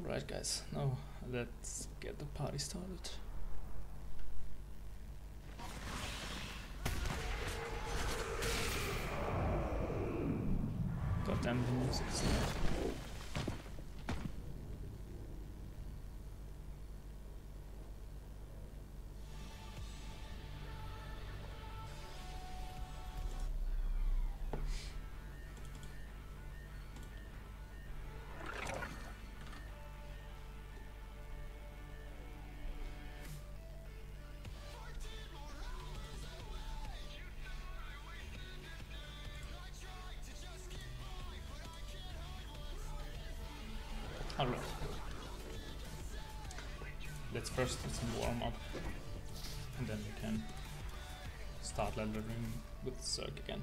Alright guys, now let's get the party started. God damn, the music is loud. Alright. Let's first do some warm up and then we can start leveling with Zerg again.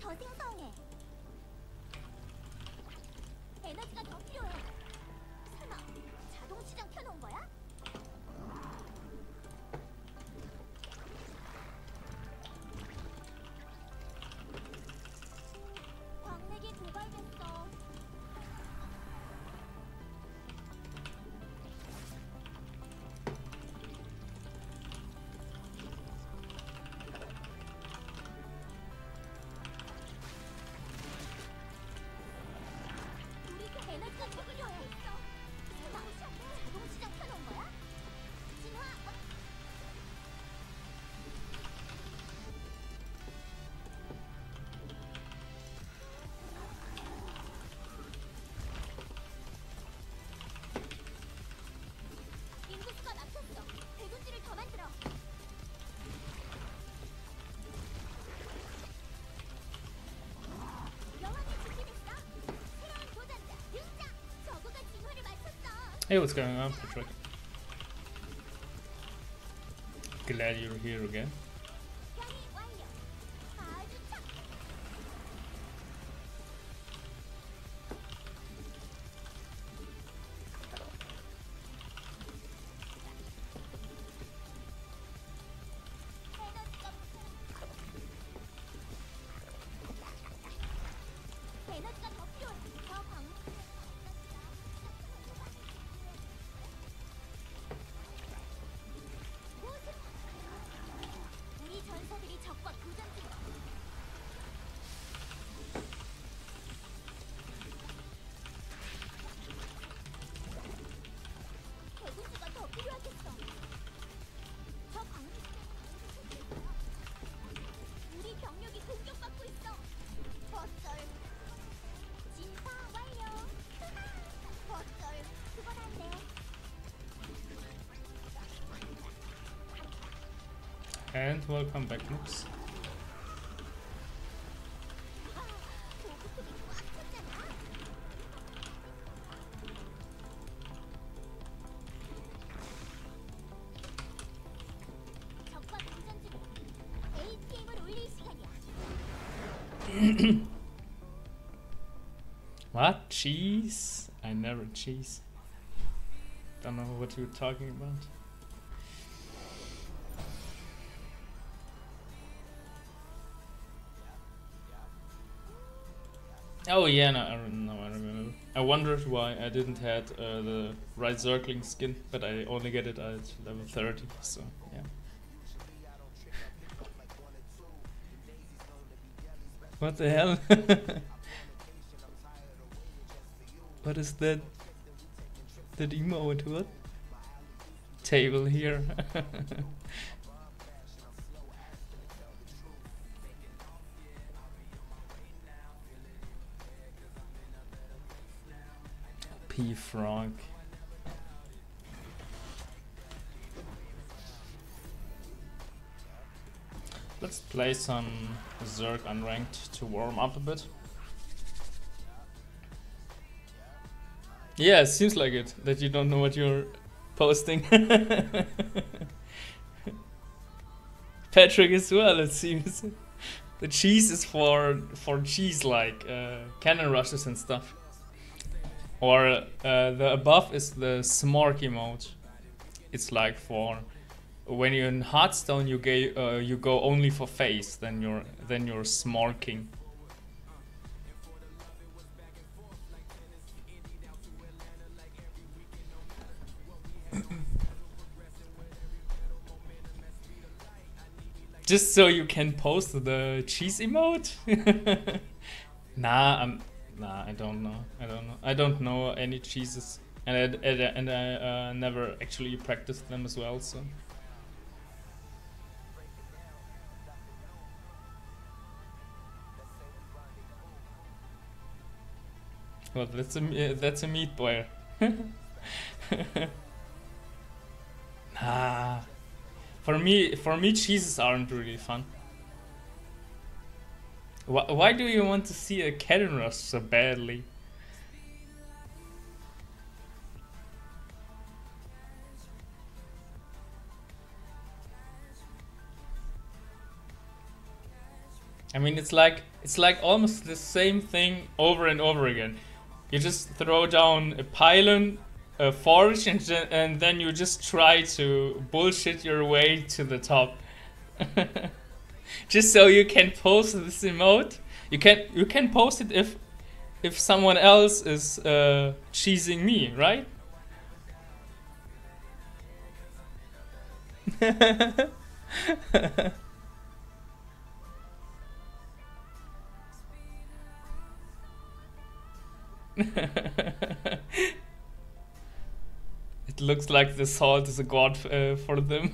더 생성해. 에너지가 더 필요해. 설마 자동 시장 켜놓은 거야? 광맥이 고갈됐어. 우리가 에너지가 더 필요해. 설마 자동 시장 켜놓은 거야? 진화. 인구수가 낮췄어. 대군지를 더 만들어. 여왕이 준비됐어. 새로운 도전자 등장. 저그가 진화를 마쳤어. Hey, what's going on, Patrick? Glad you're here again. 변이 완료. 아주 착. 에너지가 더 필요해. 더 광. 우리 전사들이 적과 교전 중이야. 대군주가 더 필요하겠어. 저 광. 우리 병력이 공격받고 있어. 어쩔. 진화 완료. 어쩔. 그건 안 돼. And welcome back, Nooks. 보급품이 꽉 찼잖아. 적과 교전 중에 APM을 올릴 시간이야. What? Cheese? I never cheese. Don't know what you're talking about. Oh yeah, no, I remember. I wondered why I didn't had the right Zergling skin, but I only get it at level 30, so yeah. What the hell? What is that? That emote, what? Table here. P-Frog. Let's play some Zerg unranked to warm up a bit. Yeah, it seems like it, that you don't know what you're posting. Patrick as well, it seems. The cheese is for cheese like cannon rushes and stuff. Or the above is the smork emote. It's like for when you're in Hearthstone, you go only for face. Then you're smorking. Just so you can post the cheese emote? Nah, I don't know. I don't know any cheeses, and I never actually practiced them as well. So. Well, that's a meat boy. Nah. For me, cheeses aren't really fun. Why do you want to see a cannon rush so badly? I mean, it's like almost the same thing over and over again. You just throw down a pylon, a forge, and then you just try to bullshit your way to the top, just so you can post this emote. You can post it if someone else is cheesing me, right? It looks like the salt is a god for them.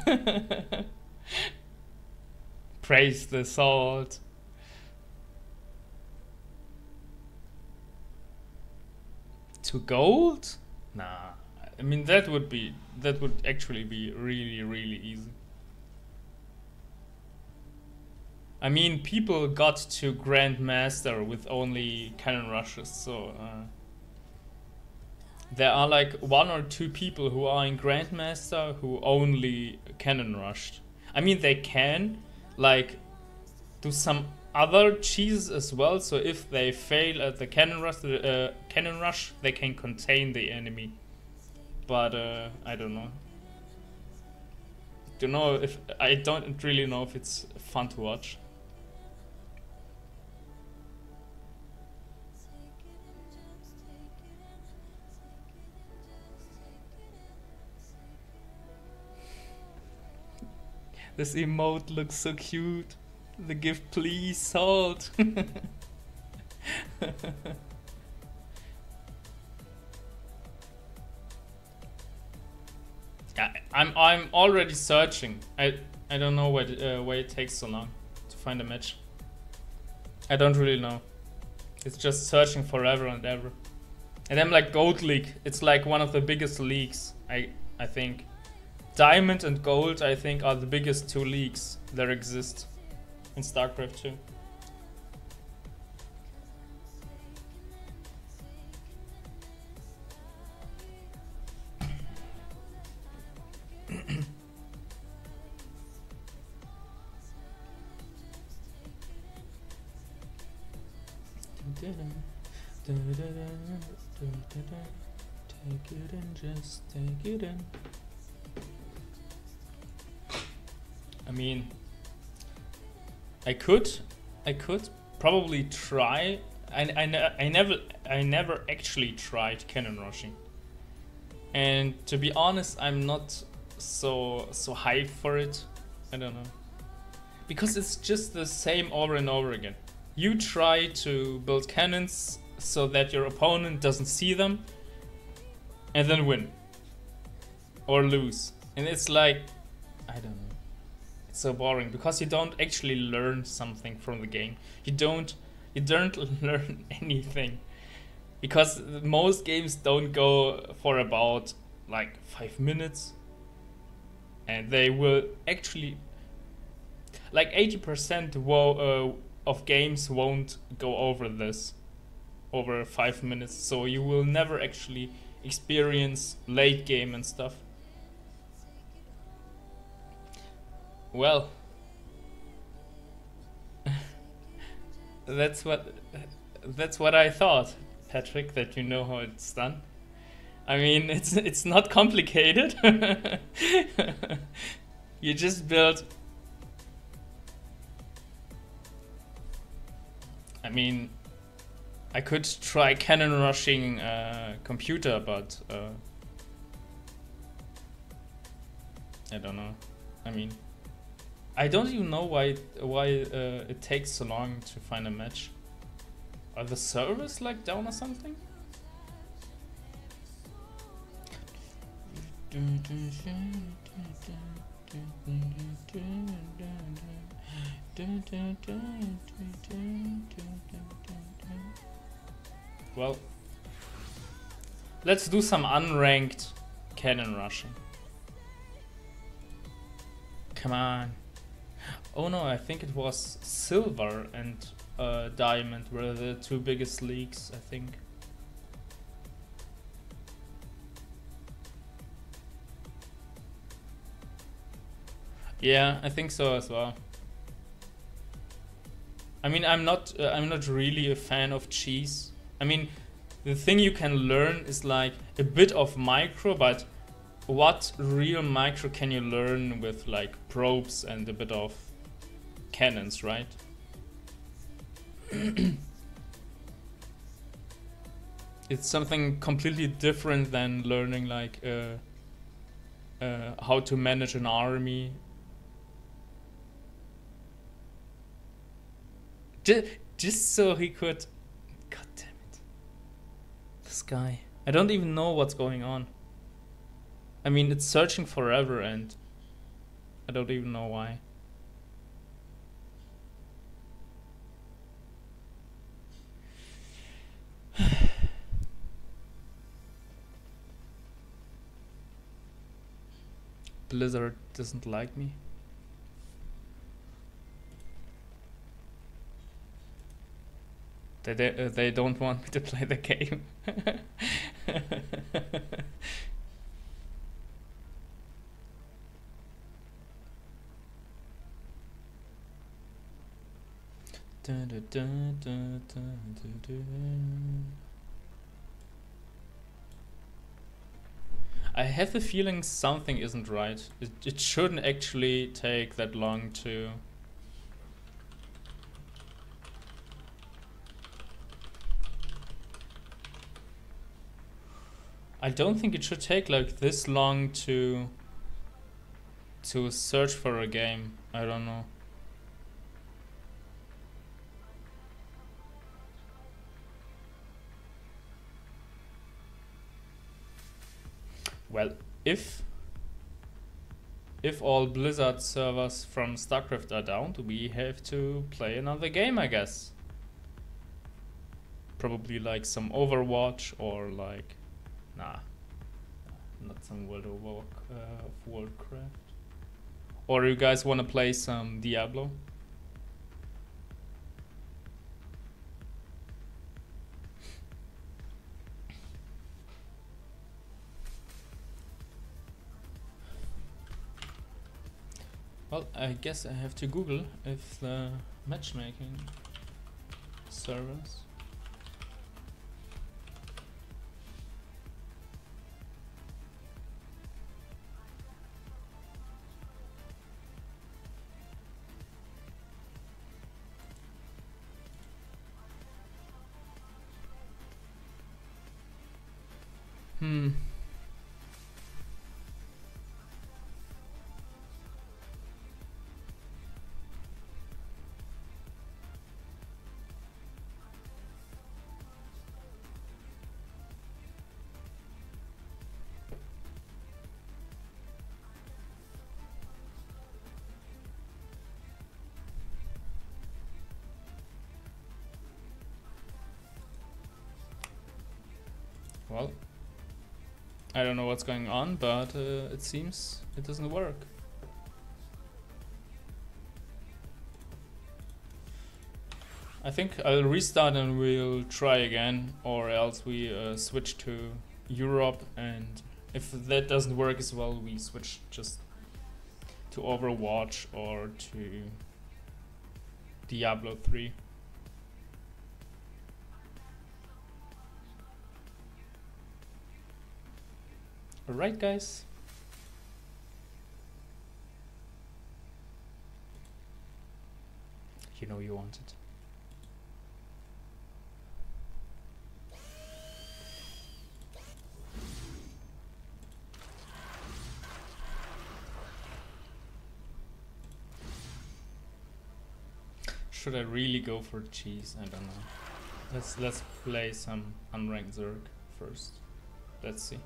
Praise the salt. To gold? Nah. I mean, that would actually be really easy. I mean, people got to Grandmaster with only cannon rushes, so there are like 1 or 2 people who are in Grandmaster who only cannon rushed. I mean, they can like do some other cheese as well, so if they fail at the cannon rush, they can contain the enemy. But I don't know. I don't really know if it's fun to watch. This emote looks so cute. The gift, please, salt. I'm already searching. I don't know why it takes so long to find a match. I don't really know. It's just searching forever and ever. And I'm like Gold League. It's like one of the biggest leagues. I think. Diamond and Gold, I think, are the biggest 2 leagues there exist in StarCraft 2. Take it in, just take it in. I mean, I could probably try. I never actually tried cannon rushing, and to be honest, I'm not so hyped for it. I don't know, because it's just the same over and over again. You try to build cannons so that your opponent doesn't see them, and then win or lose, and it's like, I don't know. It's so boring because you don't actually learn something from the game. You don't learn anything, because most games don't go for about like 5 minutes, and they will actually like 80% of games won't go over 5 minutes, so you will never actually experience late game and stuff. Well, that's what I thought, Patrick, that you know how it's done. I mean, it's not complicated. You just build. I mean, I could try cannon rushing computer, but I don't know. I mean, I don't even know why it takes so long to find a match. Are the servers like down or something? Well, let's do some unranked cannon rushing. Come on. Oh no, I think it was Silver and Diamond were the 2 biggest leagues, I think. Yeah, I think so as well. I mean, I'm not really a fan of cheese. I mean, the thing you can learn is like a bit of micro, but what real micro can you learn with like probes and a bit of cannons, right? It's something completely different than learning like how to manage an army. Just so he could. God damn it. This guy. I don't even know what's going on. I mean, it's searching forever and I don't even know why. Blizzard doesn't like me. They don't want me to play the game. I have a feeling something isn't right. It shouldn't actually take that long to... I don't think it should take like this long to search for a game. I don't know. Well, if all Blizzard servers from StarCraft are down, we have to play another game, I guess. Probably like some Overwatch or like, nah, not some World of Warcraft. Or you guys want to play some Diablo? Well, I guess I have to Google if the matchmaking servers. Well, I don't know what's going on, but it seems it doesn't work. I think I'll restart and we'll try again, or else we switch to Europe, and if that doesn't work as well, we switch just to Overwatch or to Diablo 3. Alright, guys. You know you want it. Should I really go for cheese? I don't know. Let's play some unranked Zerg first. Let's see.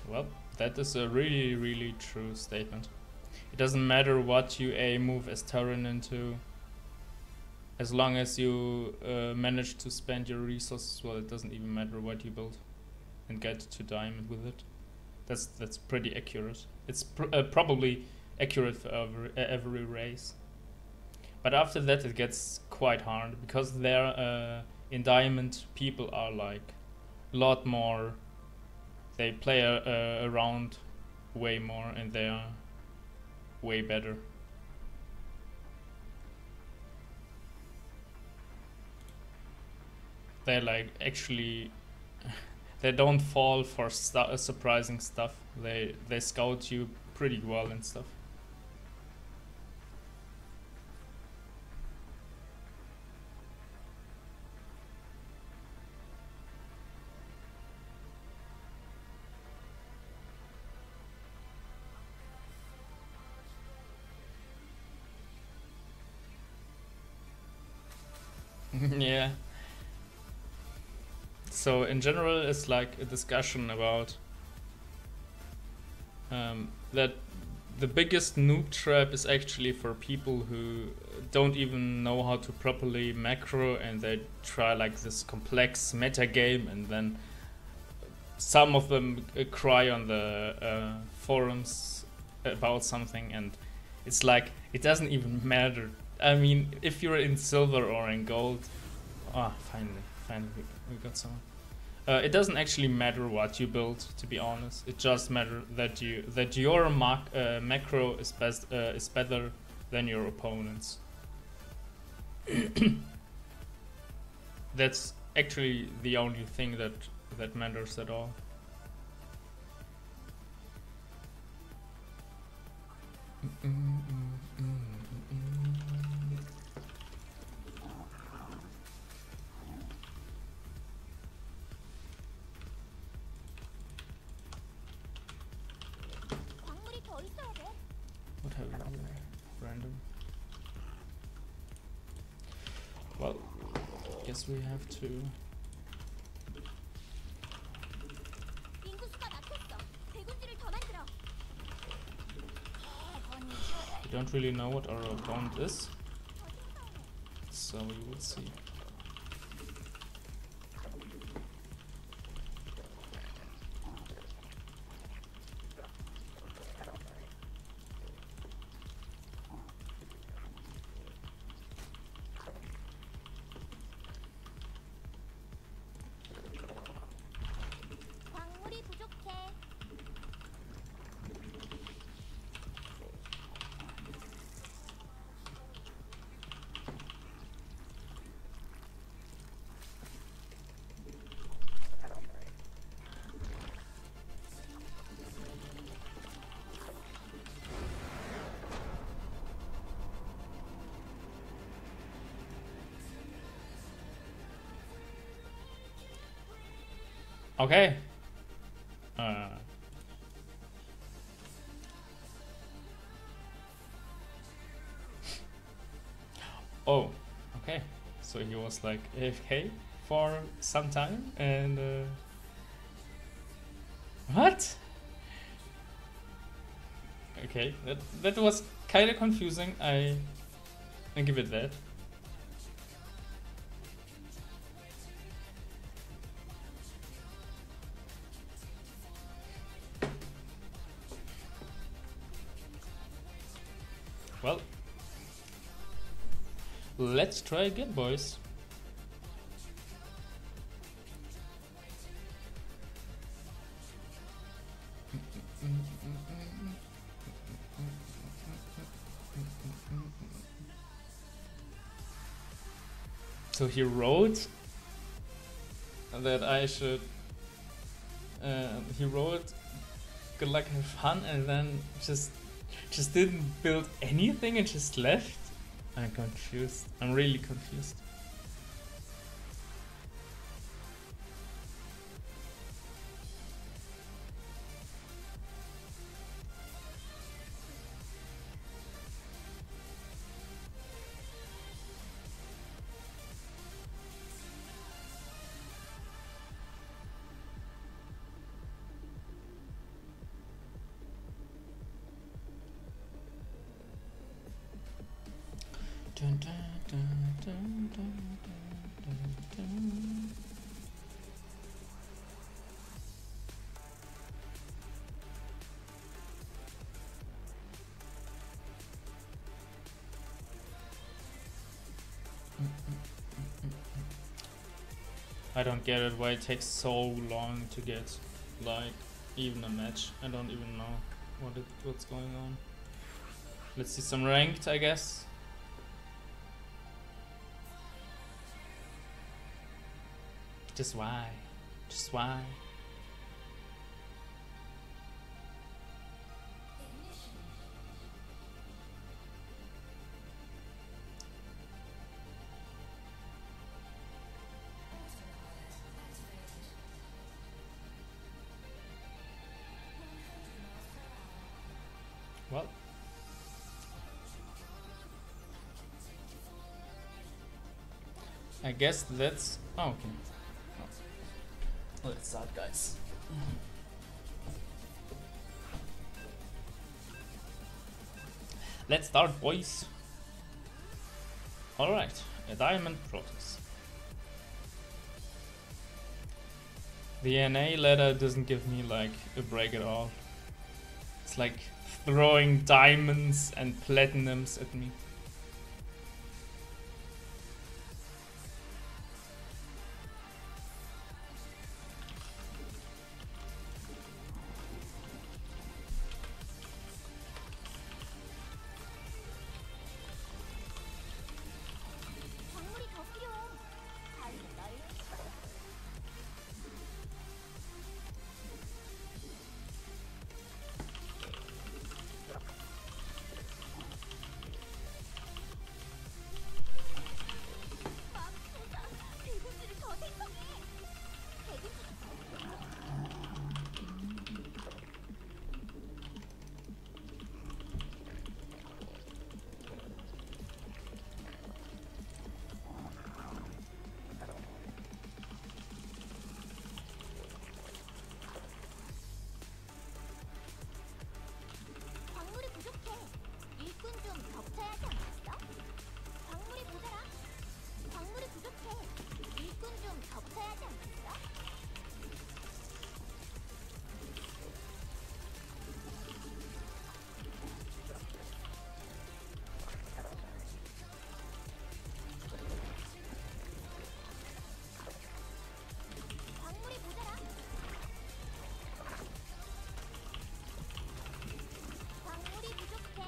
Well, that is a really, really true statement. It doesn't matter what you move as Terran into, as long as you manage to spend your resources well. It doesn't even matter what you build. and get to diamond with it. That's pretty accurate. It's probably accurate for every race. But after that it gets quite hard because there in diamond people are like a lot more. They play around way more and they are way better. They're like actually they don't fall for surprising stuff. They scout you pretty well and stuff. Yeah. So in general, it's like a discussion about that the biggest noob trap is actually for people who don't even know how to properly macro and they try like this complex meta game and then some of them cry on the forums about something and it's like it doesn't even matter. I mean, if you're in silver or in gold, finally we got someone. It doesn't actually matter what you build, to be honest. It just matters that your macro is better than your opponent's. That's actually the only thing that matters at all. What have we here? Random. Well, guess we have to. We don't really know what our opponent is, so we will see. Okay. Oh, okay. So he was like AFK for some time and what? Okay, that was kind of confusing. I give it that. Well, let's try again, boys. So he wrote that I should. He wrote, "Good luck, have fun," and then just didn't build anything and just left. I'm confused. I'm really confused. Dun, dun, dun, dun, dun, dun, dun. I don't get it why it takes so long to get like even a match. I don't even know what's going on. Let's see some ranked, I guess. Just why? Just why? Well, I guess that's... oh, okay. Let's start, guys. Let's start, boys. Alright, a diamond protest. The NA ladder doesn't give me like a break at all. It's like throwing diamonds and platinums at me. 광물이 더 필요해. 바위는 널려 있어. 맙소사, 대군주를 더 생성해. 대군주 광물이 부족해. 일꾼 좀 겹쳐야 하지 않겠어? 광물이 모자라. 광물이 부족해. 일꾼 좀 겹쳐야 하지 않겠어? 광물이 모자라. 광물이 부족해.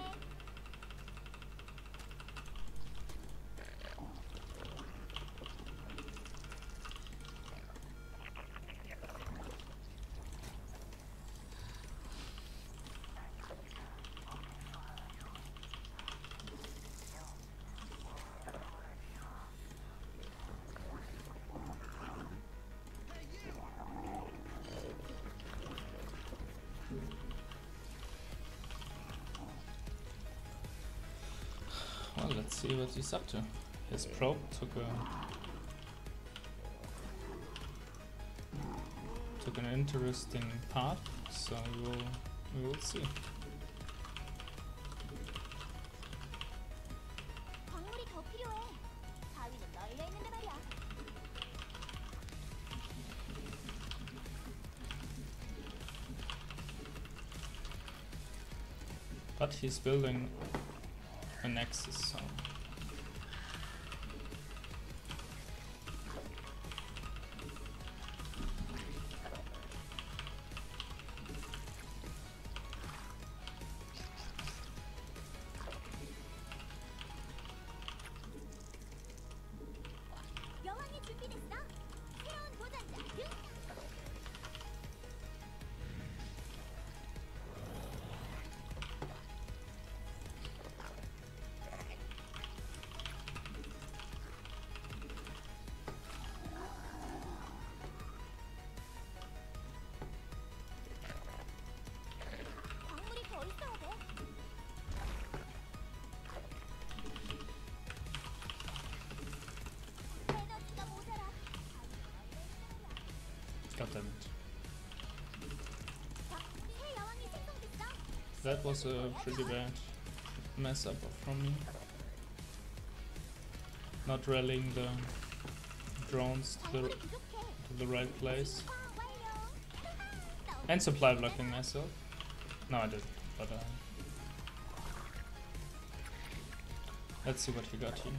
Well, let's see what he's up to. His probe took an interesting path, so we will see. 광물이 더 필요해. 바위는 널려 있는데 말이야. But he's building a nexus, so 여왕이 준비됐어. 새로운 도전자 등. 광물이 더 있어야 돼. 에너지가 모자라. god damn it. 새 여왕이 생성됐어. That was a pretty bad mess up from me. Not rallying the drones 광물이 부족해. to the right place. 상황 완료. And supply blocking myself. No, I didn't, but let's see what he got here.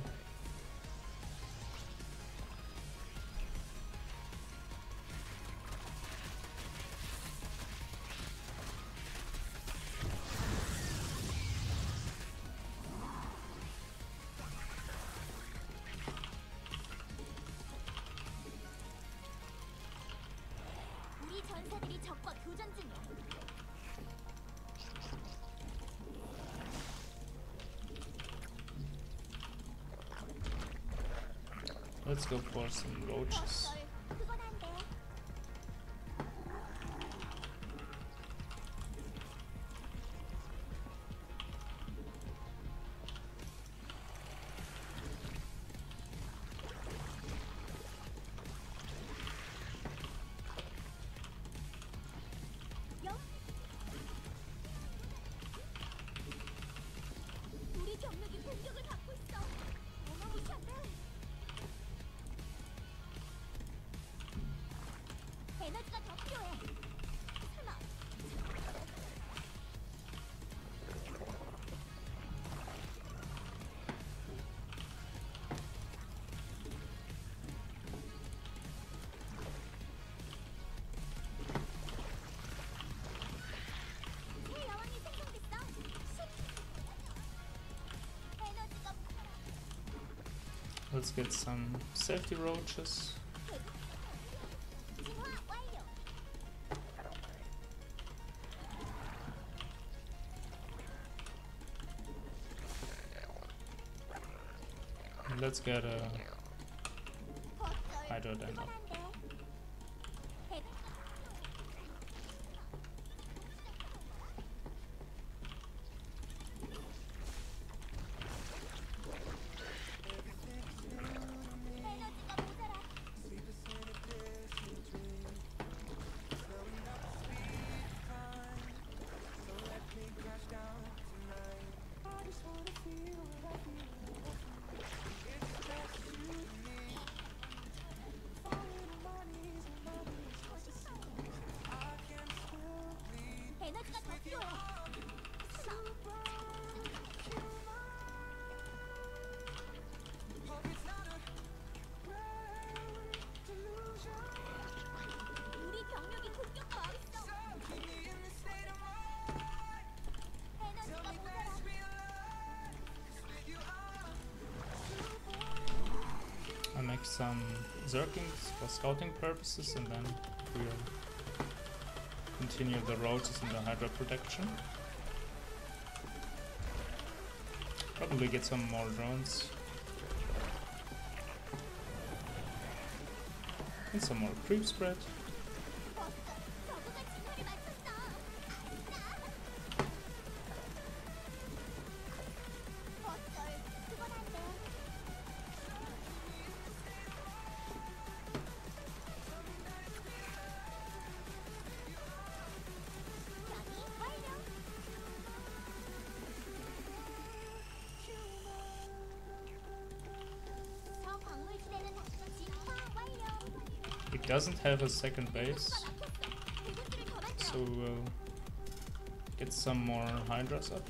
적과 교전 중이야. Let's go for some roaches. 그건 안 돼. 우리 병력이 공격을 받고 있어. 어마무시한데. 에너지가 더 필요해. 설마. 새 여왕이 생성됐어. 에너지가 Let's get some safety roaches. 진화 완료. And let's get a 거절. hydrodynamo. 그건 안 돼. 에너지가 모자라. 에너지가 더 필요해. 설마. 우리 병력이 공격받고 있어. 에너지가 모자라. I make some Zerglings for scouting purposes, and then we'll continue the roaches and the Hydra protection. Probably get some more drones. And some more creep spread. 저그가 진화를 마쳤어. 어쩔. 그건 안 돼. 변이 완료. 저 광물지대는 진화 완료. It doesn't have a second base, 대군주를 더 만들어. so we'll get some more Hydras up.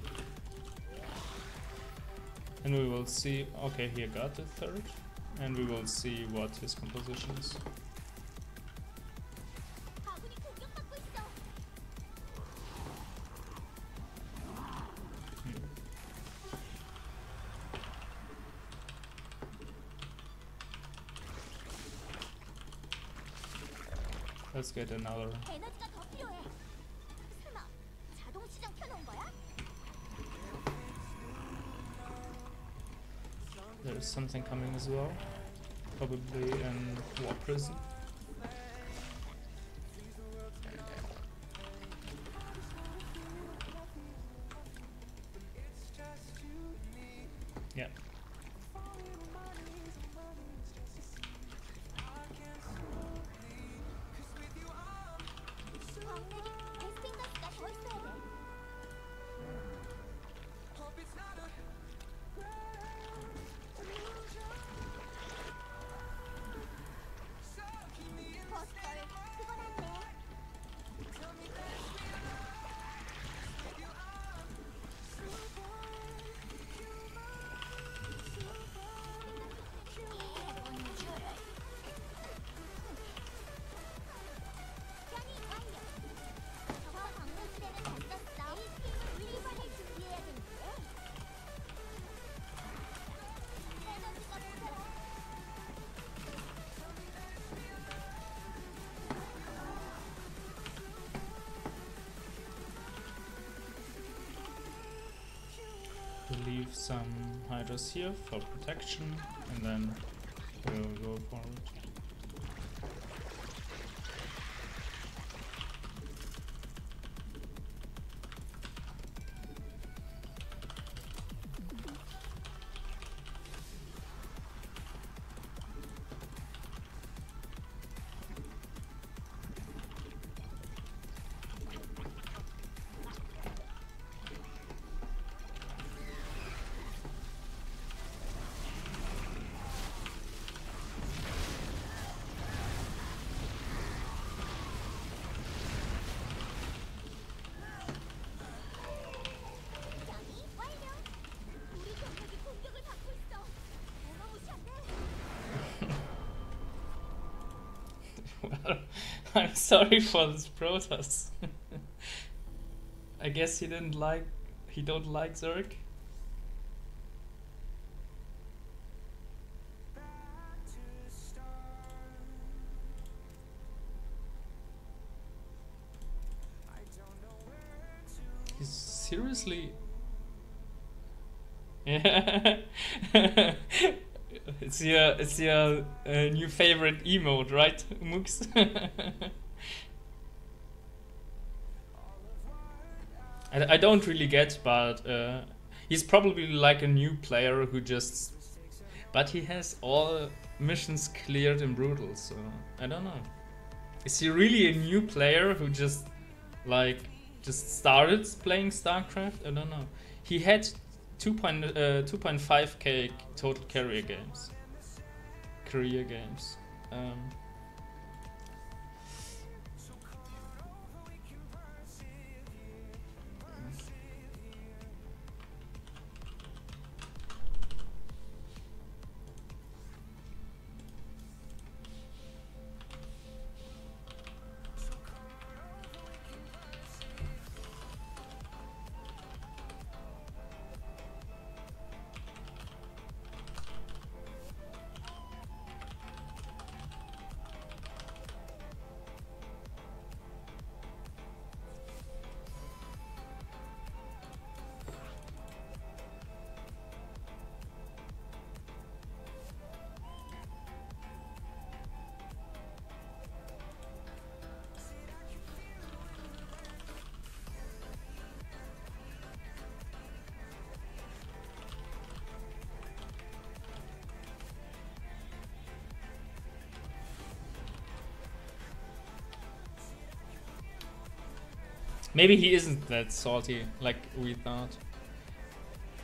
And we will see. Okay, he got the third, and we will see what his composition is. 아군이 공격받고 있어. Let's get another. 에너지가 더 필요해. 설마 자동 시장 켜놓은 거야? There's something coming as well. Probably in war prison. Yeah. 광맥이 베스팅 가스가 더 있어야 돼. leave some hydras here for protection, and then we'll go forward. Well, I'm sorry for this protest. I guess he don't like Zerg. He's seriously. Yeah. It's your new favorite emote, right, Mooks? I don't really get, but he's probably like a new player who just. But he has all missions cleared in Brutal, so I don't know. Is he really a new player who just started playing StarCraft? I don't know. He had 2.5k total career games. Maybe he isn't that salty like we thought.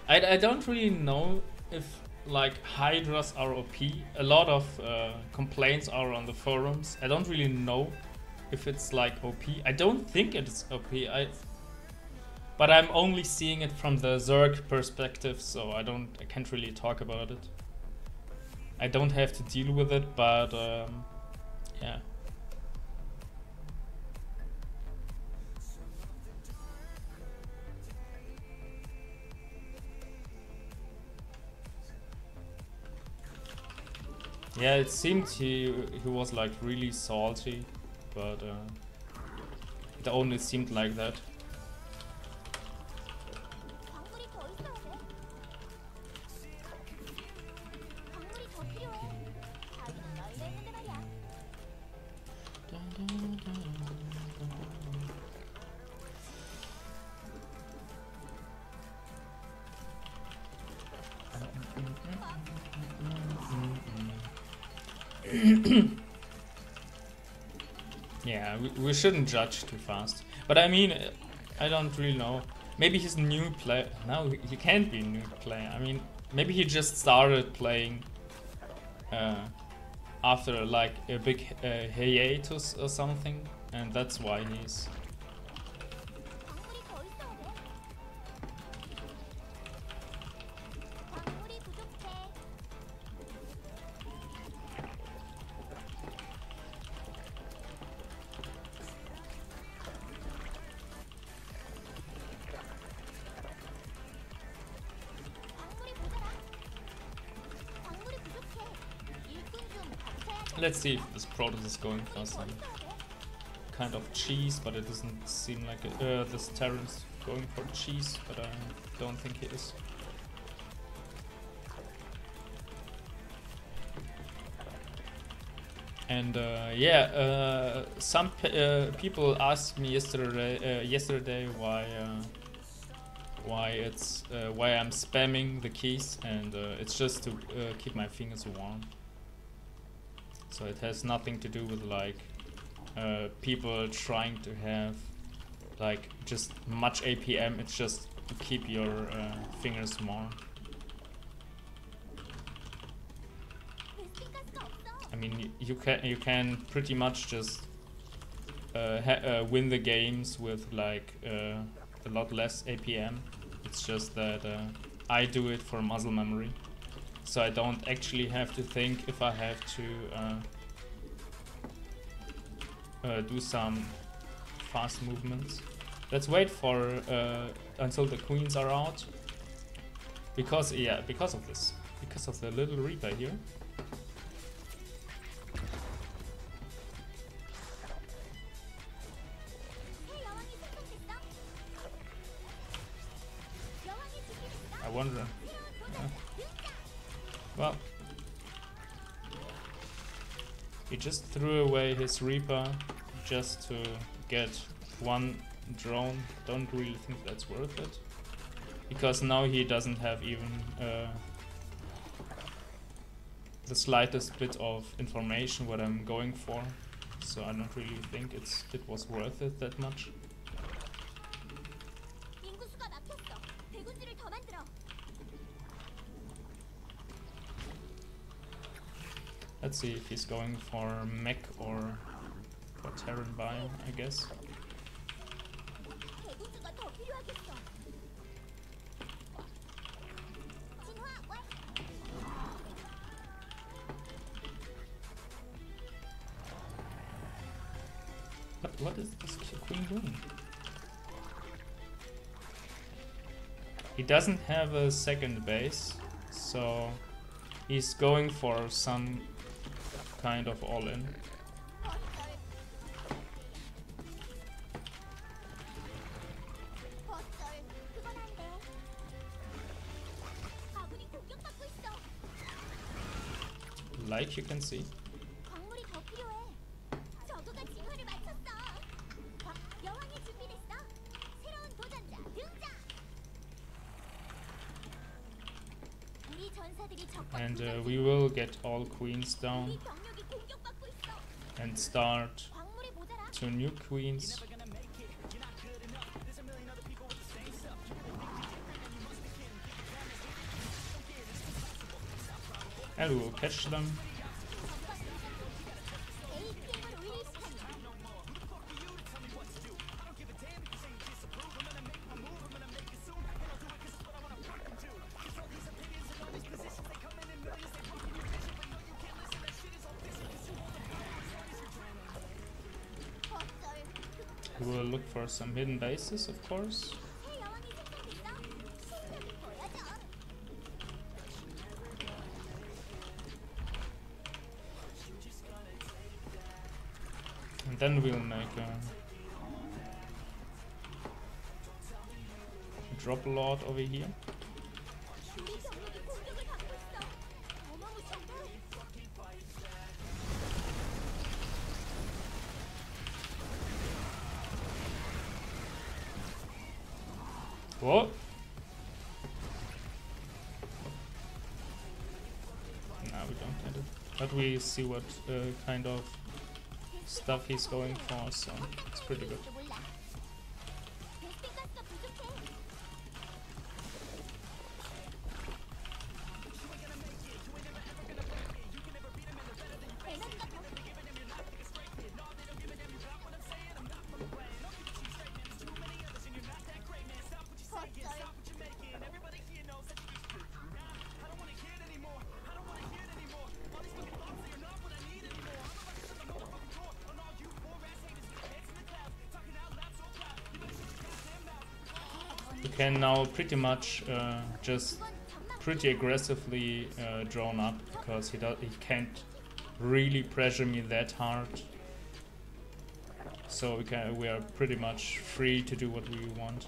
I don't really know if like Hydras are OP. A lot of complaints are on the forums. I don't really know if it's like OP. I don't think it's OP. But I'm only seeing it from the Zerg perspective, so I can't really talk about it. I don't have to deal with it, but yeah. Yeah, it seemed he was like really salty, but it only seemed like that. Yeah, we shouldn't judge too fast. But I mean, I don't really know. Maybe he's a new player. No, he can't be a new player. I mean, maybe he just started playing after like a big hiatus or something, and that's why he's. Let's see if this Protoss is going for some kind of cheese, but it doesn't seem like it. This Terran's going for cheese, but I don't think he is. And yeah, some people asked me yesterday why I'm spamming the keys, and it's just to keep my fingers warm. So it has nothing to do with like people trying to have like just much APM. It's just to keep your fingers warm. I mean, you can pretty much just win the games with like a lot less APM. It's just that I do it for muscle memory, so I don't actually have to think if I have to do some fast movements. Let's wait for until the queens are out, because because of this, because of the little Reaper here. I wonder. Well, he just threw away his Reaper just to get one drone. Don't really think that's worth it, because now he doesn't have even the slightest bit of information what I'm going for, so I don't really think it was worth it that much. Let's see if he's going for mech or for Terran bio, I guess. What is this queen doing? He doesn't have a second base, so he's going for some kind of all-in. Like you can see. And we will get all queens down and start 2 new queens. And we will catch them. We will look for some hidden bases, of course. And then we'll make a drop lord over here. Whoa! No, we don't need it. But we see what kind of stuff he's going for, so it's pretty good. You can now pretty much just pretty aggressively drone up, because he can't really pressure me that hard. So we are pretty much free to do what we want.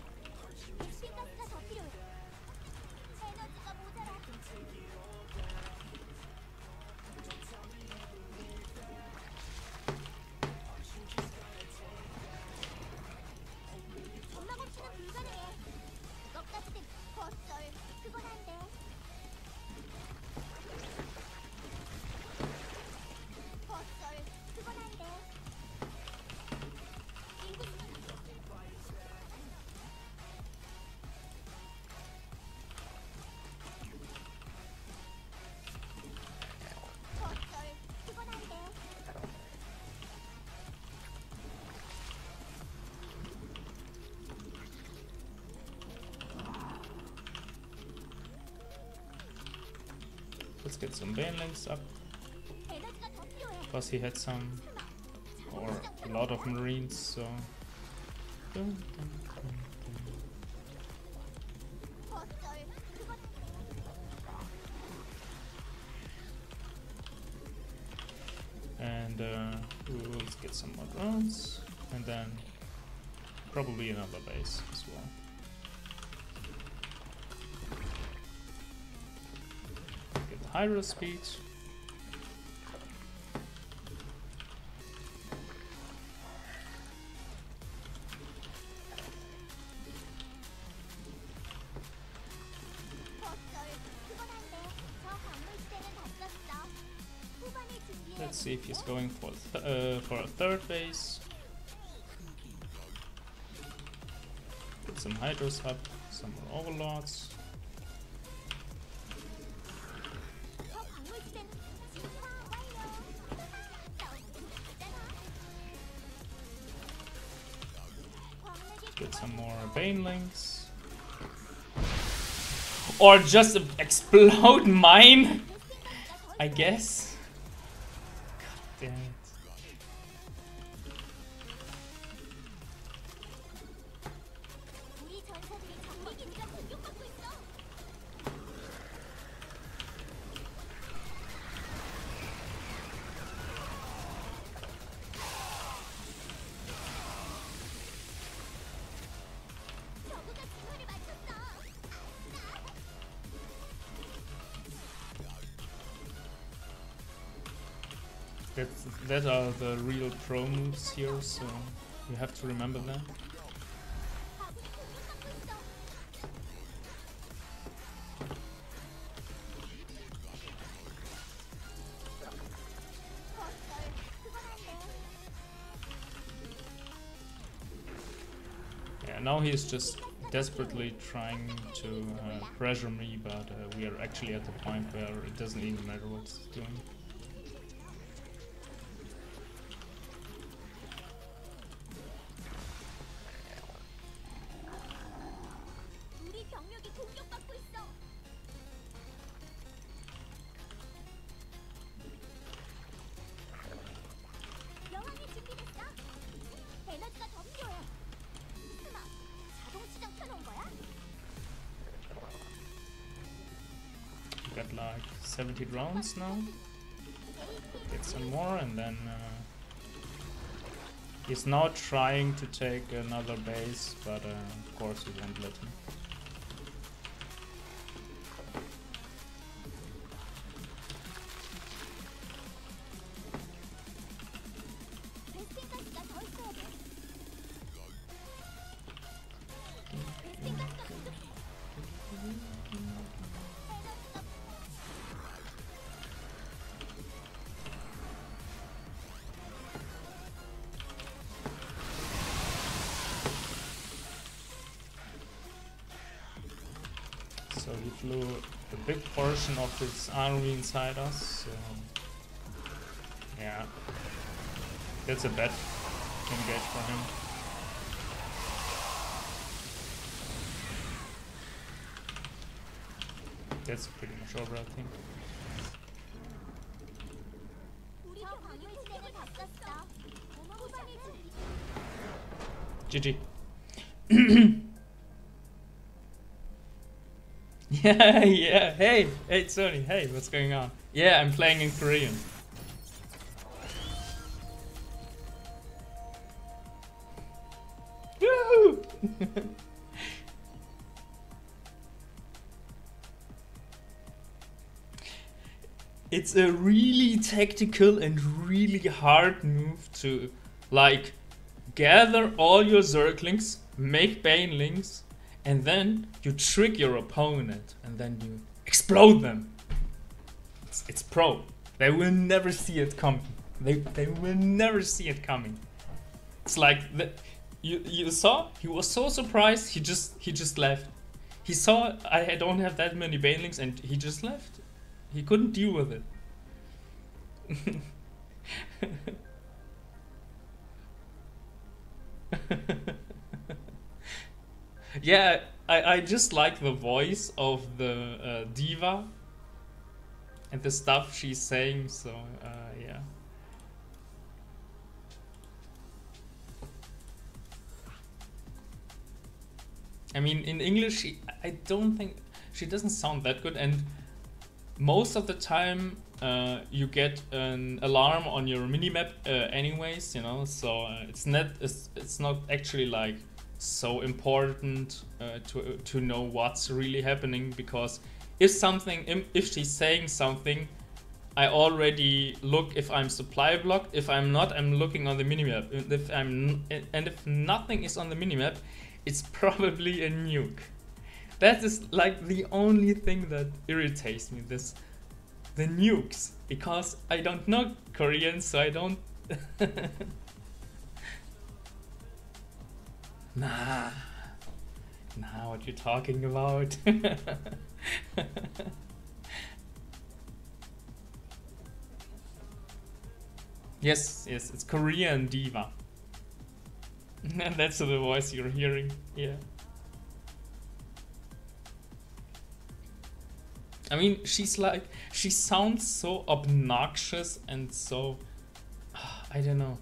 Let's get some banelings up. 에너지가 더 필요해. Plus he had some, or a lot of marines, so... 어쩔. 그건 And we will get some more drones, and then probably another base as well. Get hydro speed. 어쩔. 그건 안 돼. 저 광물 시대는 다 썼어. 후반에 준비해. Let's see if he's going for for a third base. Get some hydros up, some more overlords. 저 광물 시대는 진화 완료. 너무 좋잖아. 광맥이 Get some more banelings. Or just explode mine, I guess. God damn it. 우리 전사들이 우리 기지가 공격받고 있어. 저그가 진화를 마쳤어. That are the real pro moves here, so you have to remember them. 아군이 공격받고 있어. 어쩔. 그건 안 돼. Yeah, now he's just desperately trying to pressure me, but we are actually at the point where it doesn't even matter what he's doing. 우리 병력이 공격받고 있어. 여왕이 준비됐어. 에너지가 더 필요해. 스마, 자동 시장 켜놓은 거야? We got like 70 rounds now. Get some more, and then he's now trying to take another base, but of course we won't let him. 베스팅 가스가 더 있어야 돼. 베스팅 가스가 부족해. 에너지가 So he flew a big portion of his army inside us, so yeah, that's a bad engage for him. That's pretty much over, I think. 우리 광물 시대는 다 썼어. 후반에 GG. 준비. Yeah, yeah. Hey, Sony. Hey, what's going on? Yeah, I'm playing in Korean. Woo! It's a really tactical and really hard move to, like, gather all your Zerglings, make Banelings, and then you trick your opponent, and then you explode them. It's pro. They will never see it coming. They will never see it coming. It's like you saw, he was so surprised, he just left. He saw I don't have that many Banelings, and he just left. He couldn't deal with it. Yeah, I just like the voice of the diva. and the stuff she's saying. So yeah. I mean, in English, I don't think she doesn't sound that good, and most of the time you get an alarm on your minimap anyways, you know. So it's not actually like so important to know what's really happening, because if she's saying something, I already look if I'm supply blocked. If I'm not, I'm looking on the minimap. If nothing is on the minimap, it's probably a nuke. That is like the only thing that irritates me, the nukes, because I don't know Korean, so I don't. Nah, what you talking about? Yes, it's Korean diva. And that's the voice you're hearing. Yeah. I mean, she sounds so obnoxious and so, I don't know.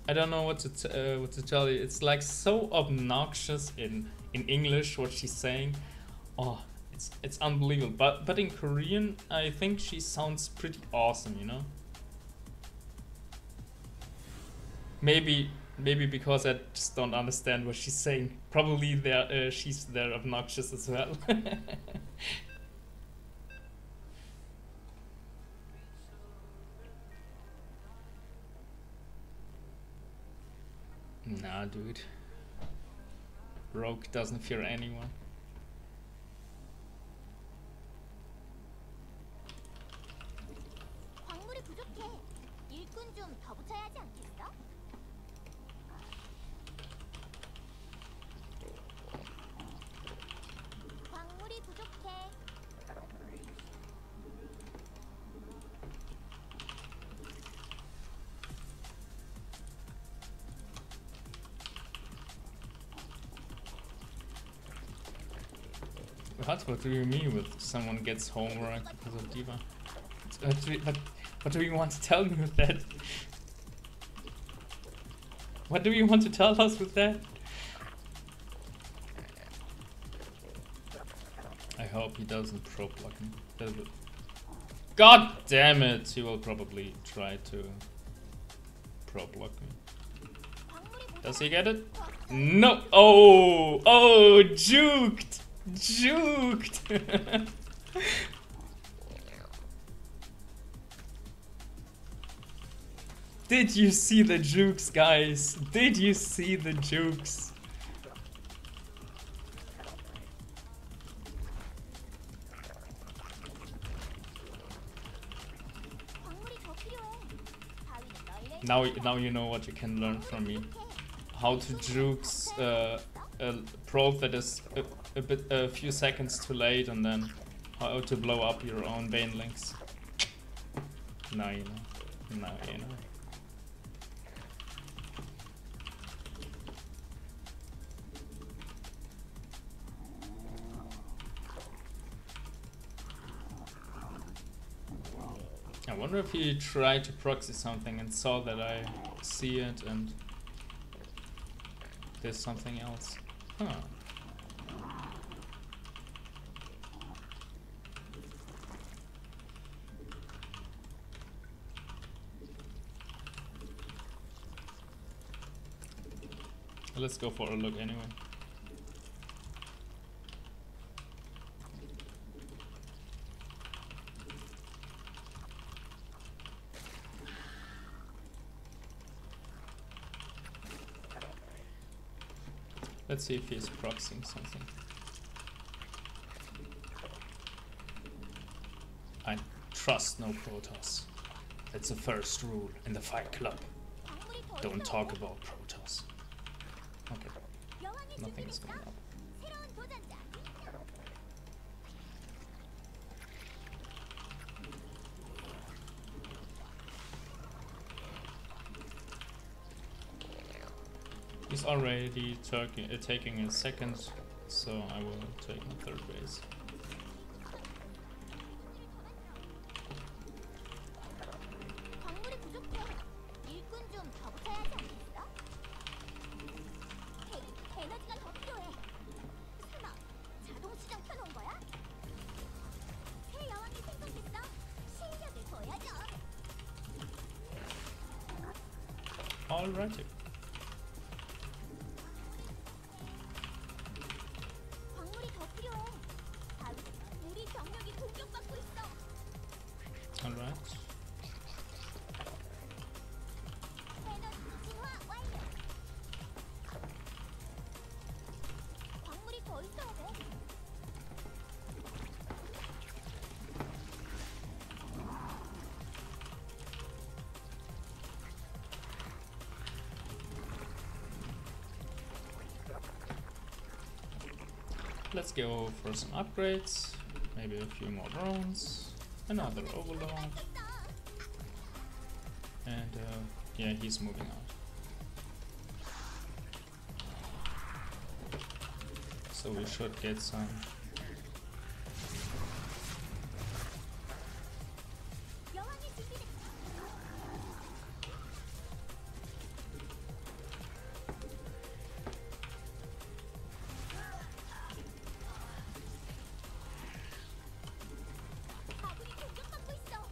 I don't know what to tell you. It's like so obnoxious in English what she's saying. Oh, it's unbelievable. But in Korean, I think she sounds pretty awesome, you know. Maybe because I just don't understand what she's saying. Probably she's obnoxious as well. Nah, dude. Rogue doesn't fear anyone. 광물이 부족해. 일꾼 좀 더 붙여야 하지 않겠어? 광물이 부족해. What do you mean with someone gets homework because of diva? What do you want to tell me with that? What do you want to tell us with that? I hope he doesn't pro block me. God damn it! He will probably try to pro block me. Does he get it? No! Oh! Juked! Juked! Did you see the jukes, guys? Did you see the jukes? Now you know what you can learn from me. How to jukes a probe that is a few seconds too late, and then how to blow up your own vein links. Now you know. Now you know. I wonder if he tried to proxy something and saw that I see it and there's something else. Huh. Let's go for a look anyway. Let's see if he's proxying something. I trust no Protoss. That's the first rule in the Fight Club. Don't talk about Protoss. Okay. Nothing is going up. He's already taking a second, so I will take my third base. Alrighty. 광물이 더 필요해. 우리 병력이 공격받고 있어. Alright. 에너지 진화 완료. 광물이 더 있어야 돼. Let's go for some upgrades. Maybe a few more drones. Another overload. And yeah, he's moving out. So we should get some. 여왕이 준비됐어. 아군이 공격받고 있어.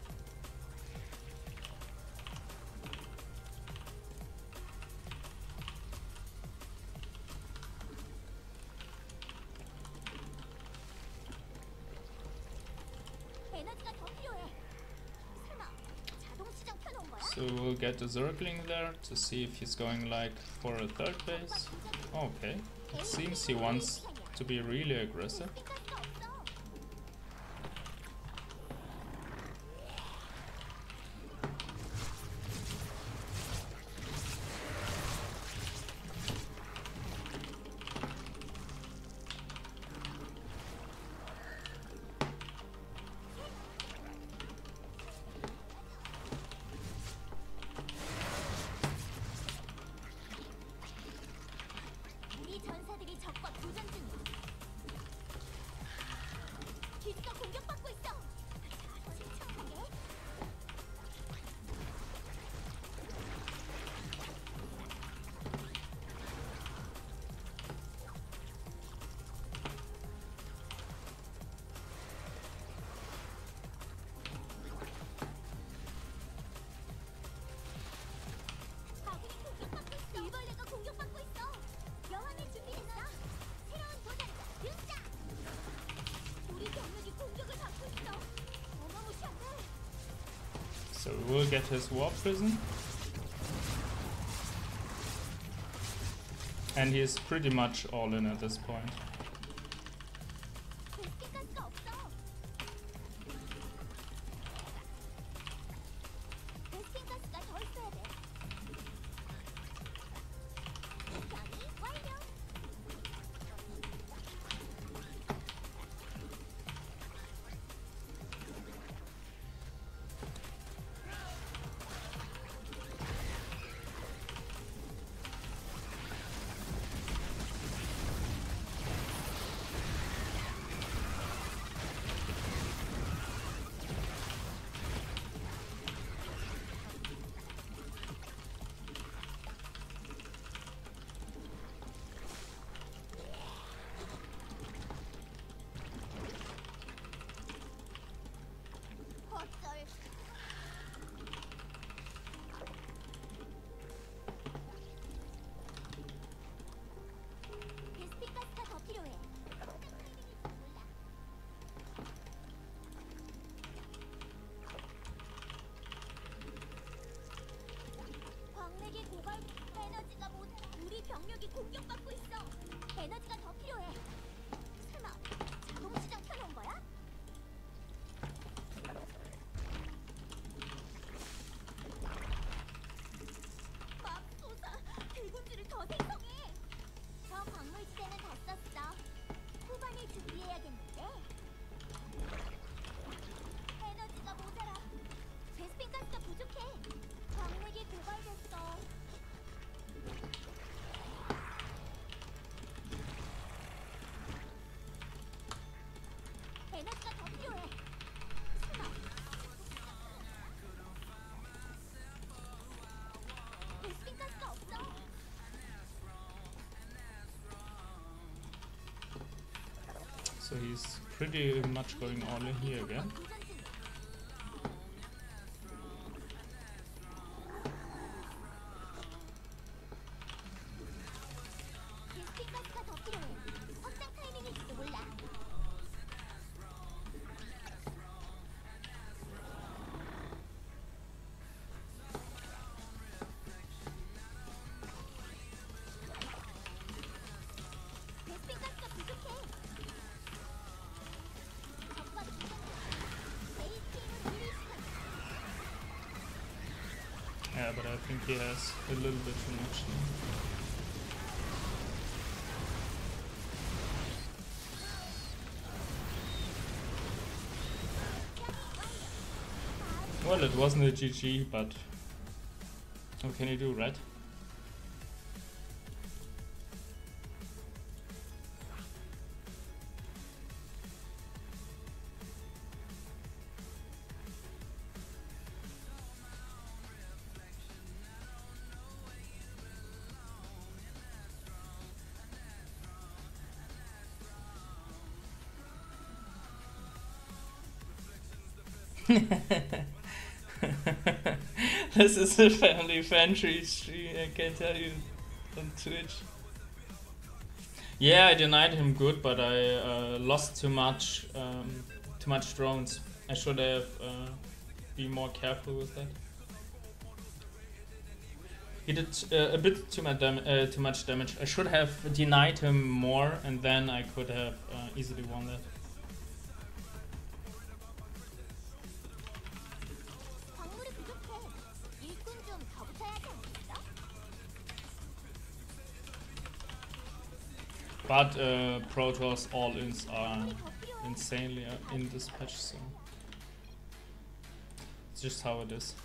에너지가 더 필요해. 설마 자동 시장 켜놓은 거야? So we'll get the Zergling there to see if he's going like for a third base. Okay, it seems he wants to be really aggressive. 가스가 없어. 우리 전사들이 적과 교전 중이야. 기지가 공격받고 있어. 자, 침착하게. 아군이 공격받고 있어. 일벌레가 공격받고 있어. 여왕이 준비됐어. 새로운 도전자 등장. 우리 병력이 공격을 받고 있어. 어마무시한데. So we'll get his warp prison. And he's pretty much all in at this point. 베스킨 가스가 없어. 베스킨 가스가 더 있어야 돼. 변이 완료. 어쩔. 베스킨 가스가 더 필요해. 광맥의 고갈 에너지가 모자라. 우리 병력이 공격받고 있어. 에너지가 더 필요해. 설마 자동 시장 켜놓은 거야? 맙소사, 대군주를 더 생성해. 저 광물지대는 다 썼어. 후반을 준비해야겠는데. 에너지가 모자라. 베스핀 가스가 부족해. 광맥이 고갈됐어. 에너지가 더 필요해. 설마. 베스핀 가스가 없어. So he's pretty much going all in here again. 교전 중이야. Yeah, but I think he has a little bit too much. Well, it wasn't a GG, but what can you do, right? This is a family fan tree, I can tell you, on Twitch. Yeah, I denied him good, but I lost too much drones. I should have been more careful with that. He did a bit too much damage. I should have denied him more, and then I could have easily won that. But Protoss all-ins are insanely in this patch, so it's just how it is.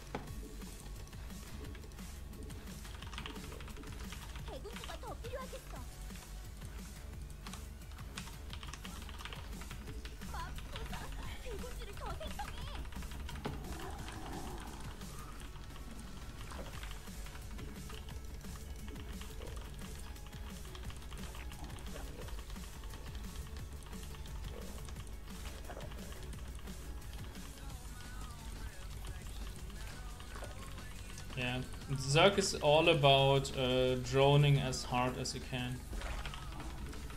Yeah, Zerg is all about droning as hard as you can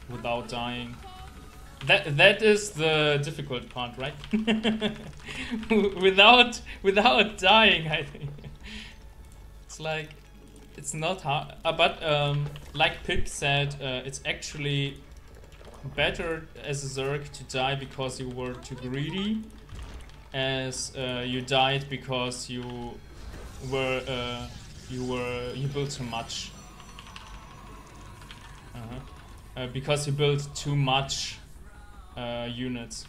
without dying. That is the difficult part, right? without dying, I think it's like it's not hard. But like Pick said, it's actually better as a Zerg to die because you were too greedy, as you died because you built too much. Because you built too much units.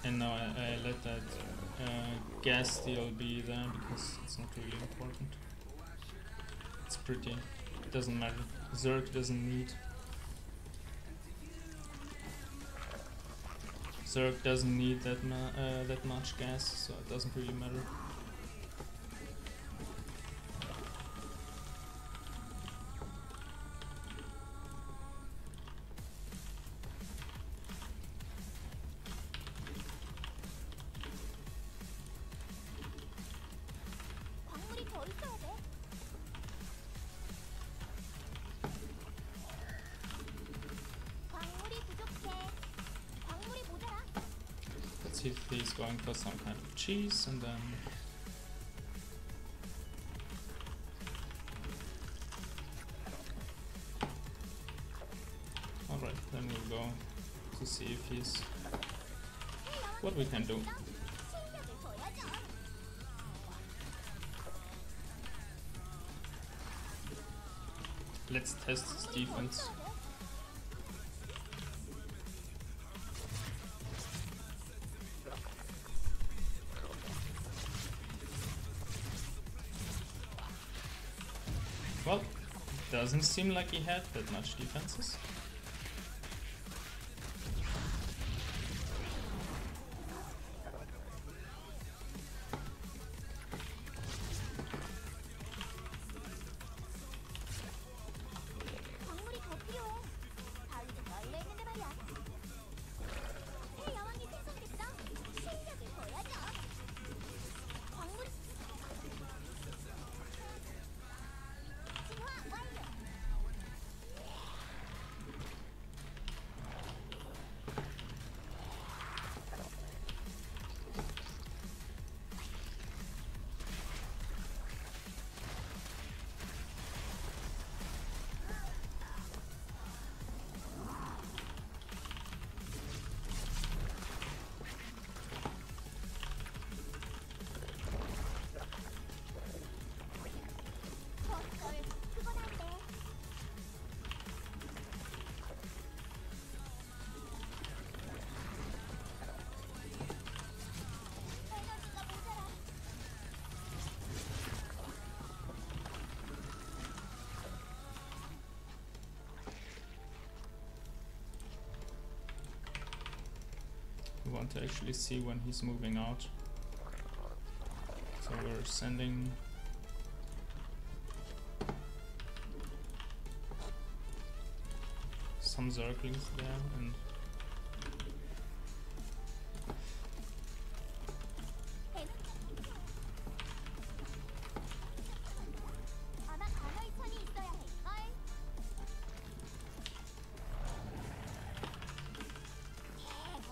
And now I let that gas deal be there because it's not really important. It's pretty. It doesn't matter. Zerg doesn't need. Zerg doesn't need that much gas, so it doesn't really matter. If he's going for some kind of cheese, and then alright, then we'll go to see if he's what we can do. Let's test his defense. Well, doesn't seem like he had that much defenses. want to actually see when he's moving out. So we're sending some Zerglings there, and 아마 간헐천이 있어야 할걸?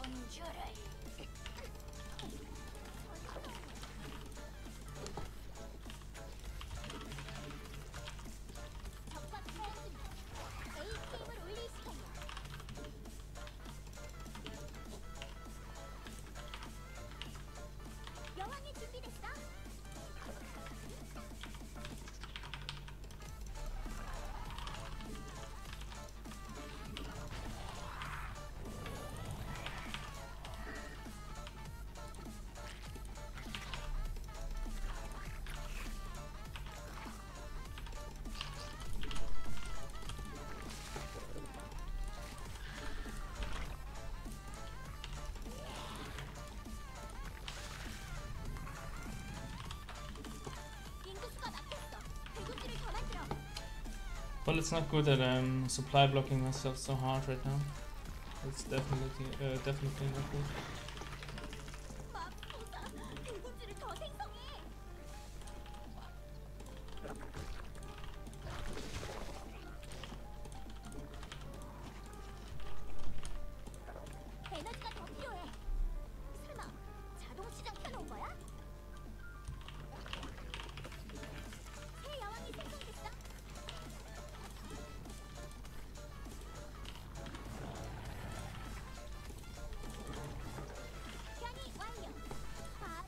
대군주를 적과 태양 중 ATM을 올릴 시간이야. 여왕이 준비됐어? 인구수가 막혔어. 대군주를 더 만들어. well, it's not good that I'm supply blocking myself so hard right now. It's definitely not good. 맙소사, 대군주를 더 생성해. 에너지가 더 필요해. 설마 자동 시장 켜놓은 거야? 새 여왕이 생성됐어? 변이 완료. 아,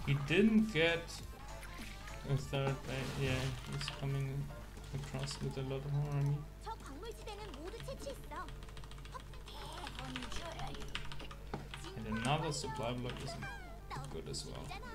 He didn't get a third base. Yeah, he's coming across with a lot of army. 저 광물지대는 모두 채취했어. 대군주를 And another supply block isn't good as well. 있잖아.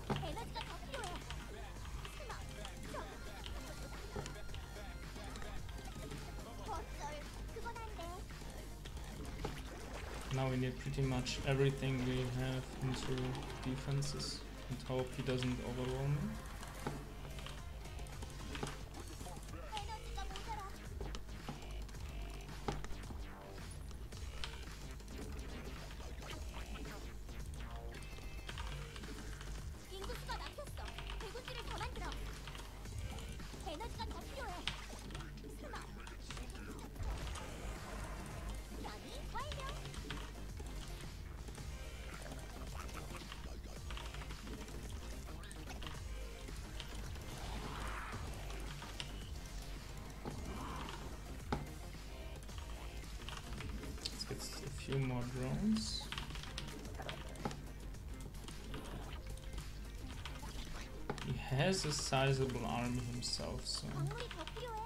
에너지가 더 필요해. 설마 어쩔, 그건 안 돼. Now we need pretty much everything we have into defenses and hope he doesn't overwhelm me. 에너지가 모자라. 인구수가 막혔어. 대군주를 더 만들어. 에너지가 더 필요해. 설마 변이 완료. Let's get a few more drones. He has a sizable army himself, so 광물이 더 필요해.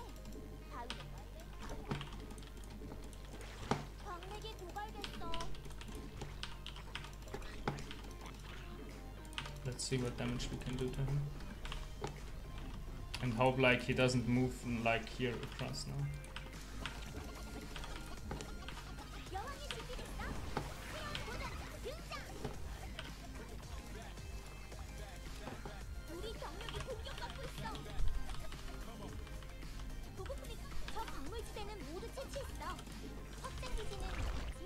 바위는 광맥이 고갈됐어. let's see what damage we can do to him. And hope like he doesn't move like here across now. 여왕이 준비됐어? 태양 도전자 등장! 우리 병력이 공격받고 있어. 보급품이 저 광물지대는 모두 채취했어. 확장 기지는 있지?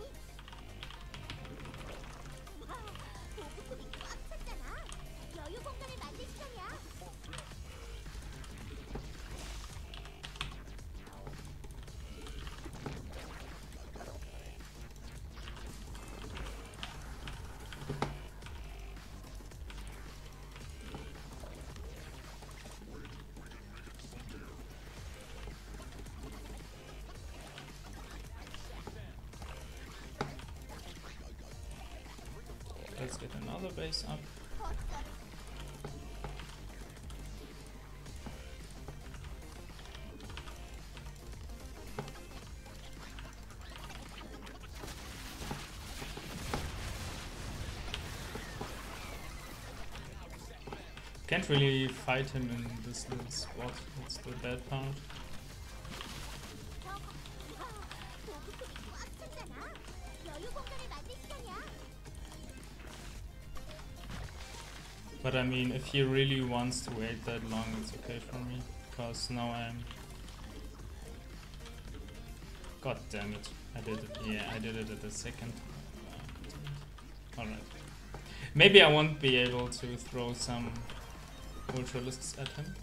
let's get another base up. Can't really fight him in this little spot, that's the bad part. But I mean, if he really wants to wait that long, it's okay for me, because now I'm... God damn it, I did it, yeah, I did it at the second. Alright. Maybe I won't be able to throw some ultralisks at him.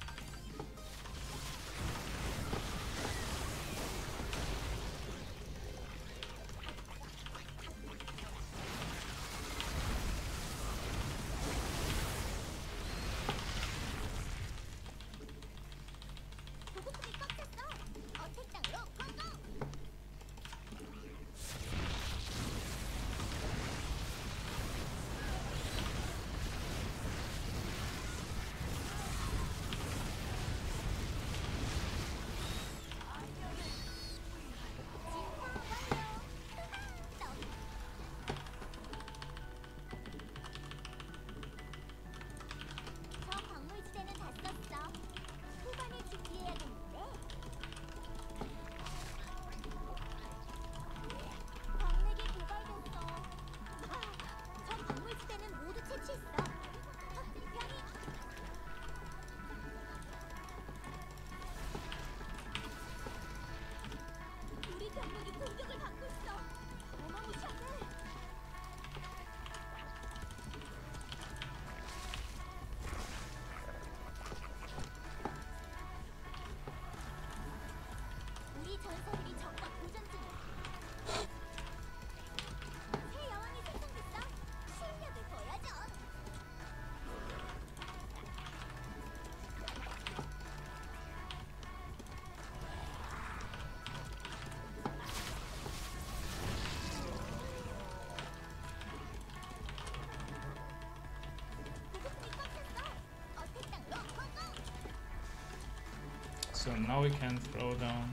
So now we can throw down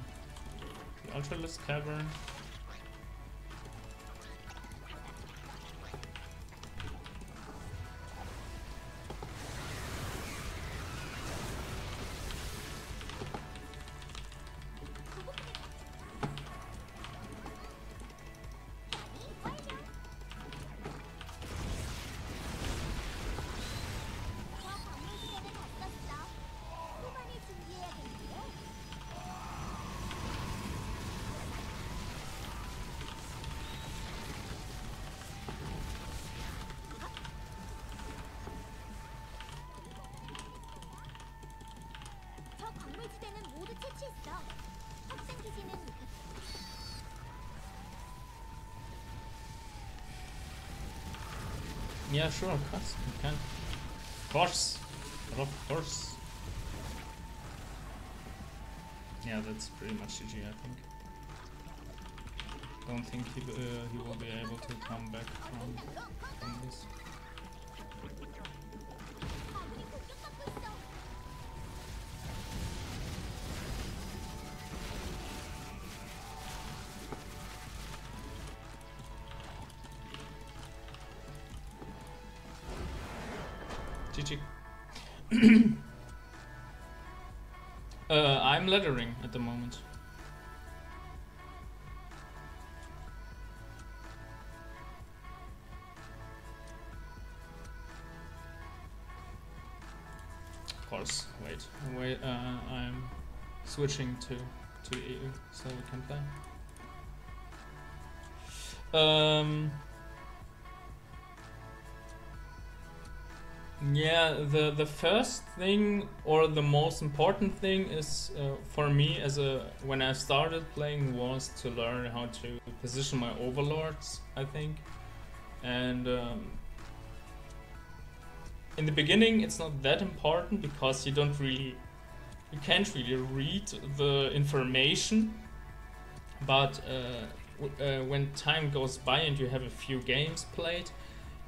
the Ultralisk Cavern. Yeah, sure, of course, you can. Of course. But of course. Yeah, that's pretty much GG, I think. Don't think he will be able to come back from this. GG. I'm lettering at the moment. Of course, wait, I'm switching to EU so we can play. Yeah, the first thing or the most important thing is for me when I started playing was to learn how to position my overlords, I think. And in the beginning it's not that important because you can't really read the information, but when time goes by and you have a few games played,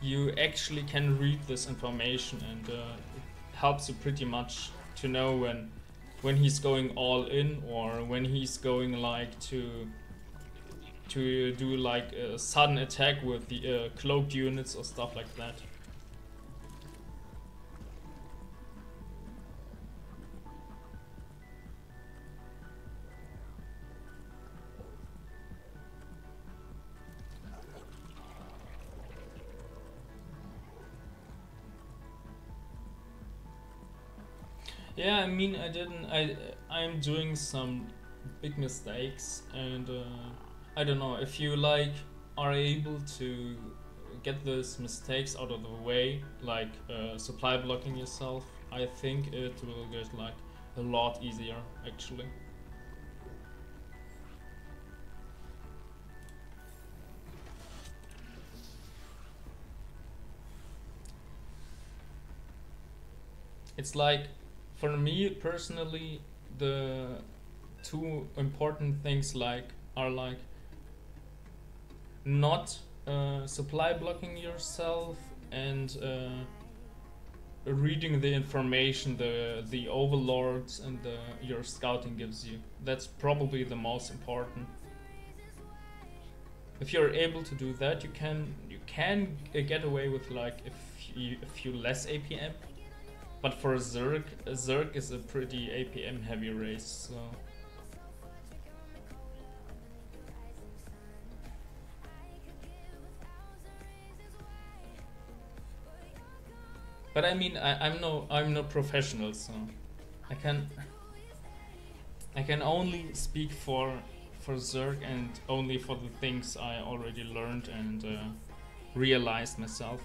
you actually can read this information, and it helps you pretty much to know when he's going all in, or when he's going like to do like a sudden attack with the cloaked units or stuff like that. Yeah, I mean, I'm doing some big mistakes, and I don't know if you like are able to get those mistakes out of the way, like supply blocking yourself. I think it will get like a lot easier actually. It's like, for me personally, the two important things like are like not supply blocking yourself, and reading the information the overlords and your scouting gives you. That's probably the most important. If you're able to do that, you can get away with like a few less APM. But for Zerg is a pretty APM heavy race, so. But I mean, I'm no professional, so I can only speak for Zerg, and only for the things I already learned and realized myself.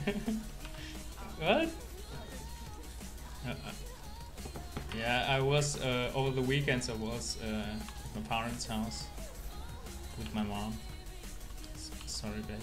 What? Uh, yeah, I was over the weekends. I was at my parents' house with my mom. Sorry, babe.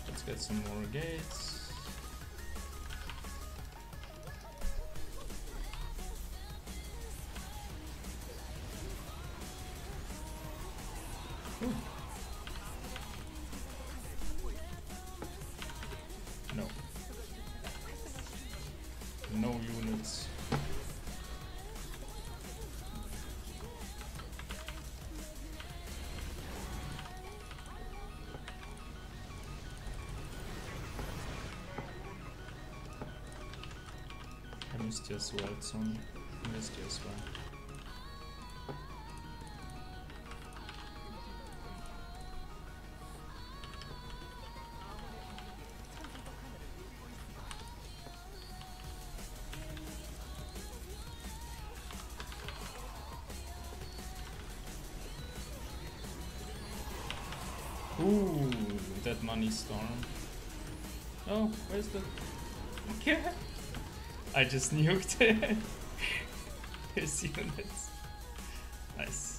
Let's get some more gates. Ooh. No. No units. I missed you as well, Sony. I missed you as well. Ooh, that money storm. Oh, where's the... I just nuked his units. Nice.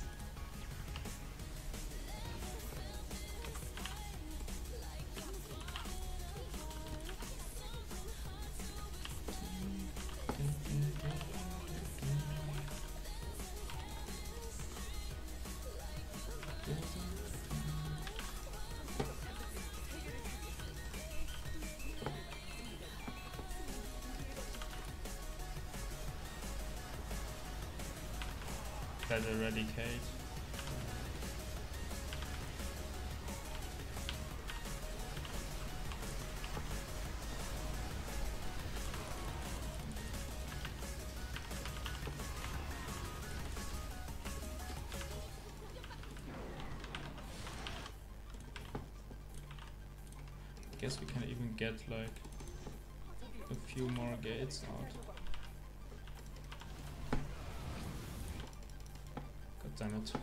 That eradicate. Guess we can even get like a few more gates out. God damn it.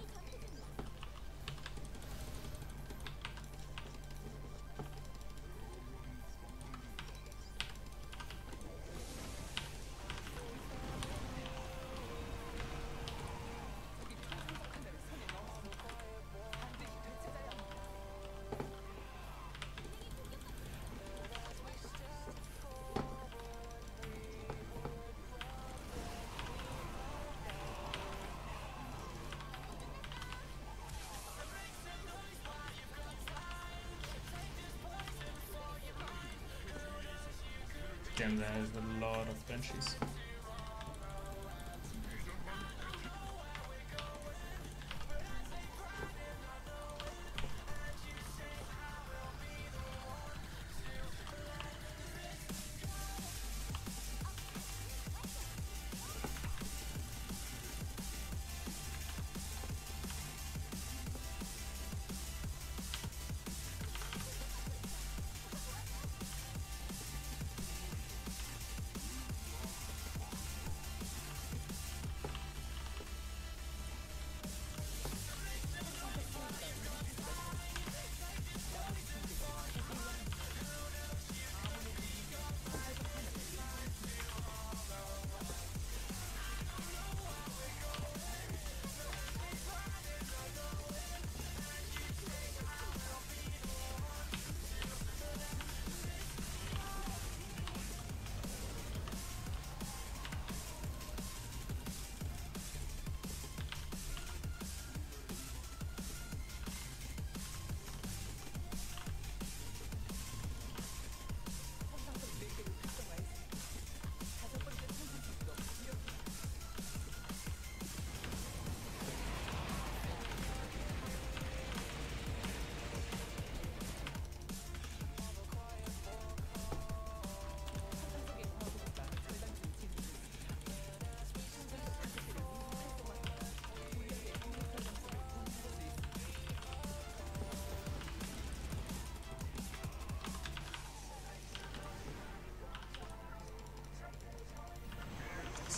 Damn, there's a lot of benches.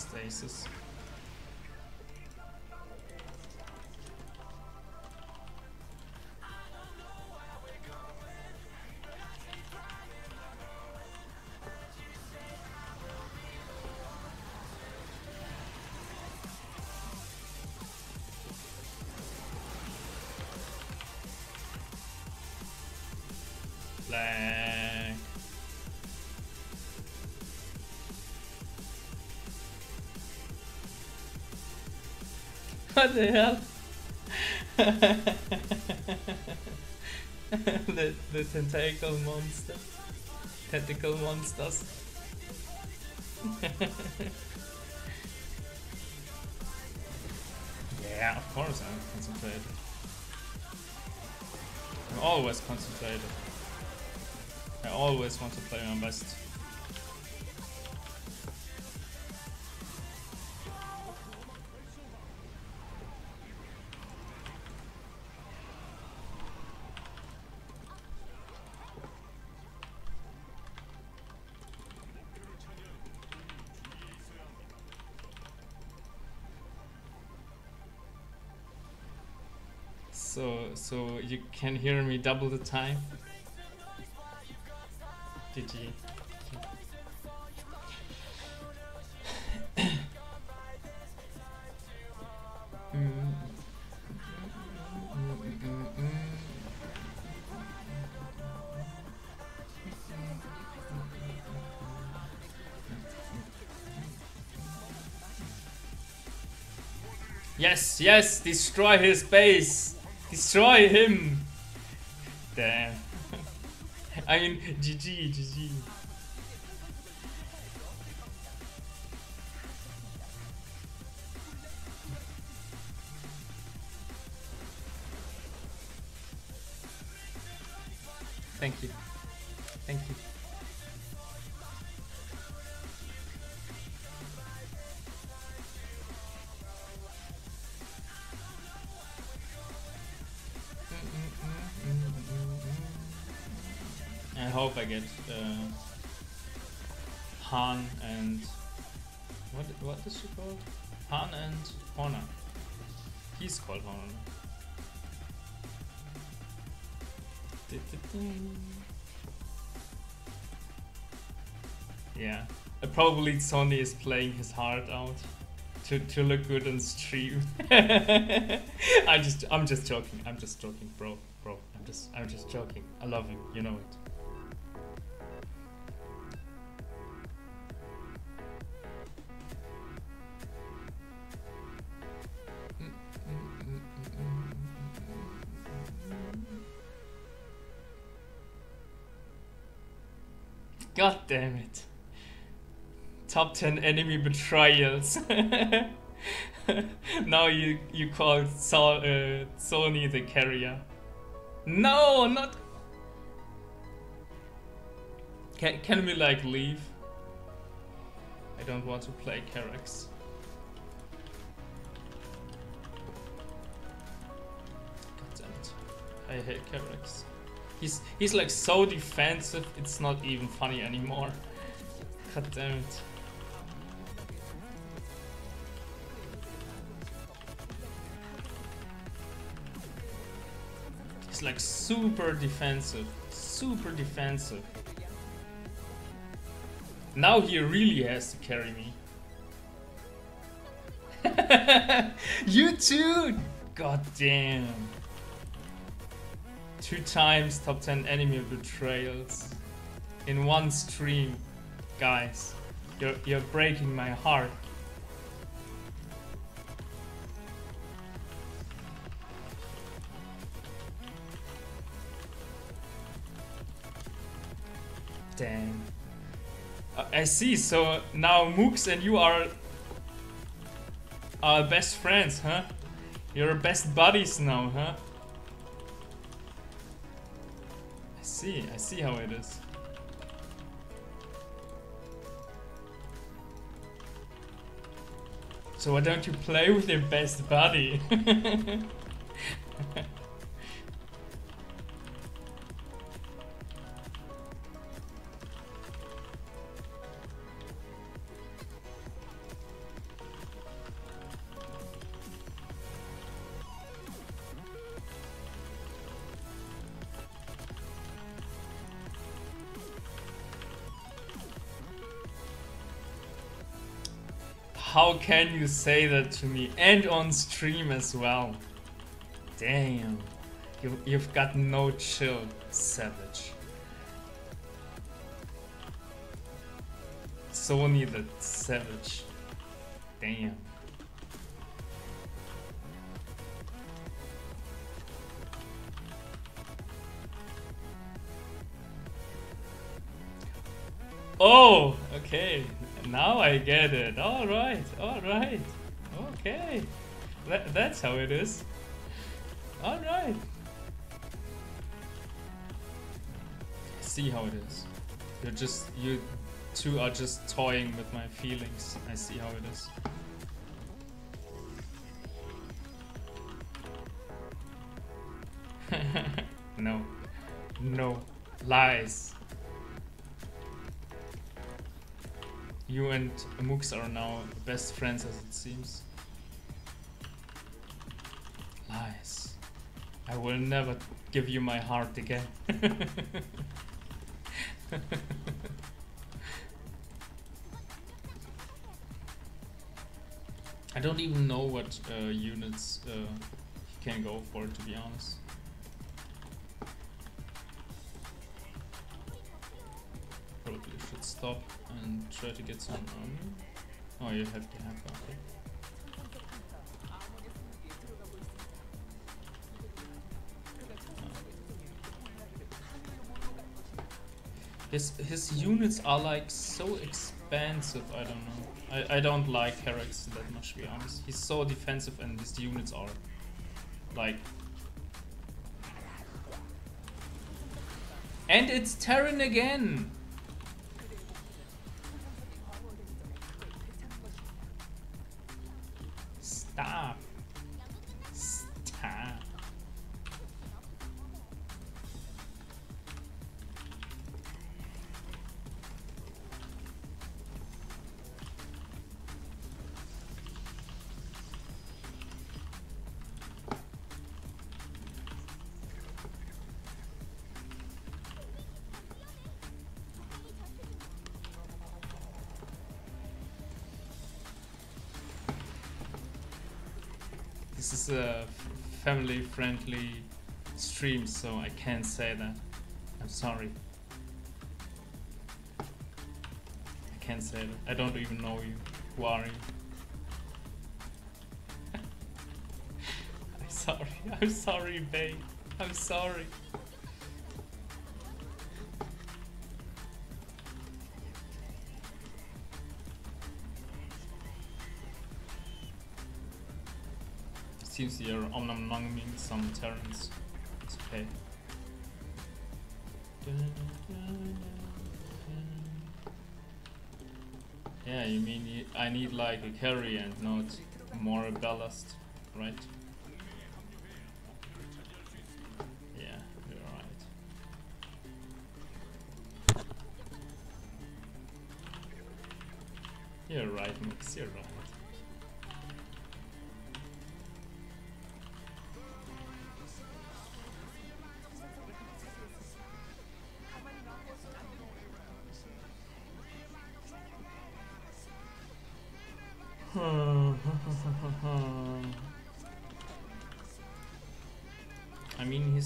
stasis. Black. What the hell? the tentacle monster. Tentacle monsters. Yeah, of course I'm concentrated. I'm always concentrated. I always want to play my best. So you can hear me double the time. GG. Yes, yes, destroy his base. Destroy him. Damn. I mean, GG, GG. Thank you. Thank you. I hope I get Han and what is she called? Han and Honor. He's called Honor. Yeah, probably Sony is playing his heart out to look good on stream. I'm just joking. I'm just joking, bro. I'm just joking. I love you. You know it. God damn it. Top 10 enemy betrayals. Now you call Sony the carrier. No, not... Can we like leave? I don't want to play Karax. God damn it. I hate Karax. He's like so defensive, it's not even funny anymore. God damn it. He's like super defensive. Super defensive. Now he really has to carry me. You too! God damn. 2 times top 10 enemy betrayals in one stream, guys. You're breaking my heart. Damn. I see. So now Mooks and you are best friends, huh? You're best buddies now, huh? I see how it is. So why don't you play with your best buddy? How can you say that to me? And on stream as well. Damn. You've got no chill, savage. Sony the savage. Damn. Oh, okay. Now I get it. Alright, alright. Okay. That's how it is. Alright. I see how it is. You two are just toying with my feelings. I see how it is. No. No. Lies. You and Mooks are now best friends as it seems. Lies. I will never give you my heart again. I don't even know what units you can go for, to be honest. Probably should stop and try to get some army. Oh, you have to have, okay. His units are like so expansive, I don't know. I don't like Herrex that much, to be honest. He's so defensive and his units are like... And it's Terran again! Stop. Stop. This is a family-friendly stream, so I can't say that. I'm sorry. I can't say that. I don't even know you. Who are you? I'm sorry. I'm sorry, babe. I'm sorry. Seems you're omnamonging some Terrans. It's okay. Yeah, you mean I need like a carry and not more ballast, right? Yeah, you're right. You're right, Mix, you're right. I mean,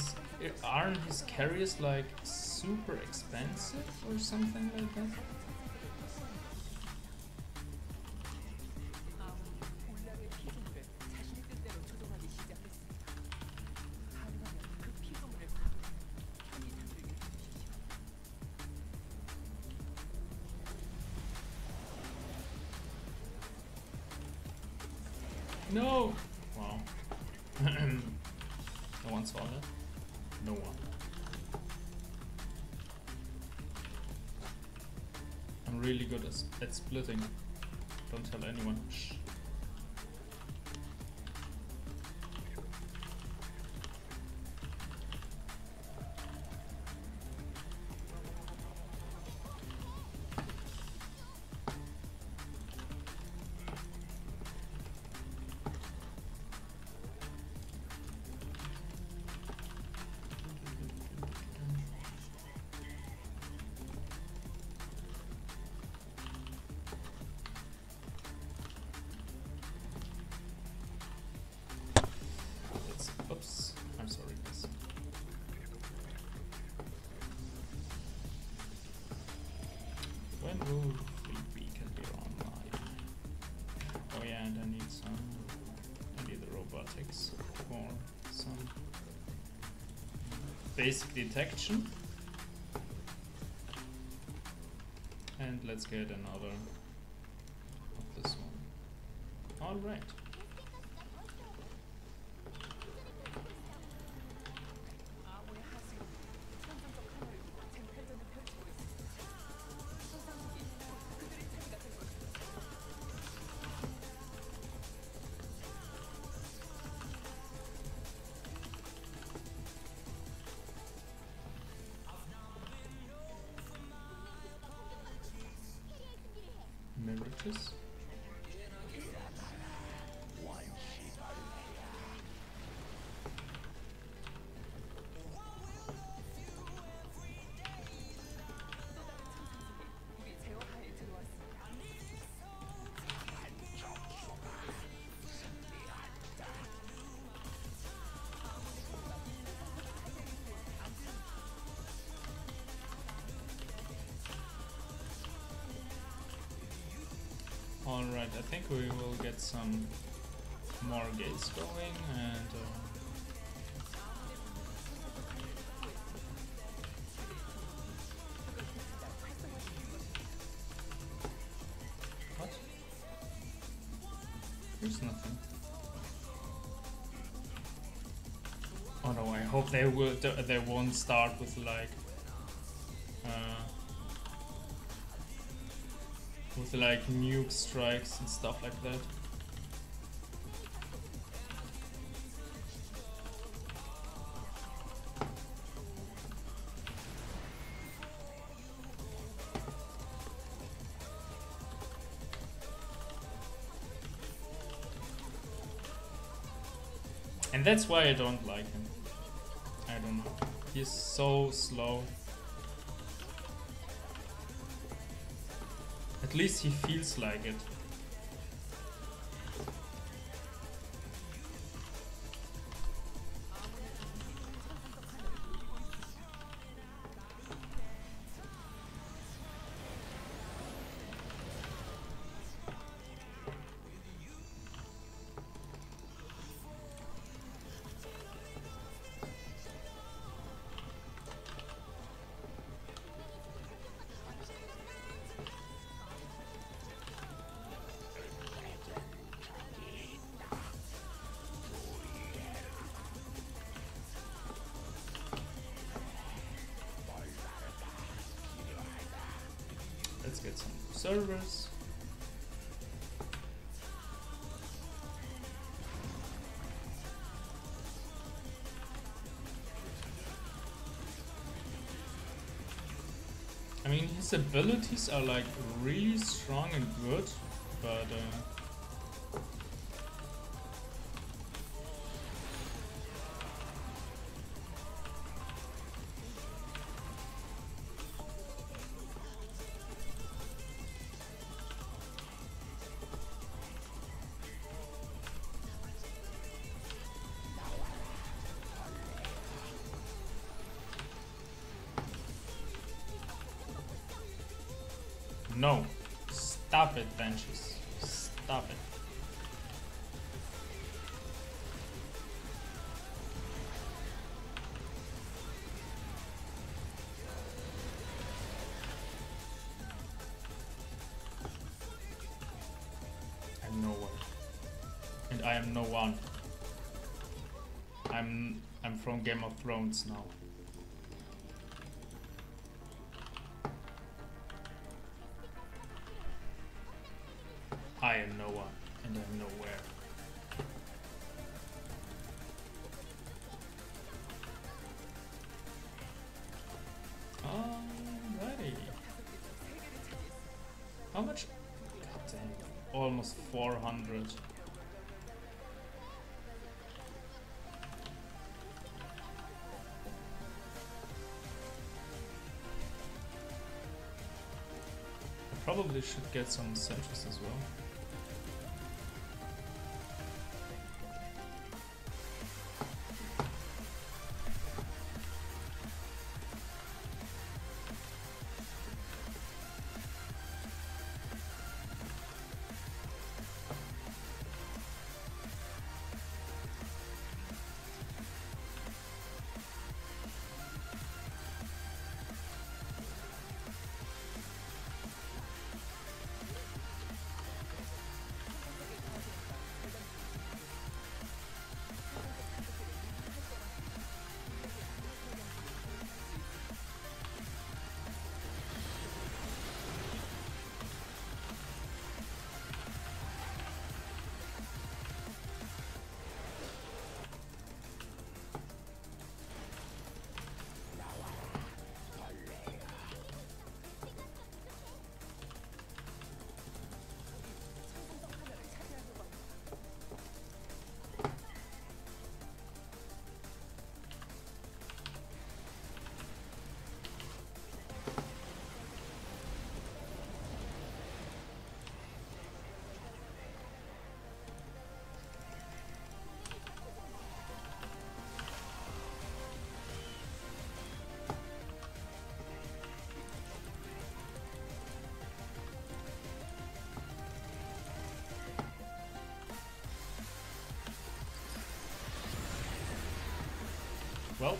aren't his carriers like super expensive or something like that? No! Wow. No one saw that? No one. I'm really good at splitting. Don't tell anyone. Shh. And I need the robotics for some basic detection. And let's get another of this one. Alright. Marriages. Alright, I think we will get some more gates going and what? There's nothing. Oh no, I hope they won't start with like nuke strikes and stuff like that. And that's why I don't like him. I don't know. He's so slow. At least he feels like it. Let's get some servers. I mean, his abilities are like really strong and good, but no. Stop it, benches. Stop it. I'm nowhere. And I am no one. I'm from Game of Thrones now. I am no one, and I'm nowhere. Alrighty. How much? God damn, almost 400. I probably should get some sentries as well. Well,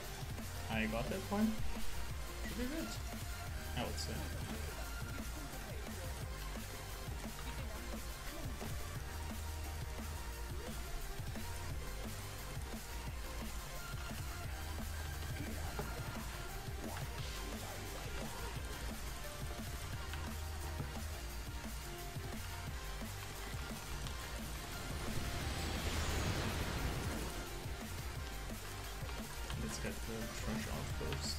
I got that point. Should be good, I would say. Let's get the trash out first.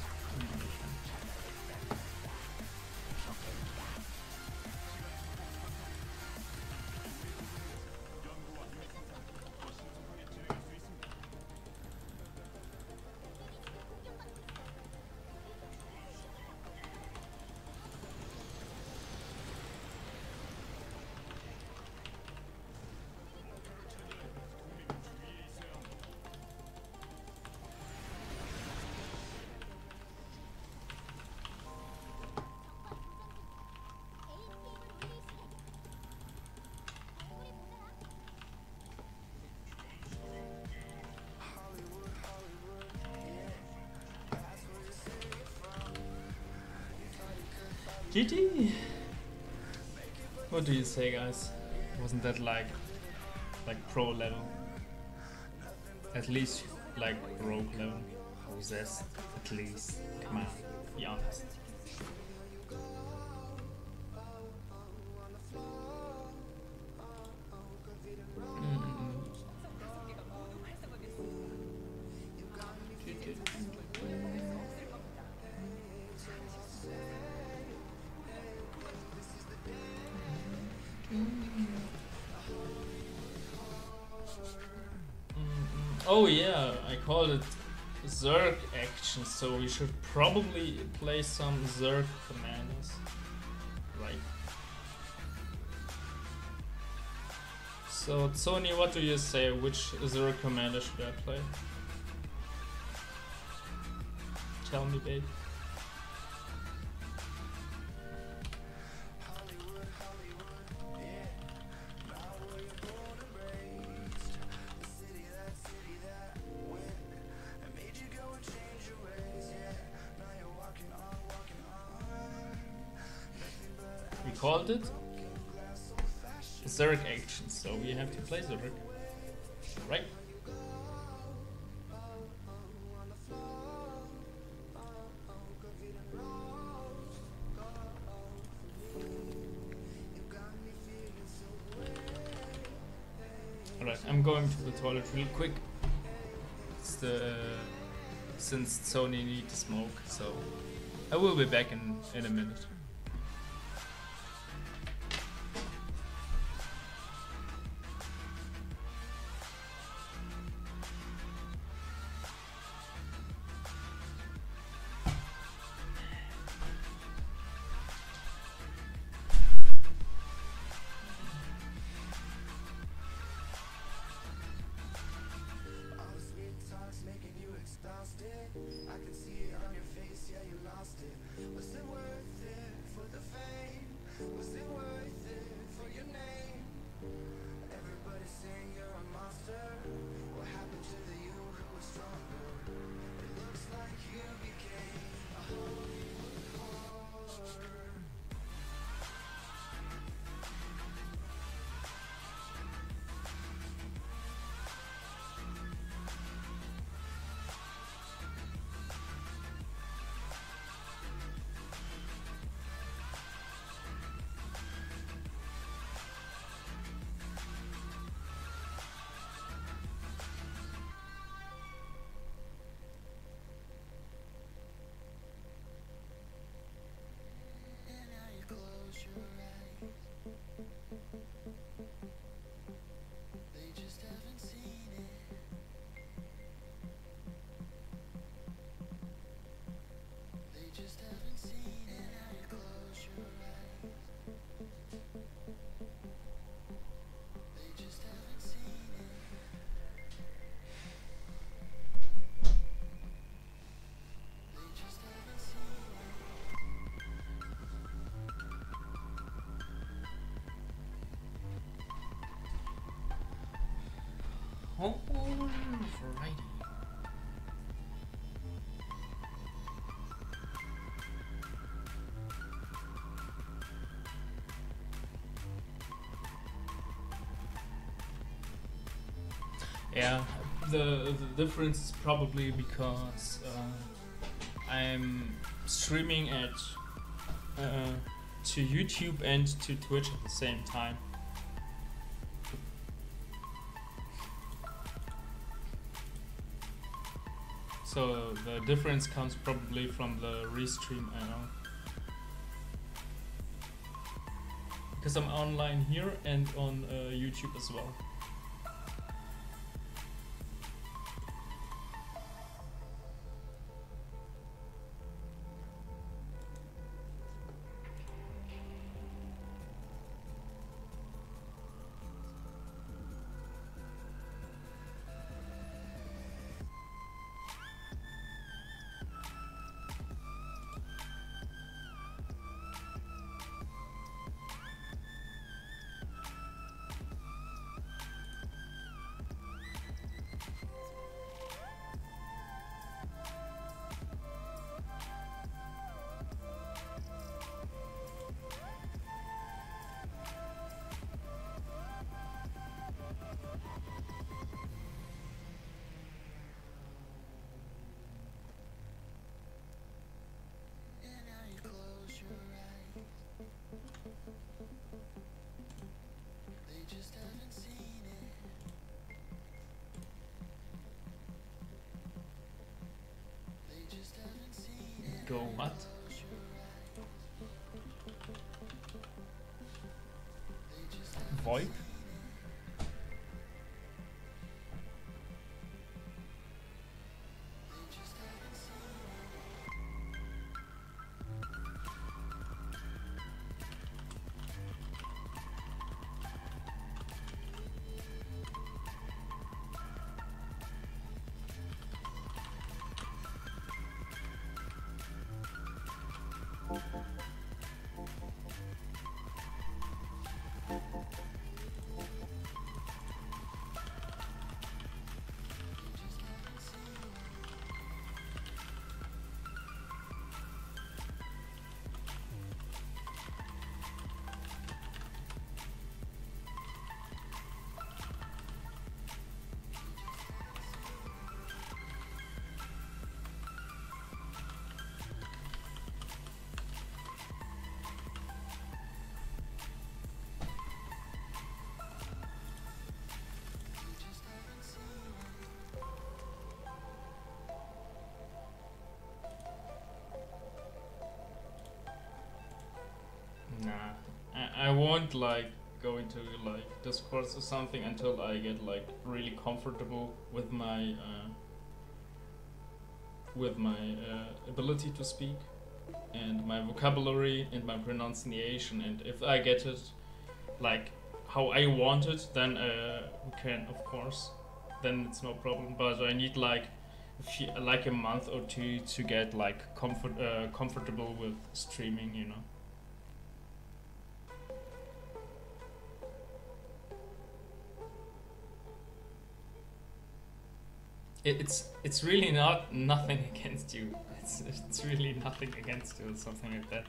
GG! What do you say, guys? Wasn't that like pro level? At least like rogue level. Possessed, at least. Come on, be honest. Oh yeah, I called it Zerg action, so we should probably play some Zerg commanders. Right. So Sony, what do you say? Which Zerg commander should I play? Tell me, babe. We called it Zerg action, so we have to play Zerg. Right? Alright, I'm going to the toilet real quick. It's the since Sony needs to smoke, so I will be back in a minute. Alrighty. Yeah, the difference is probably because I'm streaming at to YouTube and to Twitch at the same time. So the difference comes probably from the restream, I know. Because I'm online here and on YouTube as well. Go what? VoIP? Nah, I won't like go into like discourse or something until I get like really comfortable with my ability to speak and my vocabulary and my pronunciation. And if I get it like how I want it, then we can, of course, then it's no problem. But I need like a month or two to get like comfortable with streaming, you know. It's really nothing against you. It's really nothing against you or something like that.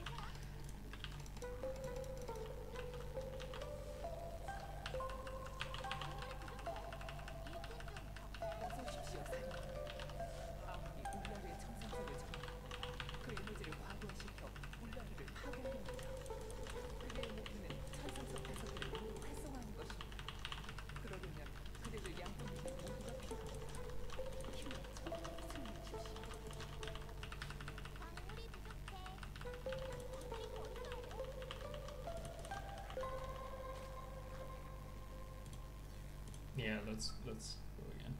Yeah, let's go again.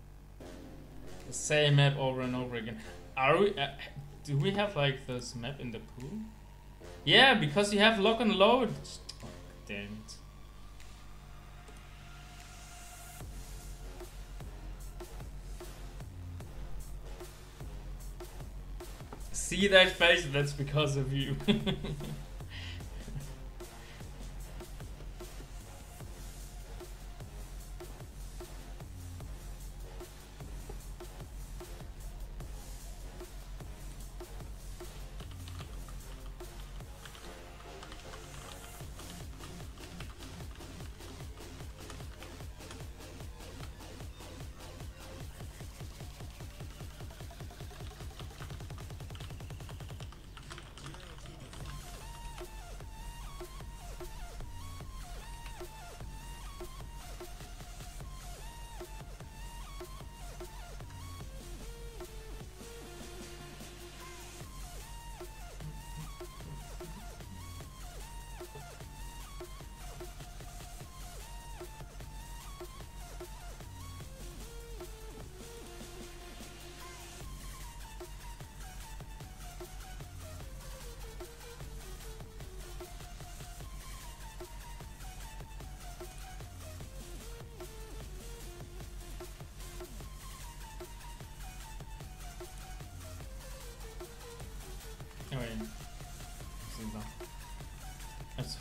The same map over and over again. Are we? Do we have like this map in the pool? Yeah, because you have lock and load. Oh, damn it. See that face? That's because of you.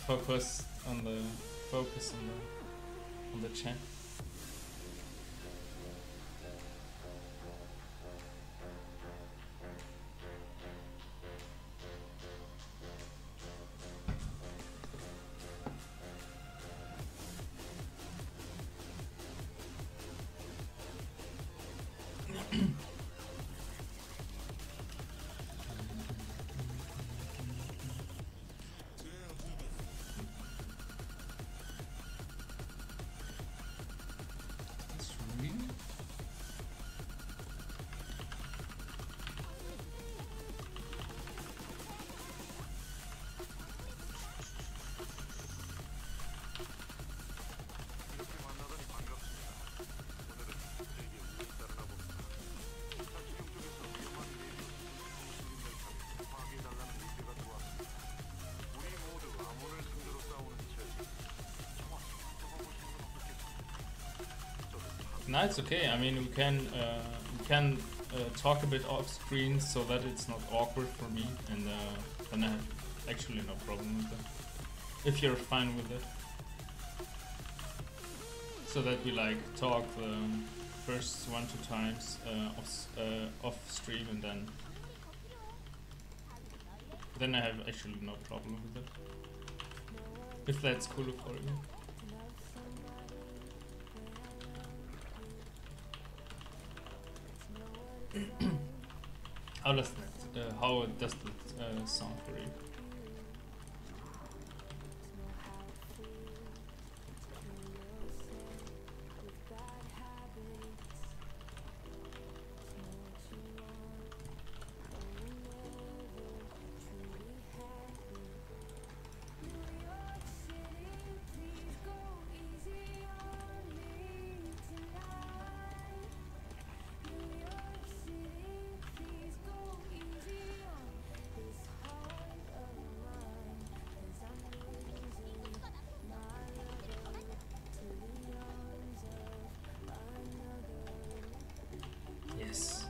focus on the chat. No, it's okay. I mean, we can talk a bit off screen so that it's not awkward for me, and then I have actually no problem with that. If you're fine with it, so that we like talk the first 1-2 times off stream, and then I have actually no problem with it. If that's cool for you. How does that sound for you?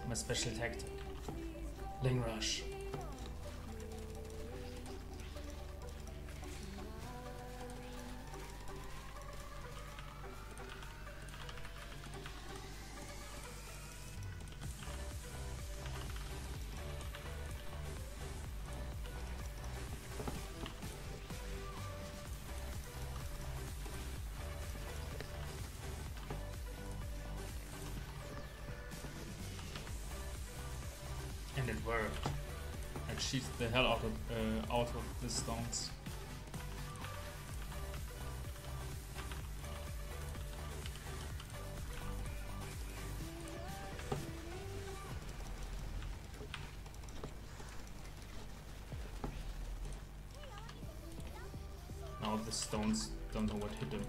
My special tactic. Lane rush. And it worked. I cheated the hell out of the stones. Now the stones don't know what hit them.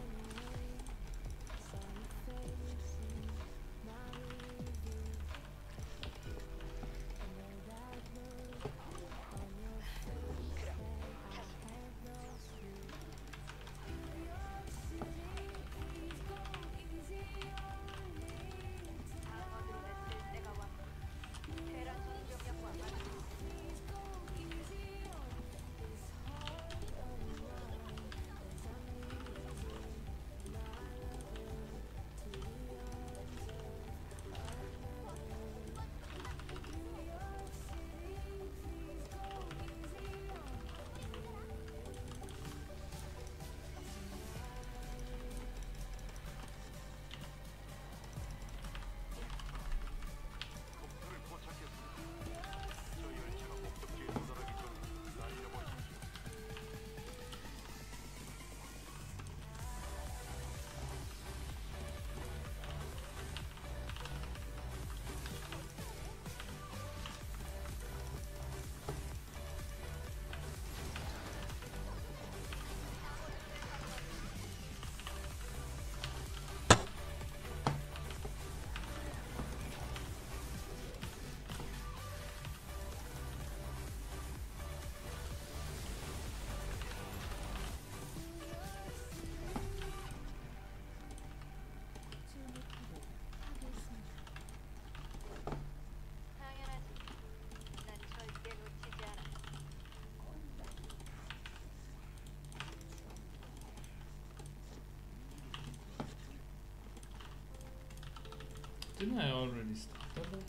Didn't I already start that?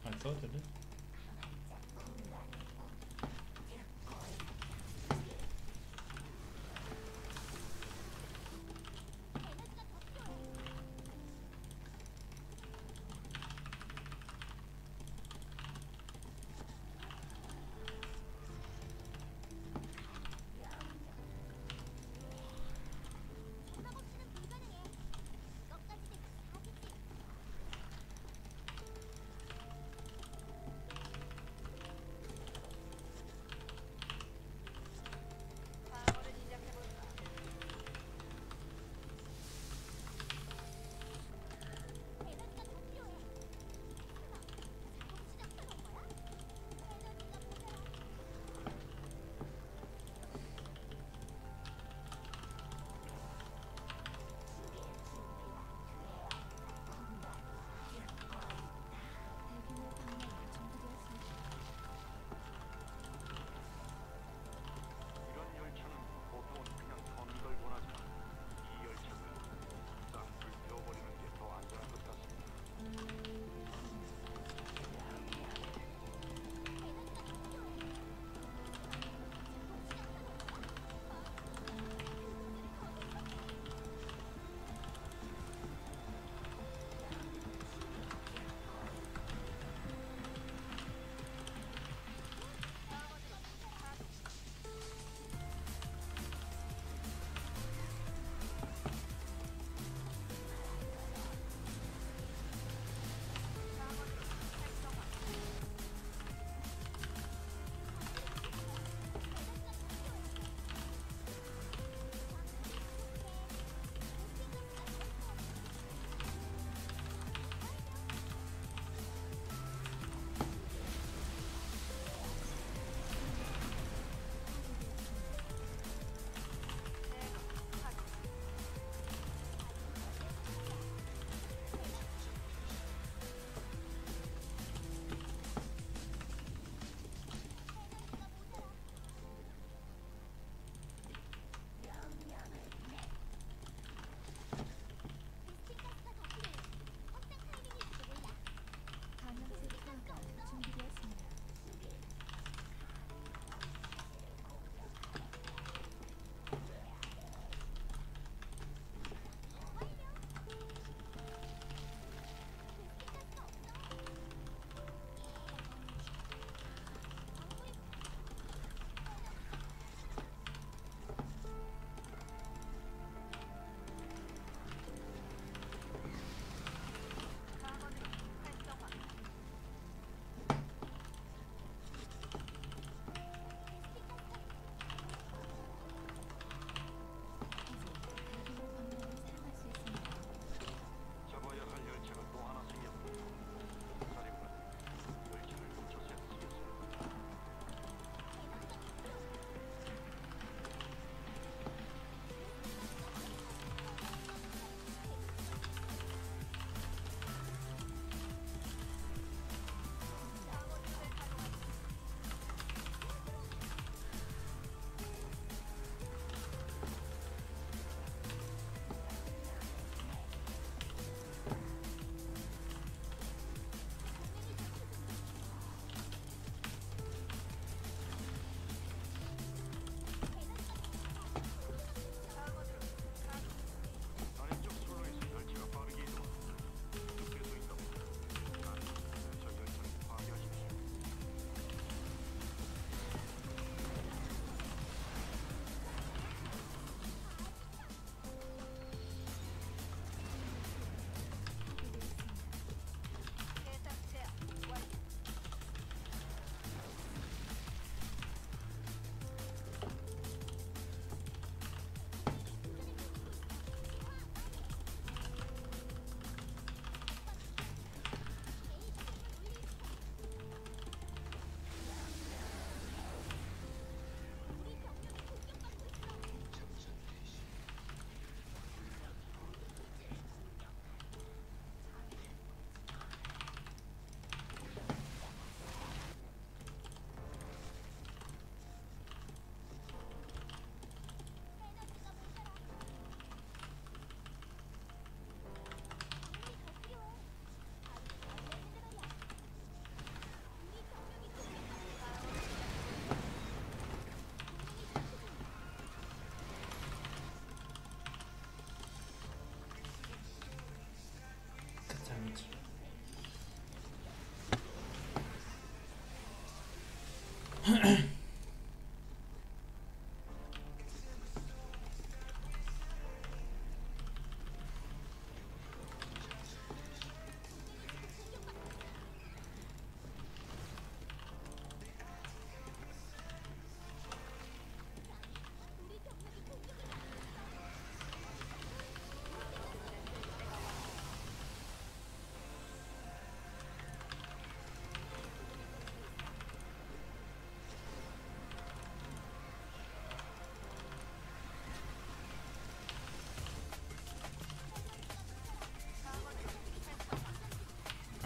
I thought I did. 점막 없이는 불가능해. 이것까지 되면 사기지.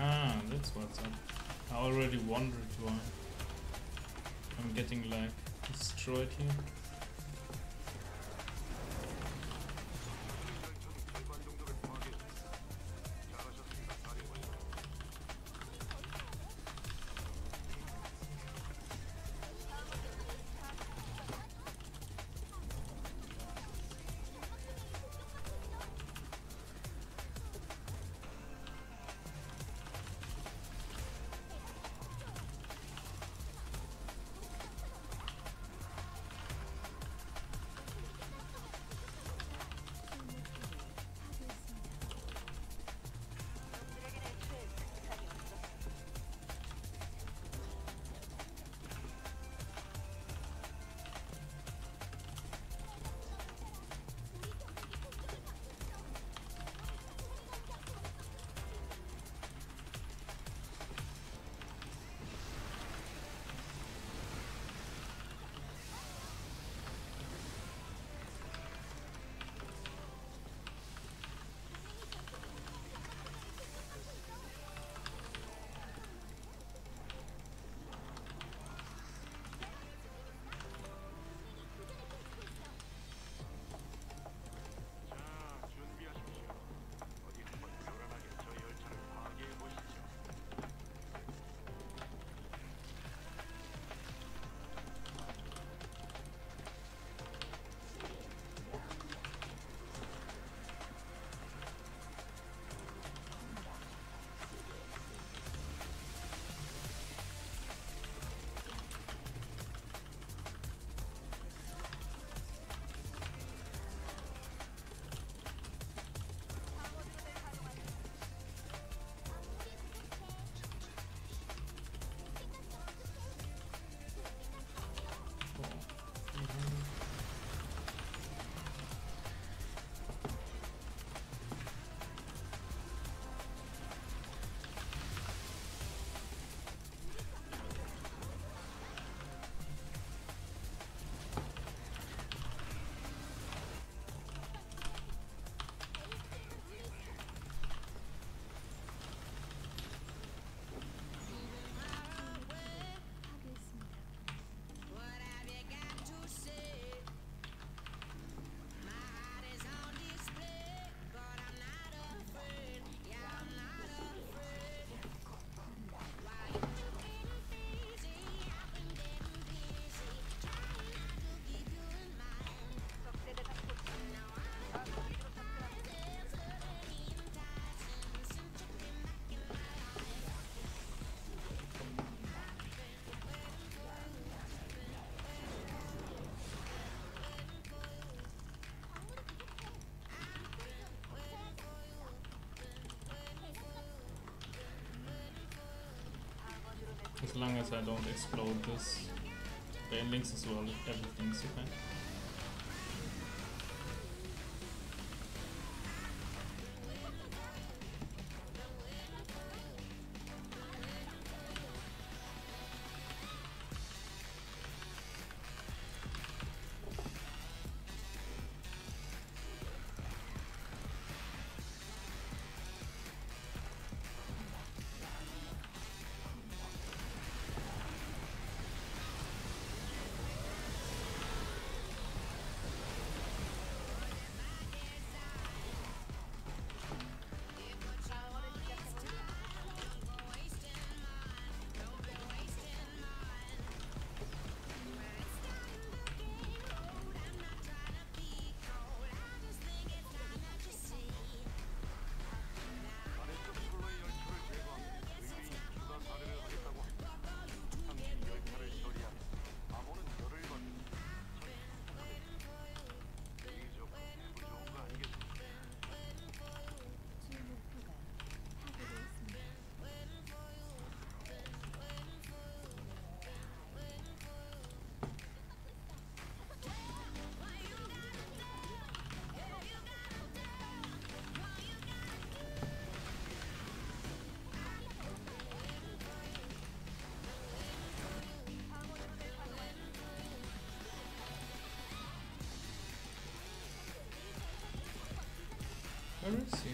Ah, that's what's up. I already wondered why I'm getting like destroyed here. As long as I don't explode this. The endings as well, everything's okay. See.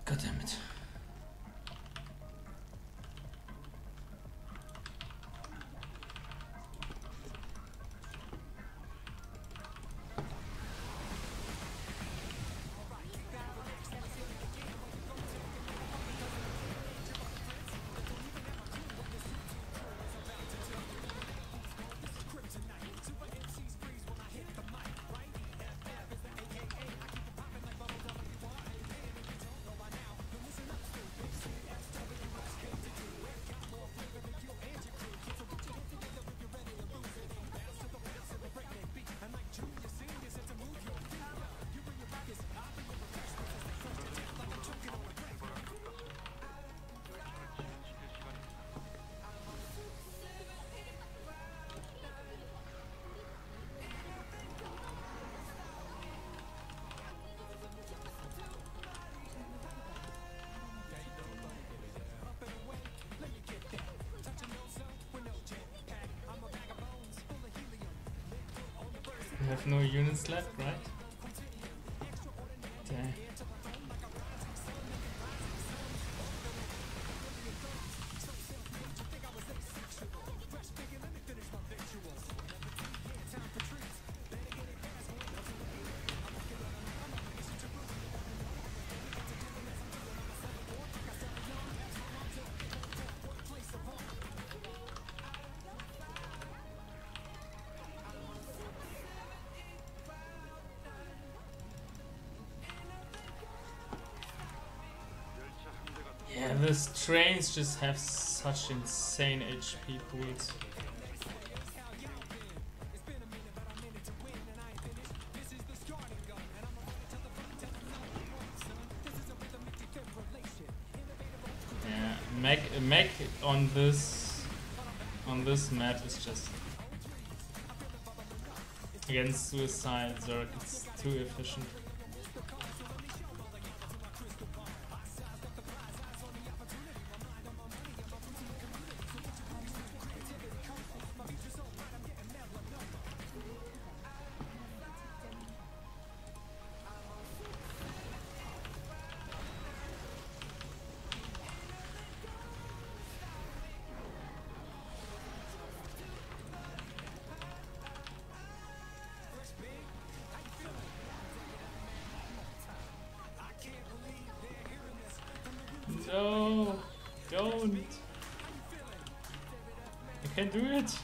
God damn it. We have no units left, right? Damn. Yeah, these trains just have such insane HP pools. Yeah, mech on this map is just against suicide Zerg. It's too efficient. No, don't. I can't do it.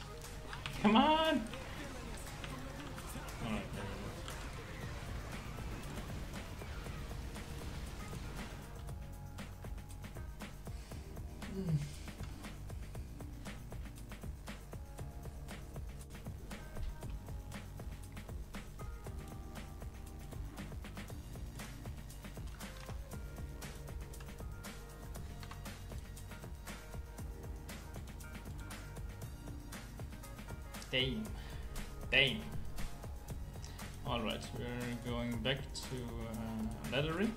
Come on. Alright, there we go. Damn. Alright, we're going back to leathering.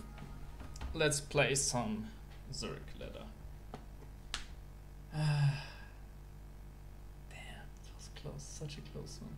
Let's play some Zerg leather. Damn, that was close, such a close one.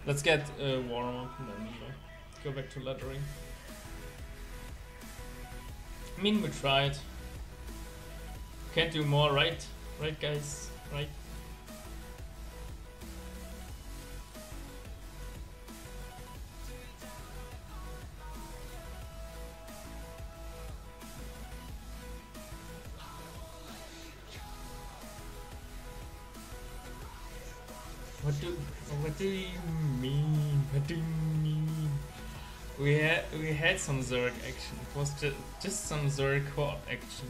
Let's get warm up and then go back to lettering. I mean, we tried. Can't do more, right? Right, guys? Right? What do you mean? What do you mean? We had some Zerg action. It was just some Zerg co-op action.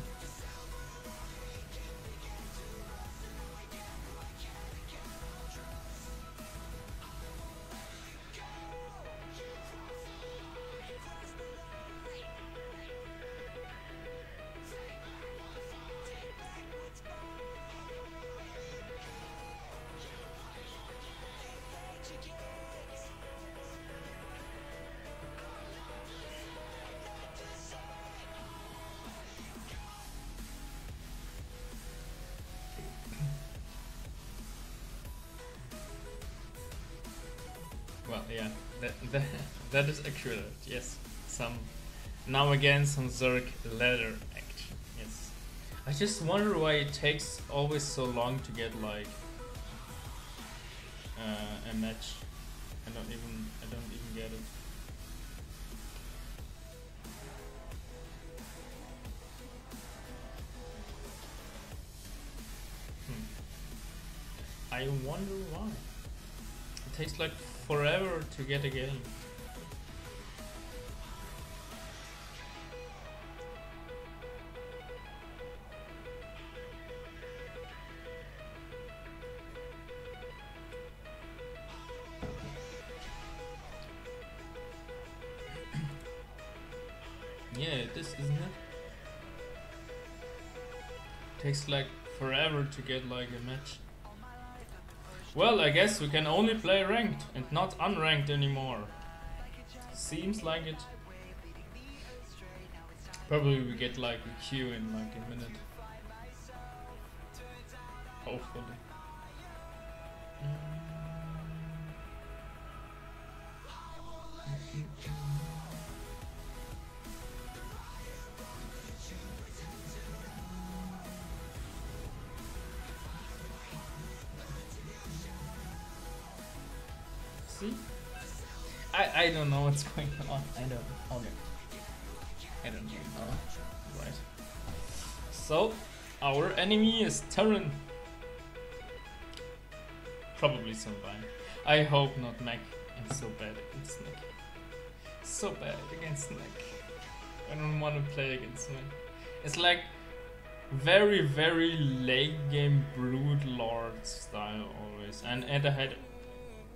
Well, yeah, that is accurate. Yes, now again some Zerg ladder action. Yes, I just wonder why it takes always so long to get like a match. I don't even get it. I wonder why. It takes like forever to get a game. Yeah, this isn't it? Takes like forever to get like a match. Well, I guess we can only play ranked and not unranked anymore. Seems like it. Probably we get like a queue in like a minute. Hopefully. See? I don't know what's going on. I don't know. Okay. I don't know. Right. So, our enemy is Terran. Probably somebody. I hope not Mac. I'm so bad against Mac. So bad against Mac. I don't want to play against Mac. It's like very, very late game Brood Lord style always. And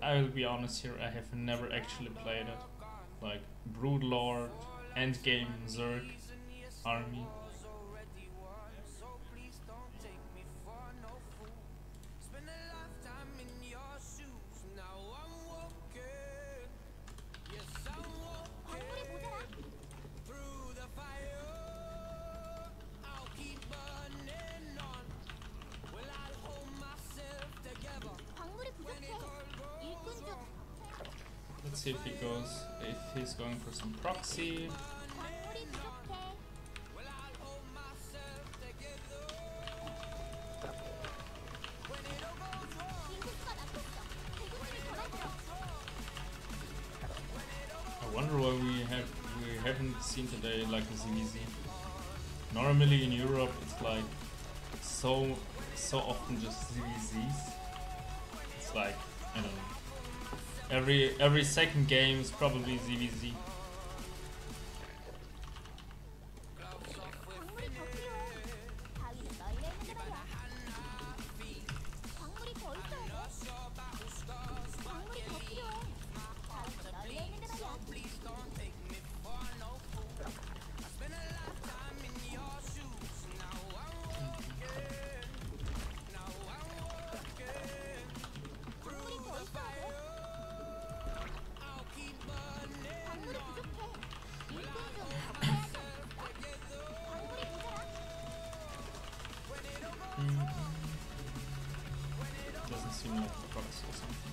I will be honest here, I have never actually played it. Like Brood Lord, Endgame, Zerg, Army. Let's see if he's going for some proxy. I wonder why we haven't seen today like a ZVZ. Normally in Europe it's like so often just ZVZs. It's like, I don't know. Every second game is probably ZVZ. seem like a cross or something.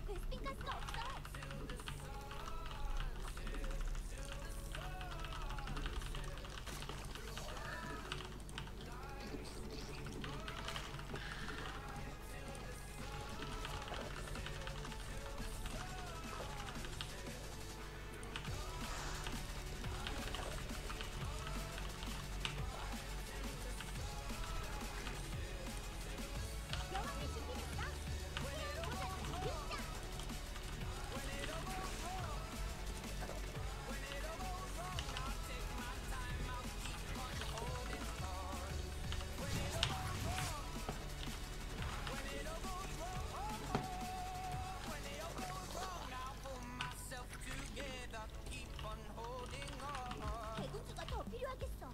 베스핀 가스가 없어. 여왕이 준비됐어. 새로운 도전을 펼쳐. 대군주가 더 필요하겠어.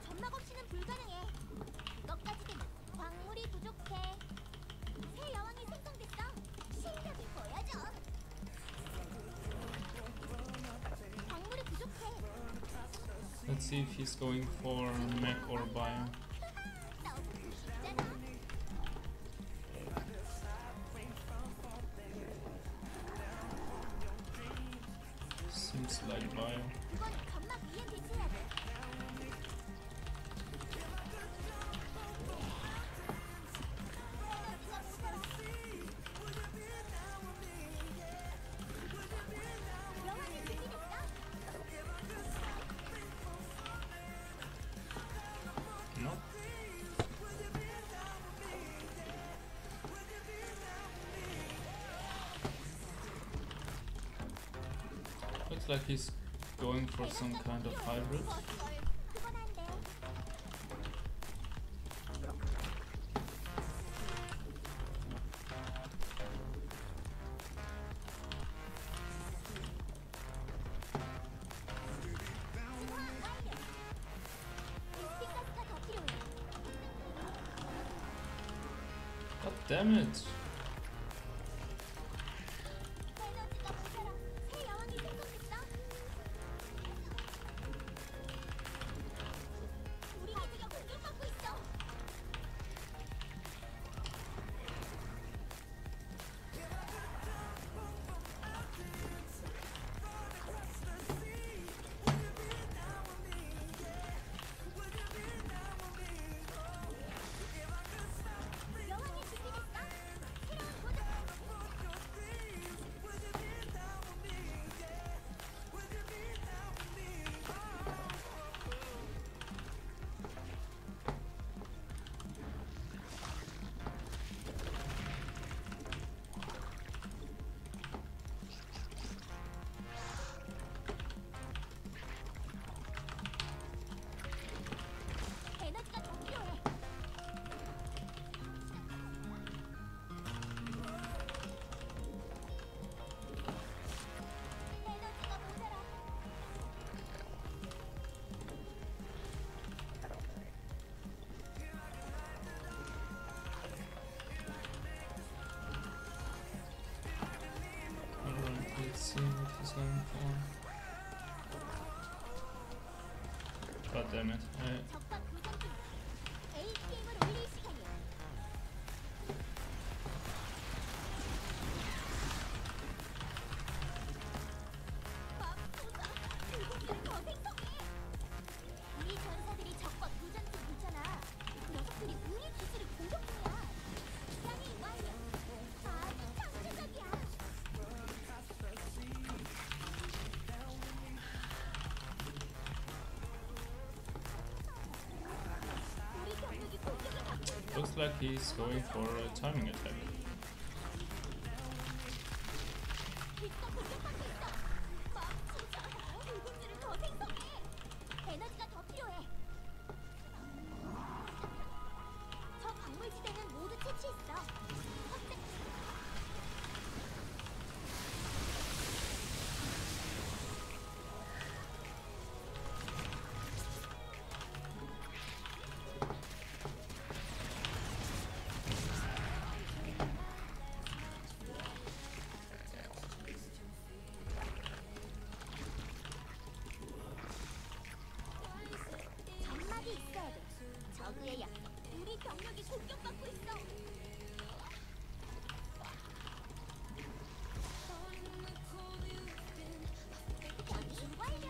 점막 없이는 불가능해. 그것까지 되면 광물이 부족해. 새 여왕이 생성됐어. 실력을 보여줘. 광물이 부족해. Let's see if he's going for mech or bio. 너무 쉽잖아. Seems like bio. 그건 점막 위에 배치해야 돼. 여왕이 준비됐어. No? Looks like he's going for some kind of hybrid. 그건 안 돼. 진화 완료. 베스핀 가스가 더 필요해. God damn it! 에너지가 모자라. 새 여왕이 생성됐어. 우리 기지가 공격받고 있어. 여왕이 준비됐어. 새로운 도전. 에너지가 더 필요해. 에너지가 모자라. Alright, let's see what he's going for. God damn it. 적과 교전 중. ATM을 올릴 시간이야. 맙소사. 불꽃을 더 생성해. 우리 전사들이 적과 교전 중 있잖아. 녀석들이 우리 기지를 공격 중이야. 시간이 완료. 아주 창조적이야. looks like he's going for a timing attack. 기지가 공격받고 있어. 진짜 붉은지를 더 생성해. 에너지가 더 필요해. 저 광물지대는 모두 채취했어. 확대. 점막이 있어야 돼. 저그의 약. 우리 병력이 공격받고 있어. 변이 완료.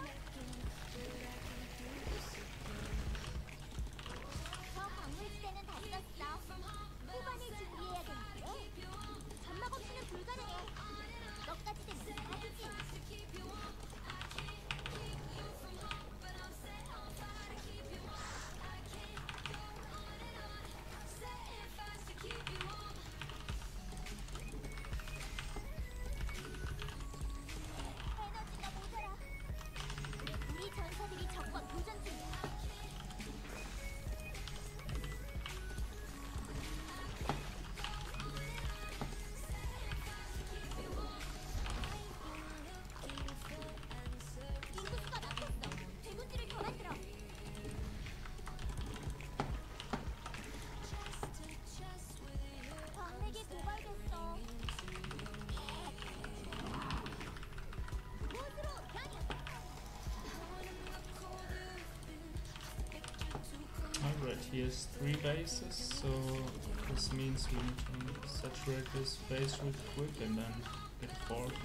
저 광물지대는 다 썼어. 후반을 준비해야겠는데. 점막 없이는 불가능해. 이것까지 되면 사기지. 에너지가 모자라. 우리 전사들이 적과 교전 중이야. 인구수가 막혔어. 대군지를 더 만들어. 광맥이 고갈됐어. 곳으로 변이. Alright, he has 3 bases, so this means we need to saturate this base real quick and then get a 4th.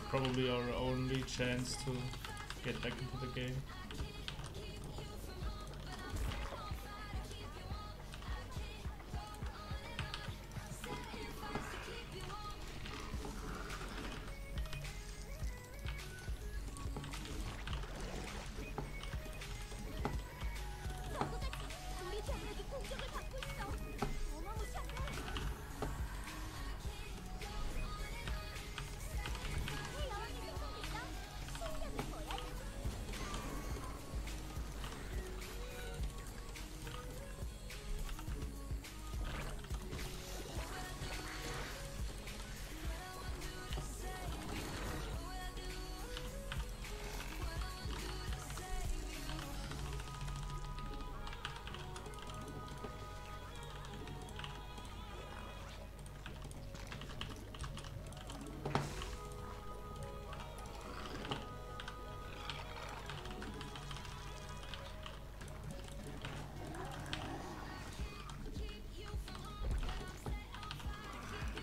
Probably our only chance to get back into the game. 저그같이 우리 병력이 공격을 받고 있어. 어마무시한데. 여왕이 생성됐어. 실력을 보여줘.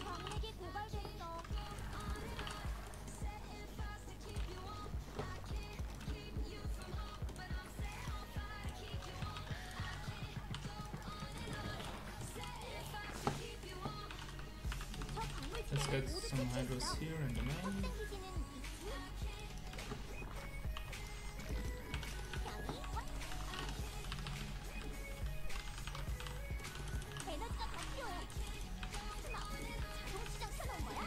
광맥이 고갈됐어. 저 Let's 광물지대는 get 모두 some hydros 채취했어. here in the main. 확장 기지는 있지? 변이 완. 에너지가 더 필요해. 설마 자동 시장 켜놓은 거야?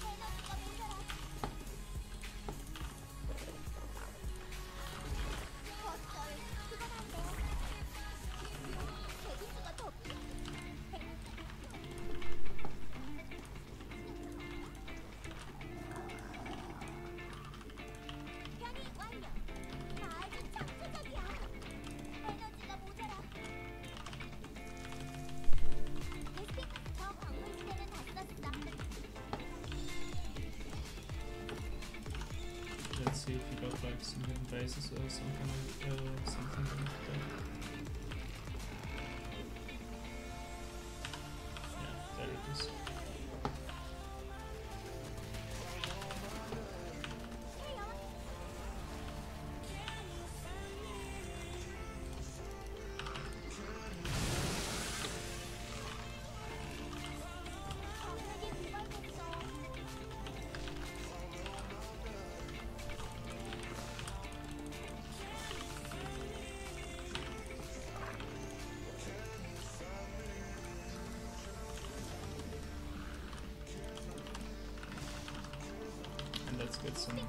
에너지가 모자라. 어쩔, 그건 안 돼. 대기수가 더 변이 완료. 아주 창조적이야. 에너지가 모자라. 레스피, 저 광물지대는 다 썼어. Let's see if we got like some hidden bases or something like that. Yeah, there it is. 광맥이 get some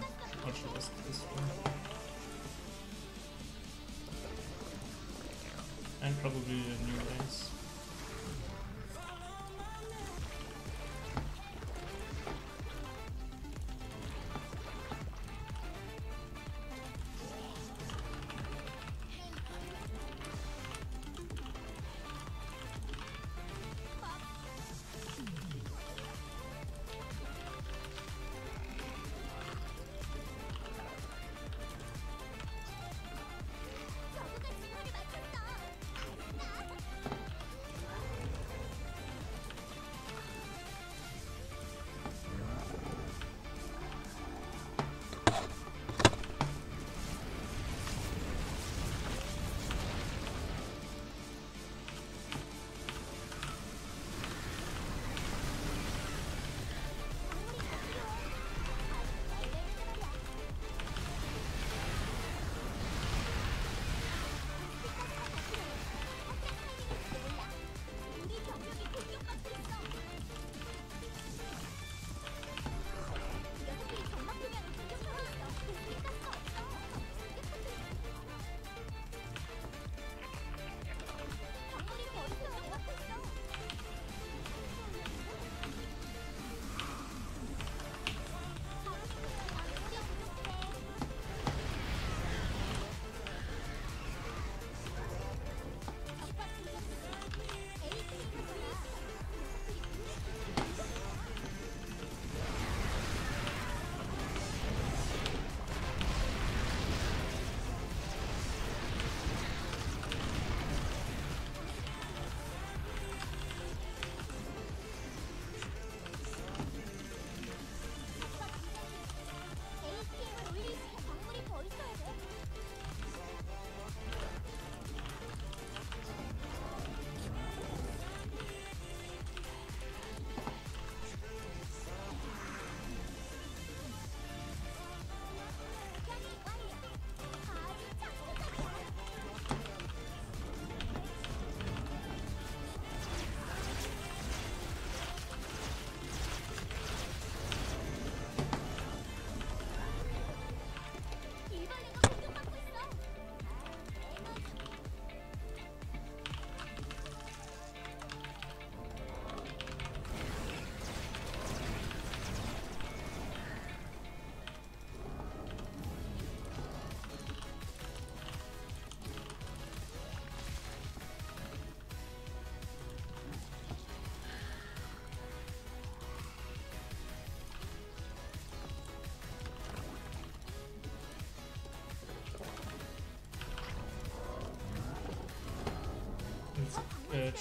archers this way. And probably a new base.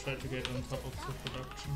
Try to get on top of the production.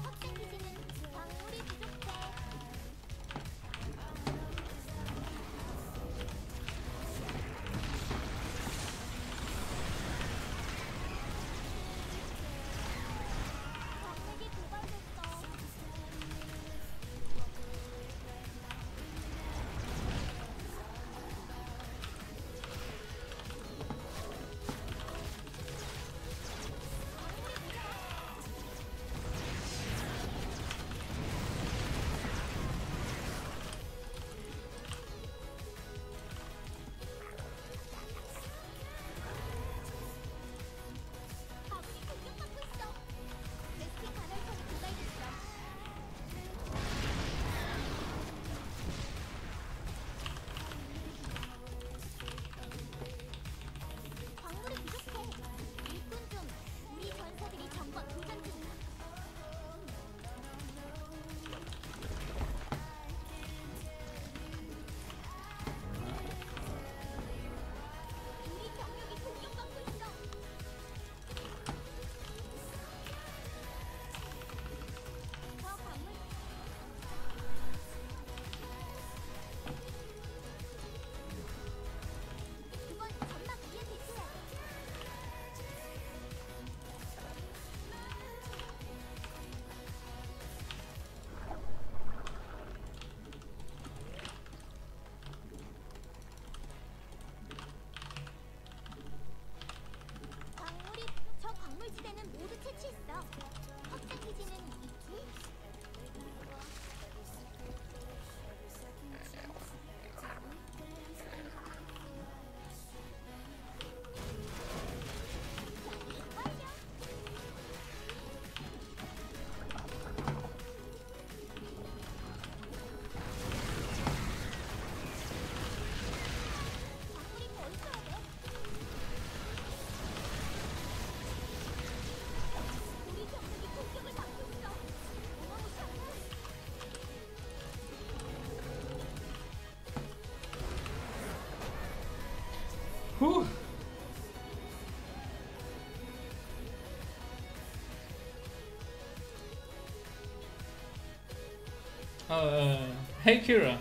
Hey Kira.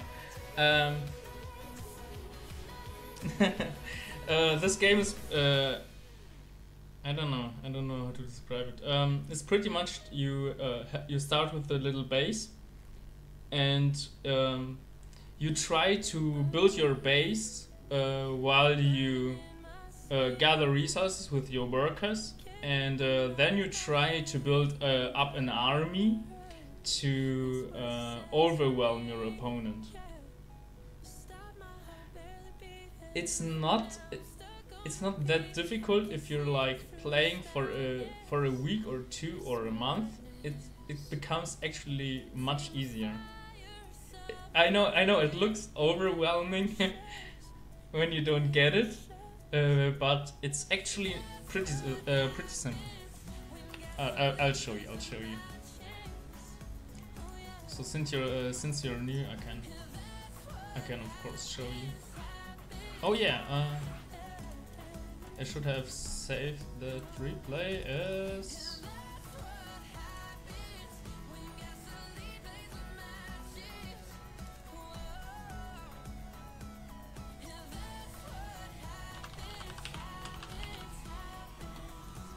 Um, this game is I don't know how to describe it. It's pretty much you start with the little base, and you try to build your base while you gather resources with your workers, and then you try to build up an army to overwhelm your opponent. It's not that difficult if you're like playing for a week or two or a month. It becomes actually much easier. I know it looks overwhelming when you don't get it, but it's actually pretty simple. I'll show you. So since you're new, I can of course show you. Oh yeah, I should have saved the replay as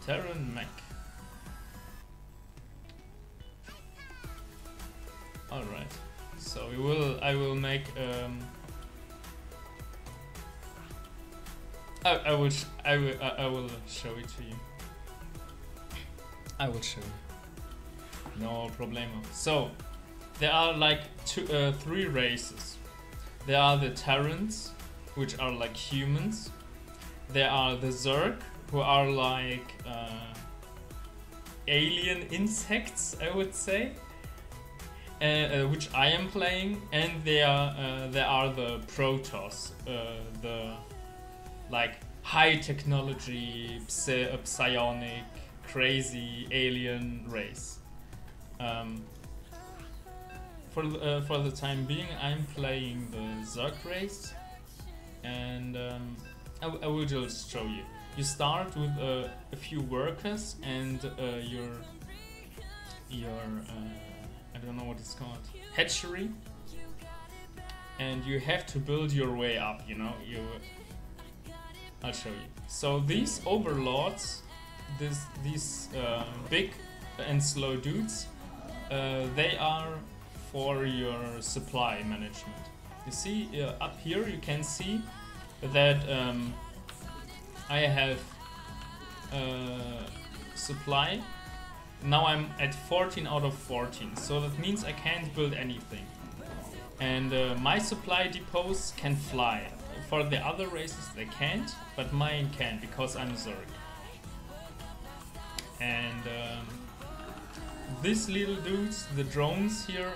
Terran Mech. All right, so I will make I will show it to you. I will show you. No problemo. So there are like three races. There are the Terrans, which are like humans. There are the Zerg, who are like alien insects, I would say, which I am playing, and there are the Protoss, the like high technology, psionic, crazy alien race. For the time being, I'm playing the Zerg race, and I will just show you. You start with a few workers and your I don't know what it's called, hatchery, and you have to build your way up. You know, I'll show you. So these overlords, these big and slow dudes, they are for your supply management. You see up here, you can see that I have supply. Now I'm at 14 out of 14, so that means I can't build anything. And my supply depots can fly. For the other races they can't, but mine can, because I'm Zerg. And these little dudes, the drones here,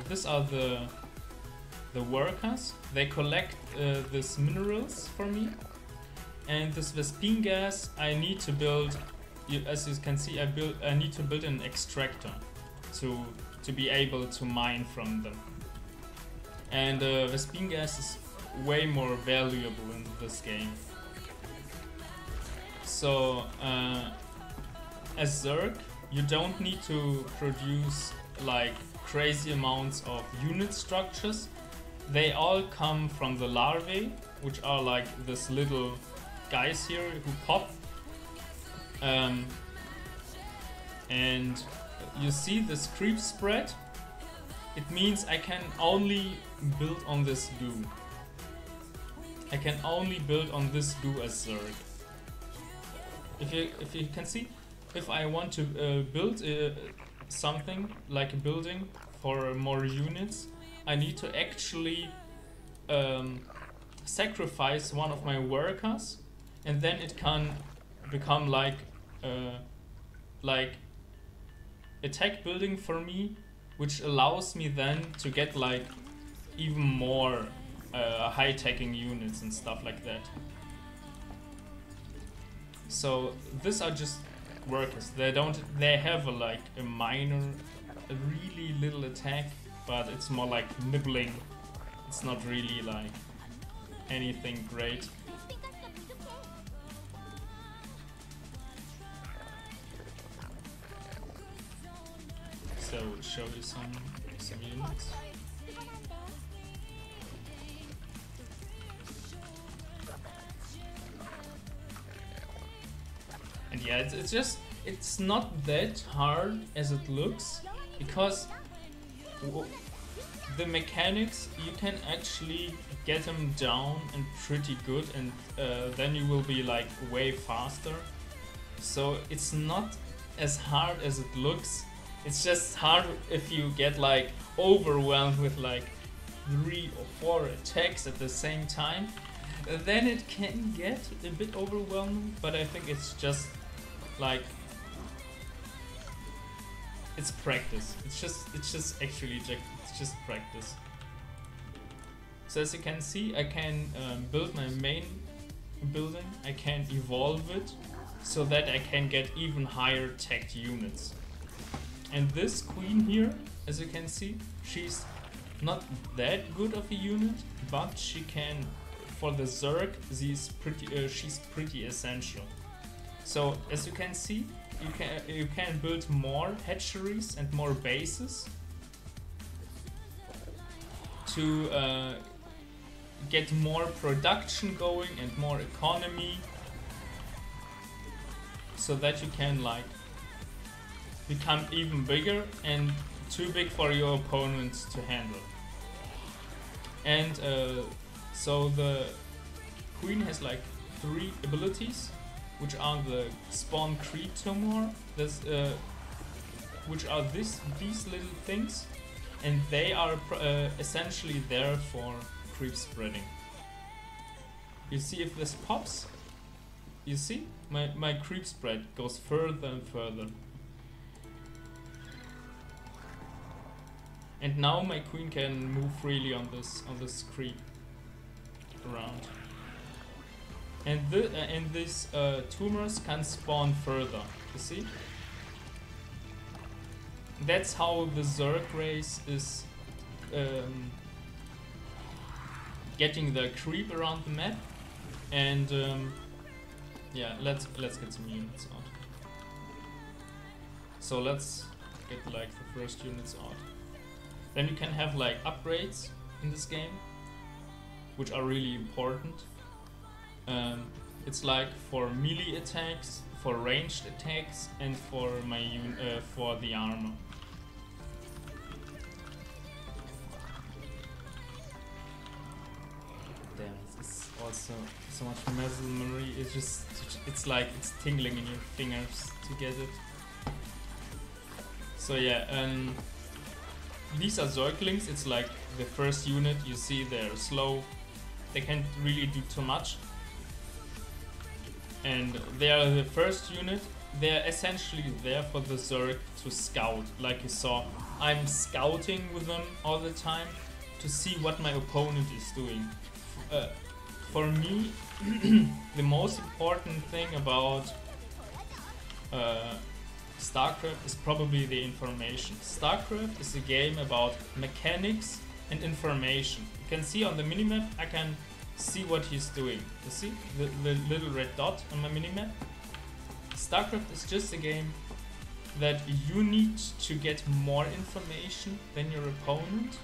these are the workers. They collect these minerals for me. And this Vespine gas, I need to build. As you can see, I need to build an extractor to be able to mine from them. And Vespine gas is way more valuable in this game. So as Zerg, you don't need to produce like crazy amounts of unit structures. They all come from the larvae, which are like this little guys here who pop. And you see this creep spread? It means I can only build on this goo. I can only build on this goo as Zerg. If you can see, if I want to build something like a building for more units, I need to actually sacrifice one of my workers, and then it can become like a tech building for me, which allows me then to get like even more high-teching units and stuff like that. So these are just workers. They have like a really little attack, but it's more like nibbling. It's not really like anything great. So show you some some units. 그건 안 돼. And yeah, it's not that hard as it looks, because the mechanics, you can actually get them down and pretty good, and then you will be like way faster. So it's not as hard as it looks. It's just hard if you get like overwhelmed with like 3 or 4 attacks at the same time. Then it can get a bit overwhelming, but I think it's just like, it's practice. It's just actually it's just practice. So as you can see, I can build my main building. I can evolve it so that I can get even higher tech units. And this queen here, as you can see, she's not that good of a unit, but she can, for the Zerg, she's pretty essential. So as you can see, you can build more hatcheries and more bases to get more production going and more economy, so that you can like become even bigger and too big for your opponents to handle. And so the queen has like 3 abilities, which are the spawn creep tumor, which are these little things, and they are essentially there for creep spreading. You see, if this pops, you see my creep spread goes further and further. And now my queen can move freely on this creep around. And these tumors can spawn further, you see? That's how the Zerg race is getting the creep around the map. And yeah, let's get some units out. So let's get like the first units out. Then you can have like upgrades in this game, which are really important. It's like for melee attacks, for ranged attacks, and for for the armor. Damn, it's also so much muscle memory. It's like it's tingling in your fingers to get it. So yeah, these are Zerglings. It's like the first unit. You see, they're slow. They can't really do too much. And they are the first unit. They're essentially there for the Zerg to scout. Like you saw, I'm scouting with them all the time to see what my opponent is doing. For me, the most important thing about StarCraft is probably the information. StarCraft is a game about mechanics and information. You can see on the minimap, I can see what he's doing. You see the little red dot on my minimap? StarCraft is just a game that you need to get more information than your opponent,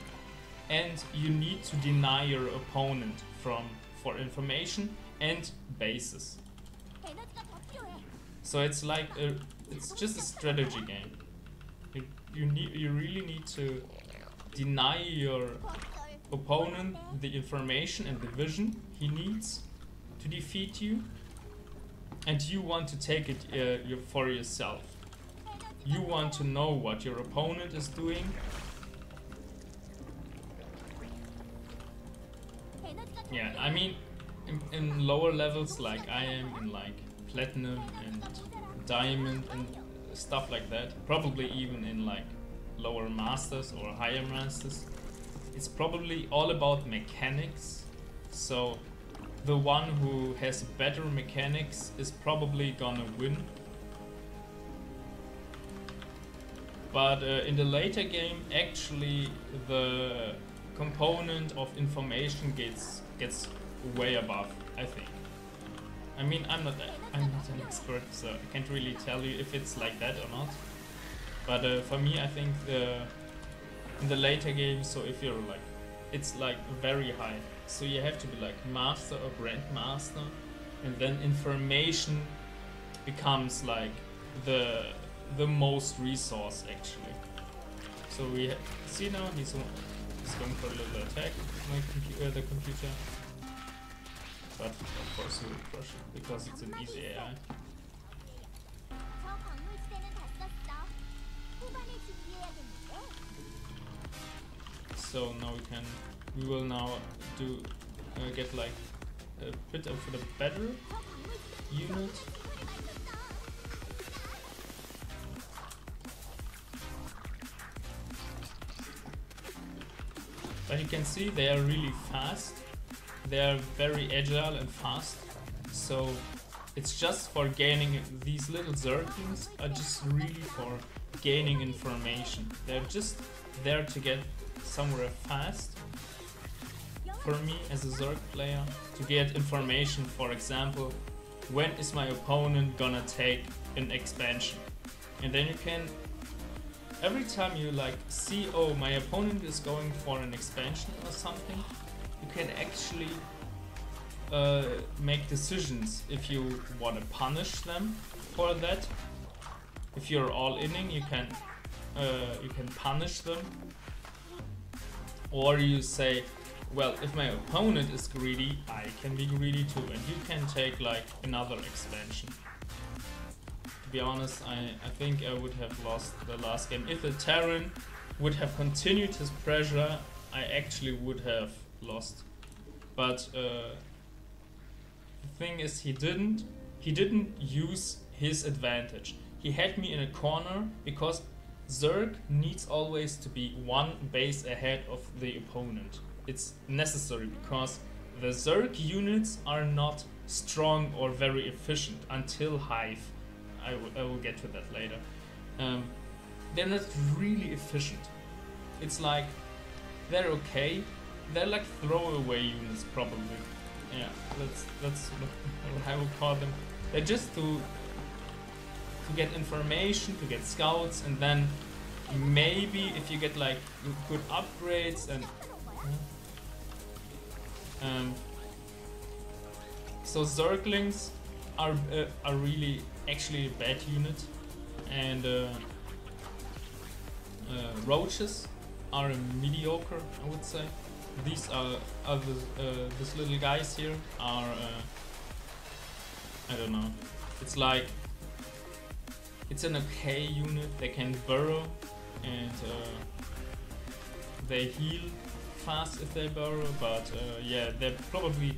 and you need to deny your opponent for information and bases. 에너지가 더 필요해. So it's like it's just a strategy game. You really need to deny your opponent the information and the vision he needs to defeat you, and you want to take it for yourself. You want to know what your opponent is doing. Yeah, I mean, in lower levels, like I am in like platinum and diamond and stuff like that, probably even in like lower masters or higher masters, it's probably all about mechanics. So the one who has better mechanics is probably gonna win. But in the later game, actually the component of information gets way above, I think. I mean, I'm not an expert, so I can't really tell you if it's like that or not. But for me, I think in the later game. So if you're like, it's like very high. So you have to be like master or grandmaster, and then information becomes like the most resource actually. So we see now he's going for a little attack. The computer. But of course he will crush it because it's an easy AI. 저 광물지대는 다 썼어. 후반을 준비해야겠는데. So now we will now do get like a bit of the better 저 광물지대 unit. 시간이 맞췄어. But you can see they are really fast. They are very agile and fast. So it's just for gaining, these little Zerglings are just really for gaining information. They're just there to get somewhere fast. For me as a Zerg player, to get information, for example, when is my opponent gonna take an expansion? And then you can, every time you like see, oh, my opponent is going for an expansion or something, you can actually make decisions if you want to punish them for that. If you're all inning, you can punish them, or you say, well, if my opponent is greedy, I can be greedy too, and you can take like another expansion. To be honest, I think I would have lost the last game. If the Terran would have continued his pressure, I actually would have lost. But the thing is, he didn't use his advantage. He had me in a corner because Zerg needs always to be one base ahead of the opponent. It's necessary because the Zerg units are not strong or very efficient until Hive. I will get to that later. They're not really efficient. It's like they're okay. They're like throwaway units probably. Yeah, that's what I would call them. They're just to get information, to get scouts, and then maybe if you get like good upgrades and so Zerglings are really actually a bad unit, and roaches are mediocre, I would say. These are these little guys here are I don't know. It's like it's an okay unit. They can burrow and they heal fast if they burrow, but yeah, they're probably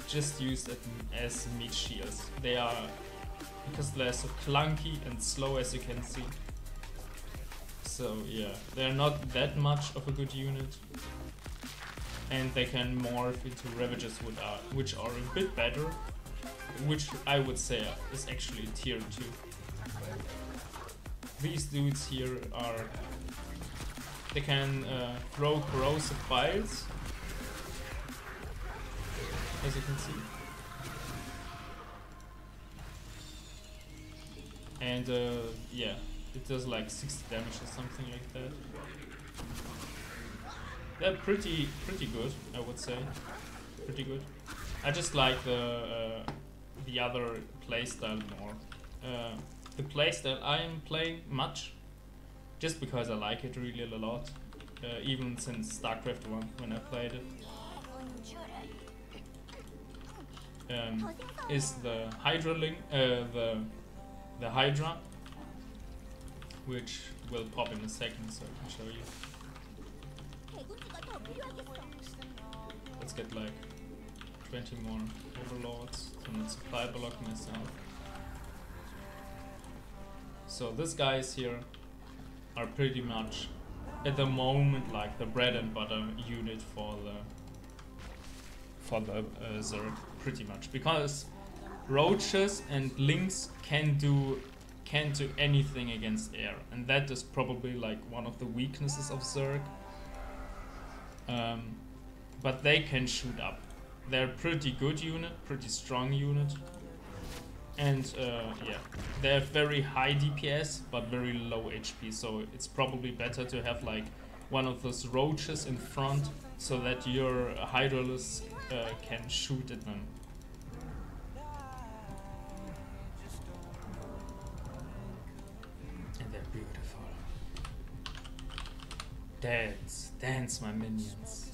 just used as meat shields. They are, because they're so clunky and slow, as you can see. So yeah, they're not that much of a good unit, and they can morph into Ravagers, which are a bit better, which I would say is actually tier 2. These dudes here are, they can throw corrosive files, as you can see. And yeah, it does like 60 damage or something like that. They're pretty good, I would say. Pretty good. I just like the other playstyle more. The playstyle I am playing much, just because I like it really a lot. Even since StarCraft 1 when I played it. Is the Hydraling, the Hydra, which will pop in a second, so I can show you. Let's get like 20 more overlords to not supply block myself. So these guys here are pretty much at the moment like the bread and butter unit for the Zerg, pretty much, because roaches and lynx can do anything against air, and that is probably like one of the weaknesses of Zerg. But they can shoot up. They're a pretty good unit, pretty strong unit, and yeah, they have very high DPS but very low HP. So it's probably better to have like one of those roaches in front so that your hydralisk can shoot at them. And they're beautiful. Dance, dance, my minions.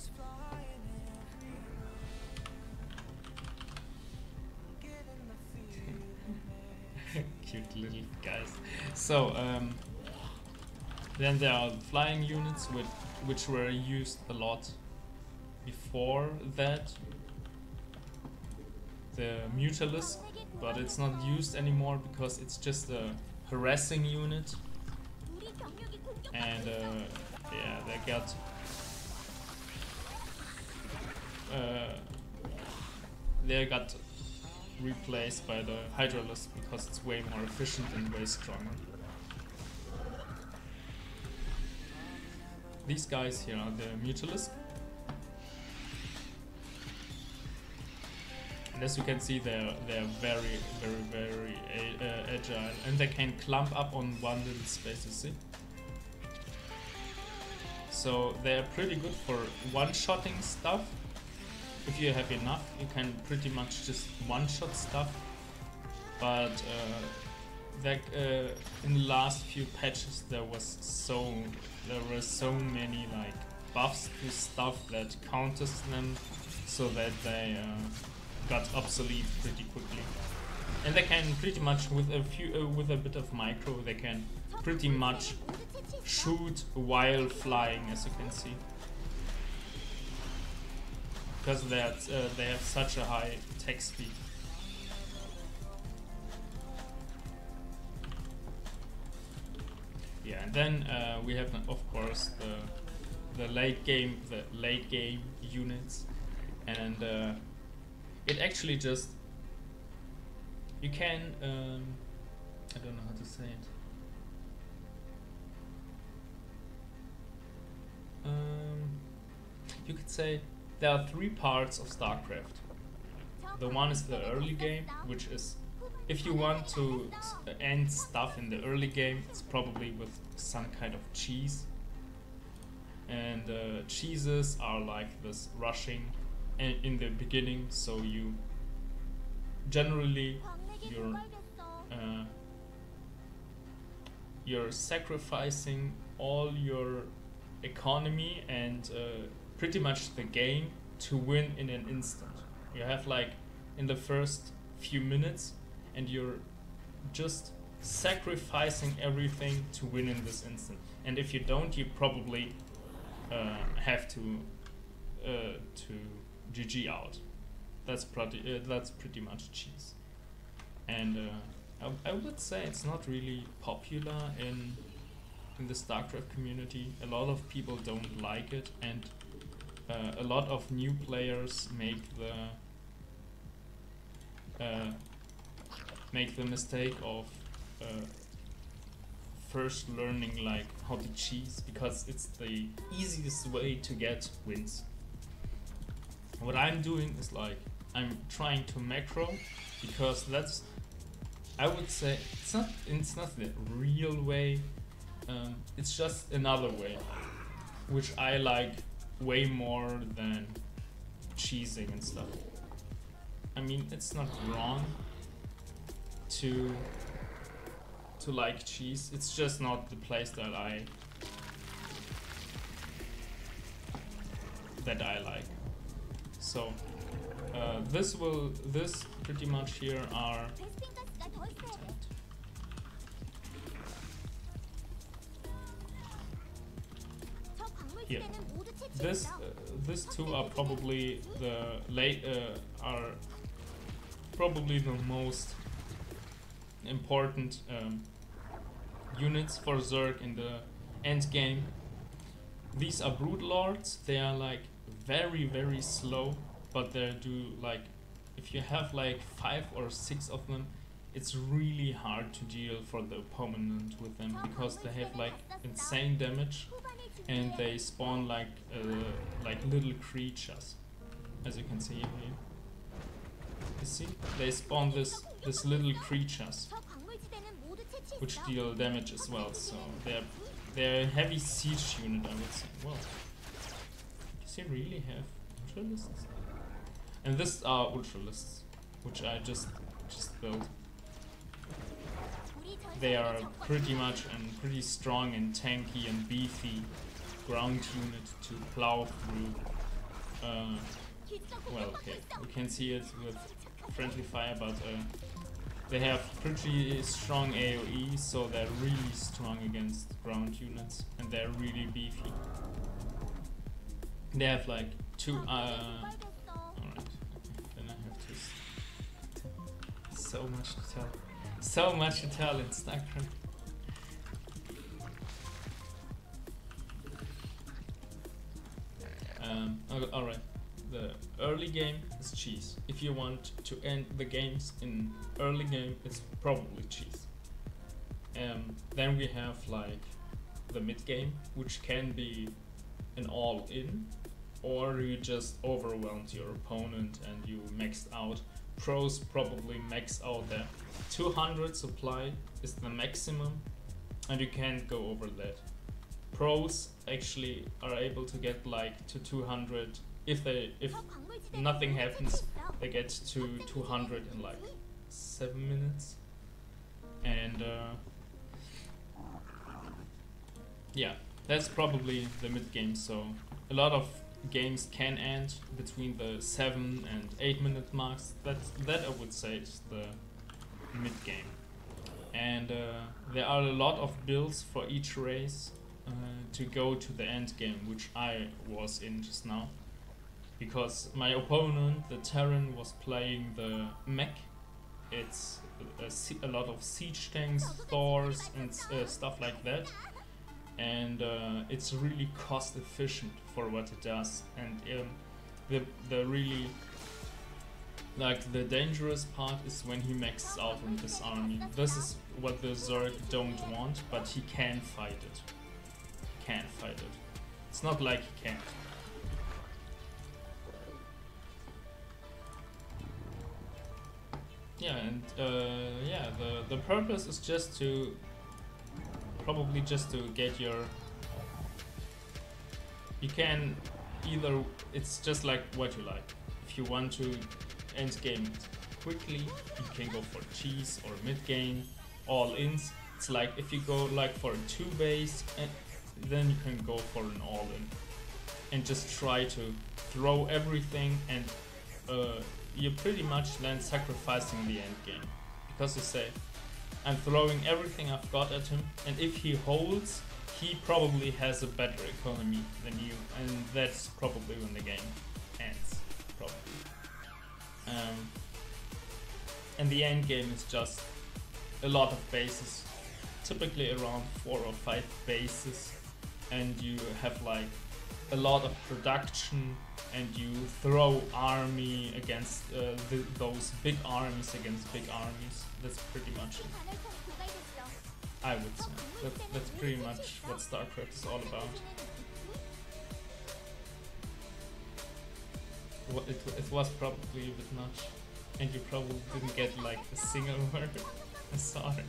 Cute little guys. So, then there are flying units which were used a lot before that. The Mutalisk, but it's not used anymore because it's just a harassing unit. And yeah, they got replaced by the Hydralisk because it's way more efficient and way stronger. These guys here are the Mutalisk. And as you can see, they're very agile, and they can clump up on one little space, you see. So they're pretty good for one-shotting stuff. If you have enough, you can pretty much just one-shot stuff. But in the last few patches, there were so many like buffs to stuff that counters them, so that they got obsolete pretty quickly. And they can pretty much, with a bit of micro, they can pretty much shoot while flying, as you can see, because they have such a high attack speed. Yeah, and then we have, of course, the late game units, and it actually just, you can I don't know how to say it. You could say there are three parts of StarCraft. The one is the early game, which is, if you want to end stuff in the early game, it's probably with some kind of cheese. And cheeses are like this rushing in the beginning, so you generally you're sacrificing all your economy and pretty much the game to win in an instant. You have like in the first few minutes, and you're just sacrificing everything to win in this instant. And if you don't, you probably have to GG out. That's pretty much cheese. And I would say it's not really popular in the StarCraft community. A lot of people don't like it, and a lot of new players make the mistake of first learning like how to cheese, because it's the easiest way to get wins. What I'm doing is like I'm trying to macro, because that's, I would say, it's not the real way. It's just another way, which I like way more than cheesing and stuff. I mean, it's not wrong to like cheese. It's just not the place that I like. So this pretty much here are here. This two are probably the most important units for Zerg in the end game. These are Brood Lords. They are like very slow, but they do like, if you have like 5 or 6 of them, it's really hard to deal for the opponent with them, because they have like insane damage, and they spawn like little creatures, as you can see here. You see, they spawn this little creatures which deal damage as well, so they're They're a heavy siege unit, I would say. Well, does he really have ultralists? And this are ultralists, which I just built. They are pretty much and pretty strong and tanky and beefy ground unit to plow through. Well, okay, we can see it with friendly fire, but they have pretty strong AoE, so they're really strong against ground units, and they're really beefy. They have like two. Alright, then I have to. So much to tell. So much to tell in StarCraft. Alright. The early game is cheese. If you want to end the games in early game, it's probably cheese. Then we have like the mid game, which can be an all-in, or you just overwhelmed your opponent and you maxed out. Pros probably max out there. 200 supply is the maximum, and you can't go over that. Pros actually are able to get like to 200 if nothing happens. They get to 200 in like 7 minutes, and yeah, that's probably the mid game. So a lot of games can end between the 7 and 8 minute marks. That I would say is the mid game, and there are a lot of builds for each race to go to the end game, which I was in just now, because my opponent, the Terran, was playing the mech. It's a lot of siege tanks, Thors, and stuff like that, and it's really cost efficient for what it does. And the really like the dangerous part is when he maxes out on this army. This is what the Zerg don't want, but he can fight it. He can fight it. It's not like he can't. Yeah, and yeah, the purpose is just to probably just to get your. You can either, it's just like what you like. If you want to end game quickly, you can go for cheese or mid game, all ins. It's like if you go like for a 2 base, and then you can go for an all in, and just try to throw everything, and you're pretty much then sacrificing the end game, because you say, I'm throwing everything I've got at him, and if he holds, he probably has a better economy than you, and that's probably when the game ends, probably. And the end game is just a lot of bases, typically around 4 or 5 bases, and you have like a lot of production, and you throw army against those big armies against big armies. That's pretty much it, I would say. That's pretty much what StarCraft is all about. It was probably a bit much, and you probably didn't get like a single word. I'm sorry.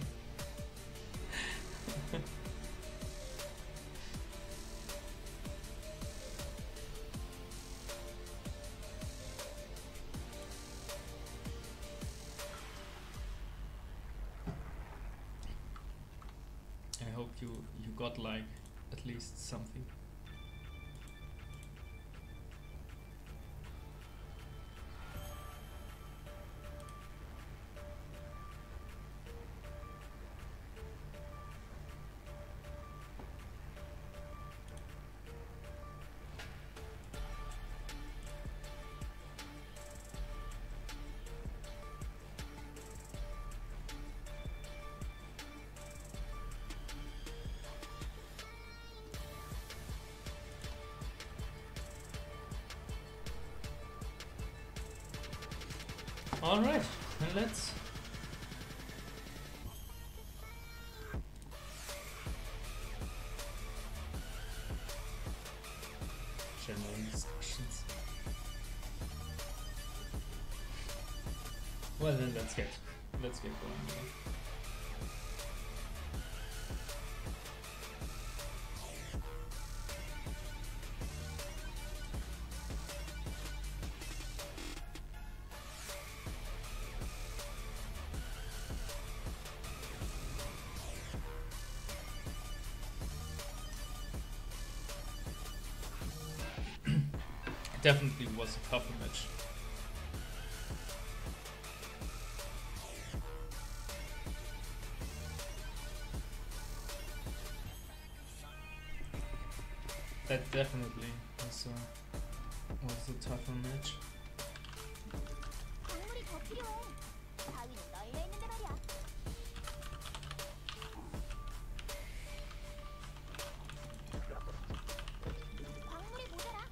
I hope you got like at least something. Alright, then let's general discussions. Well then let's get going. definitely was a tougher match. That definitely was a tougher match. 광물이 더 필요해. 바위는 널려 있는데 말이야. 광물이 모자라.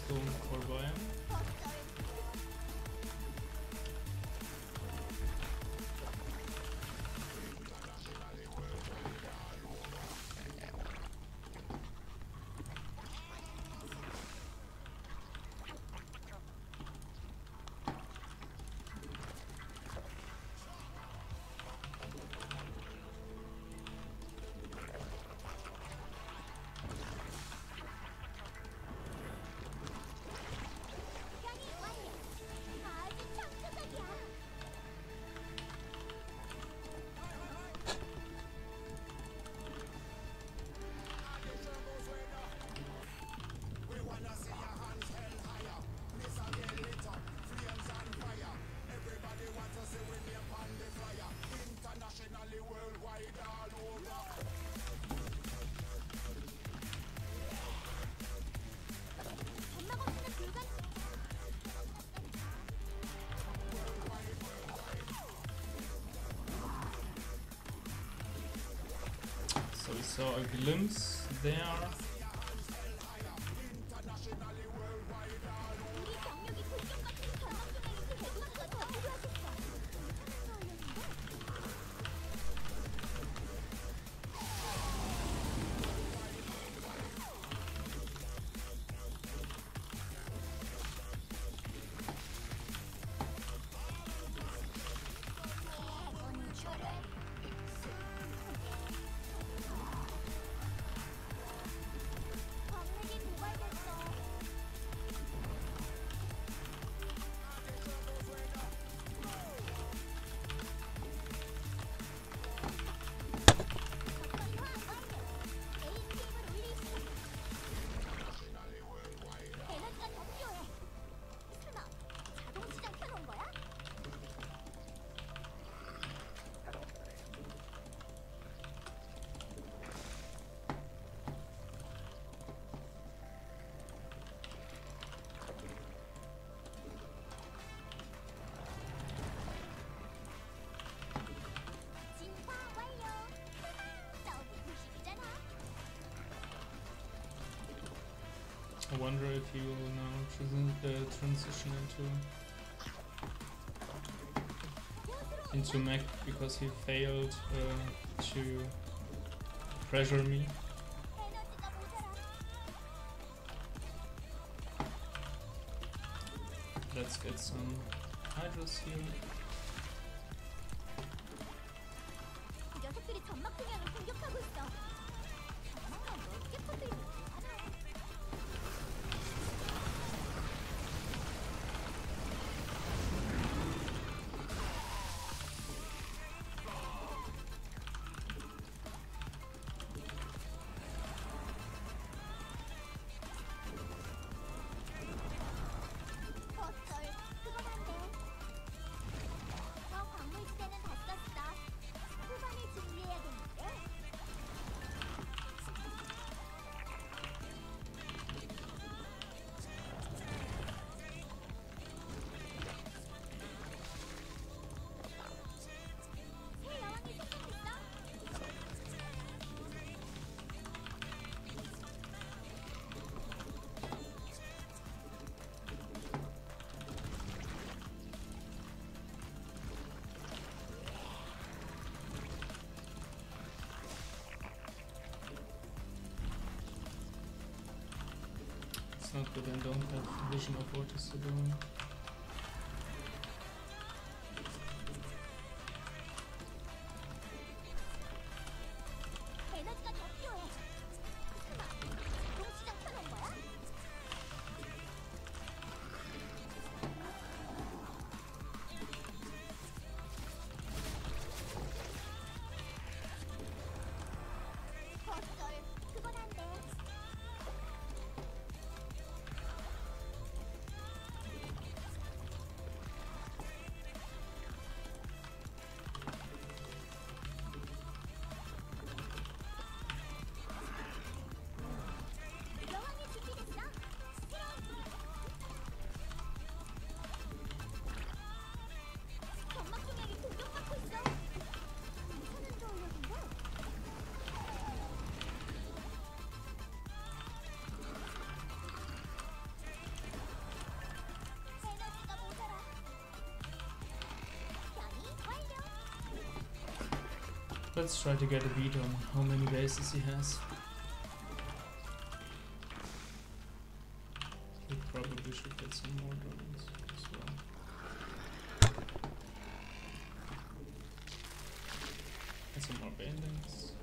Stone vorbei. So we saw a glimpse there. I wonder if he will now transition into mech because he failed to pressure me. Let's get some hydras here. Not good, I don't have vision of what is doing. Let's try to get a beat on how many bases he has. He probably should get some more drones as well. And some more bandits.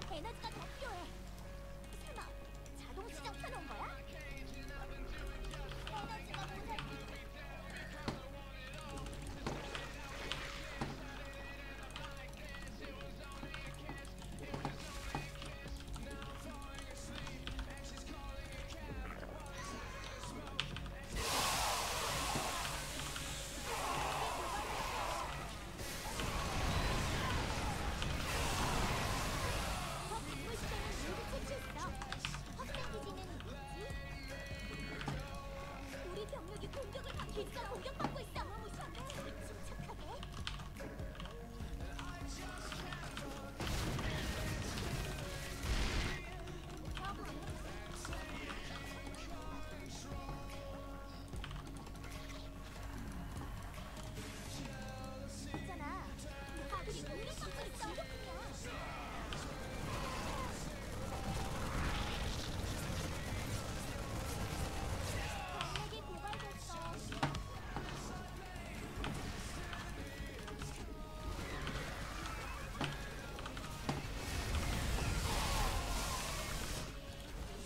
에너지가 더 필요해. 설마 자동 시장 켜놓은 거야? 에너지가 모자라. 더 바쁠 시대는 모두 채취했어. 확장 기지는 뭐지? 우리 병력이 공격을 받고 기지가 공격받고 있어. 너무 무시한데? 침착하게. 있잖아. 아들이 공격받고 있어. 병력이 고갈됐어.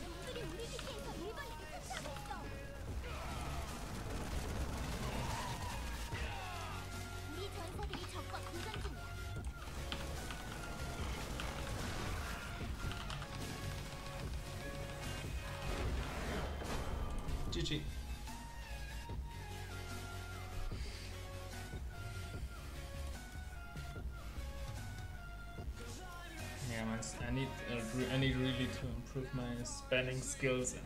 놈들이 우리 기지에서 일반인을 탈취하고 있어. 우리 전사들이 적과 교전 중이야. GG. Yeah, man, I need really to improve my spanning skills and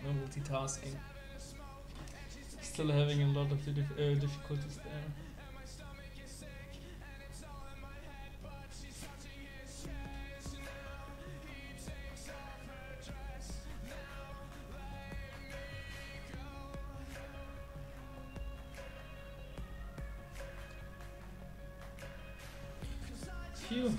my multitasking. Still having a lot of difficulties there. Phew.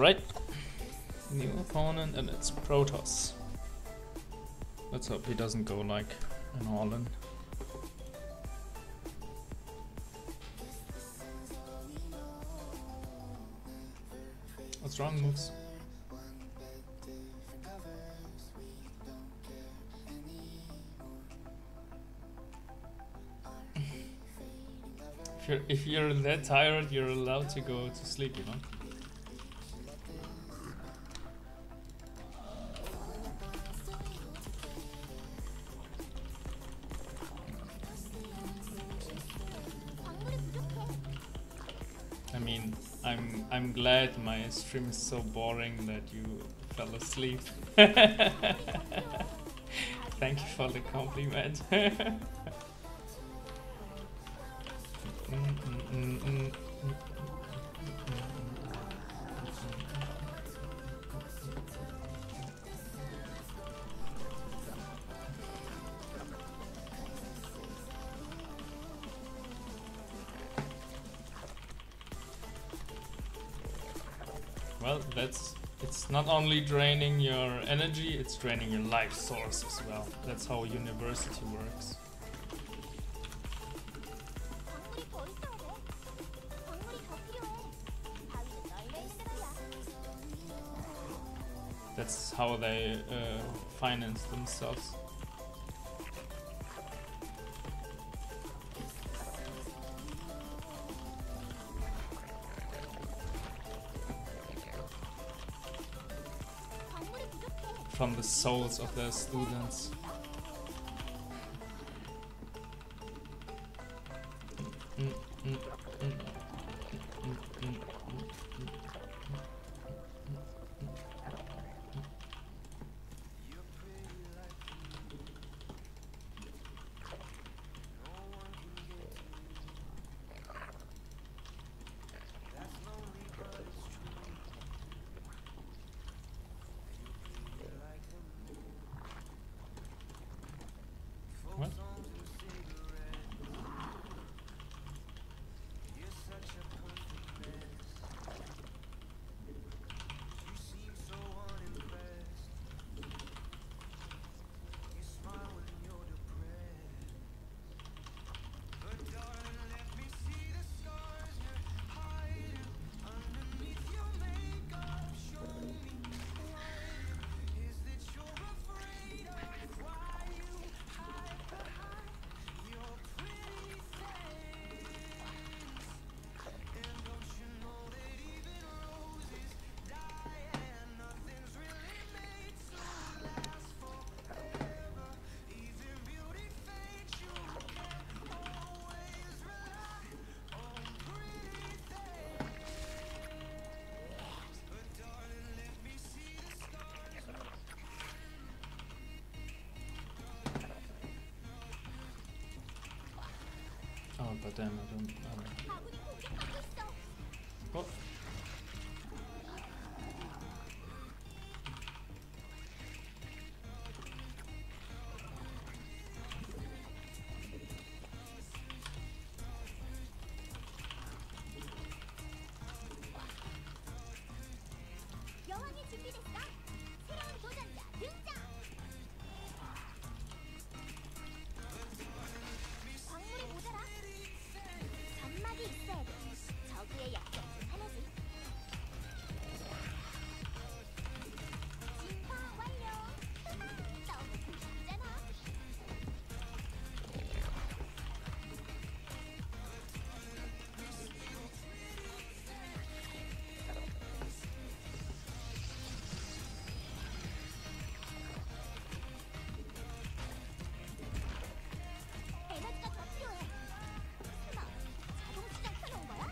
Alright. New opponent and it's Protoss. Let's hope he doesn't go like an all-in. What's wrong, moves? If you're that tired, you're allowed to go to sleep, you know? I mean, I'm glad my stream is so boring that you fell asleep. Thank you for the compliment. Well, it's not only draining your energy, it's draining your life source as well. That's how university works. That's how they finance themselves. From the souls of their students. What? Oh, but then I don't. Oh. 여왕이 준비됐어. 새로운 도전자 등장. 광물이 모자라. 점막이 있어야 돼. 저그의 약점 중 하나지. 진화 완료. 너무 불쌍하잖아. 에너지가 더 필요해. 설마 자동 시장 켜놓은 거야?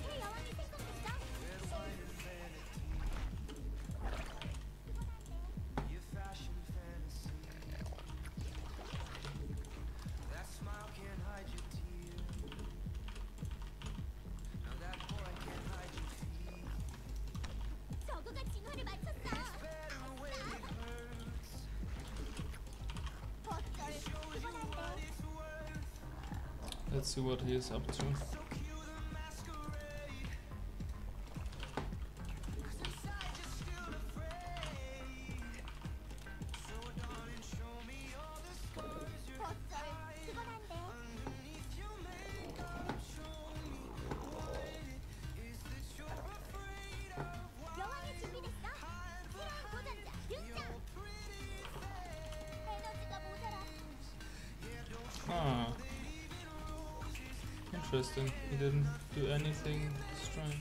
새 여왕이 생성됐어. 저그가 진화를 마쳤어. 어쩔 피곤한데. Let's see what he is up to. Interesting. He didn't do anything strange.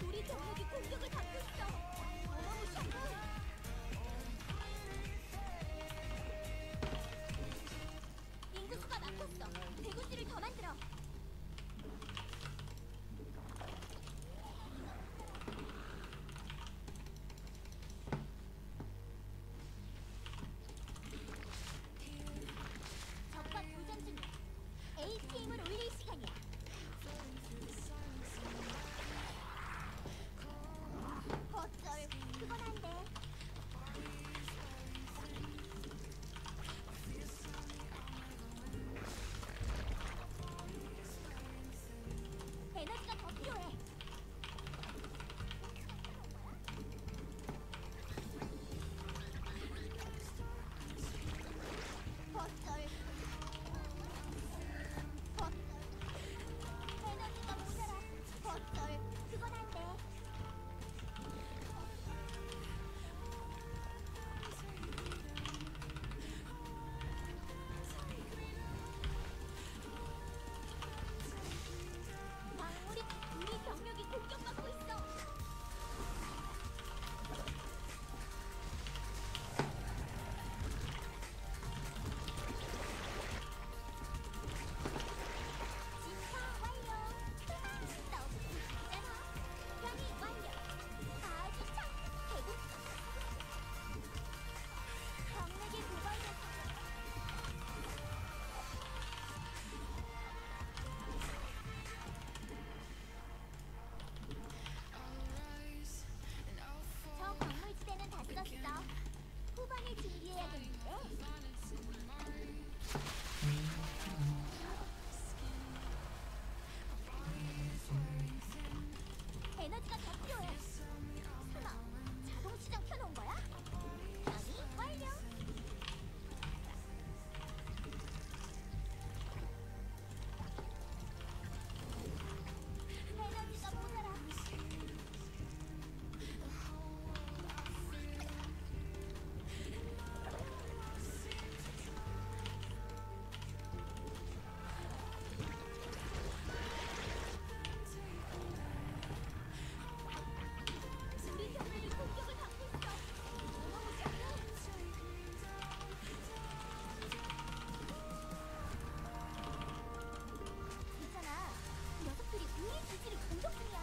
우리 병력이 공격을 받고 있어. 어마무시하다. 인구수가 막혔어. 대군주를 더 만들어. 적과 교전 중이야. APM을 올릴 시간이야. 어쩔, 그건 안 돼. 에너지가 더 필요해. 어쩔. 에너지가 모자라. 어쩔, 그건 안 돼. 우리 병력이 공격받고 있어. 진화 완료. 너무 웃기잖아. 변이 완료. 아주 참. 대국. 병력이 고갈됐어. 저 광물지대는 다 썼어. 후방을 준비해야겠는데. 에너지가 더 필요해. 설마 자동 시장 켜놓은 거야? 변이 완료. 에너지가 모자라. 우리 병력이 공격을 받고 있어. 어마무시하다. 있잖아. 녀석들이 우리 기지를 공격 중이야.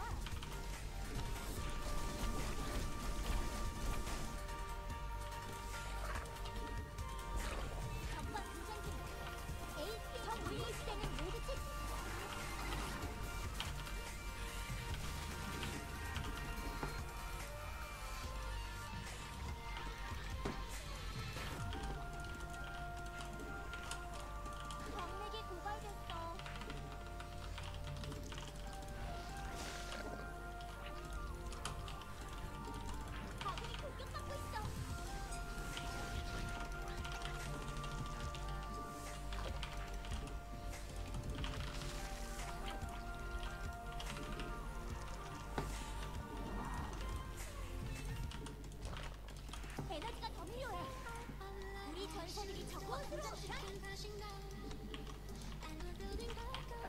적과 교전 중이야. AP 적 올릴 시대는 모두 채. 병력이 고갈됐어. 아군이 공격받고 있어. 에너지가 더 필요해. 우리 전사들이 적과 교전 중이야. 에너지가 모자라.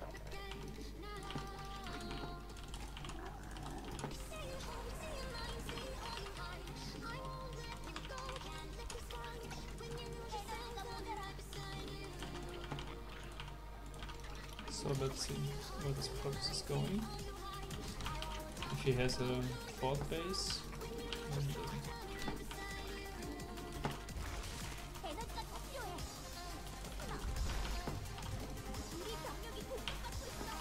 So let's see where this process is going. If he has a fort base. 에너지가 더 필요해. 우리 병력이 공격받고 있어.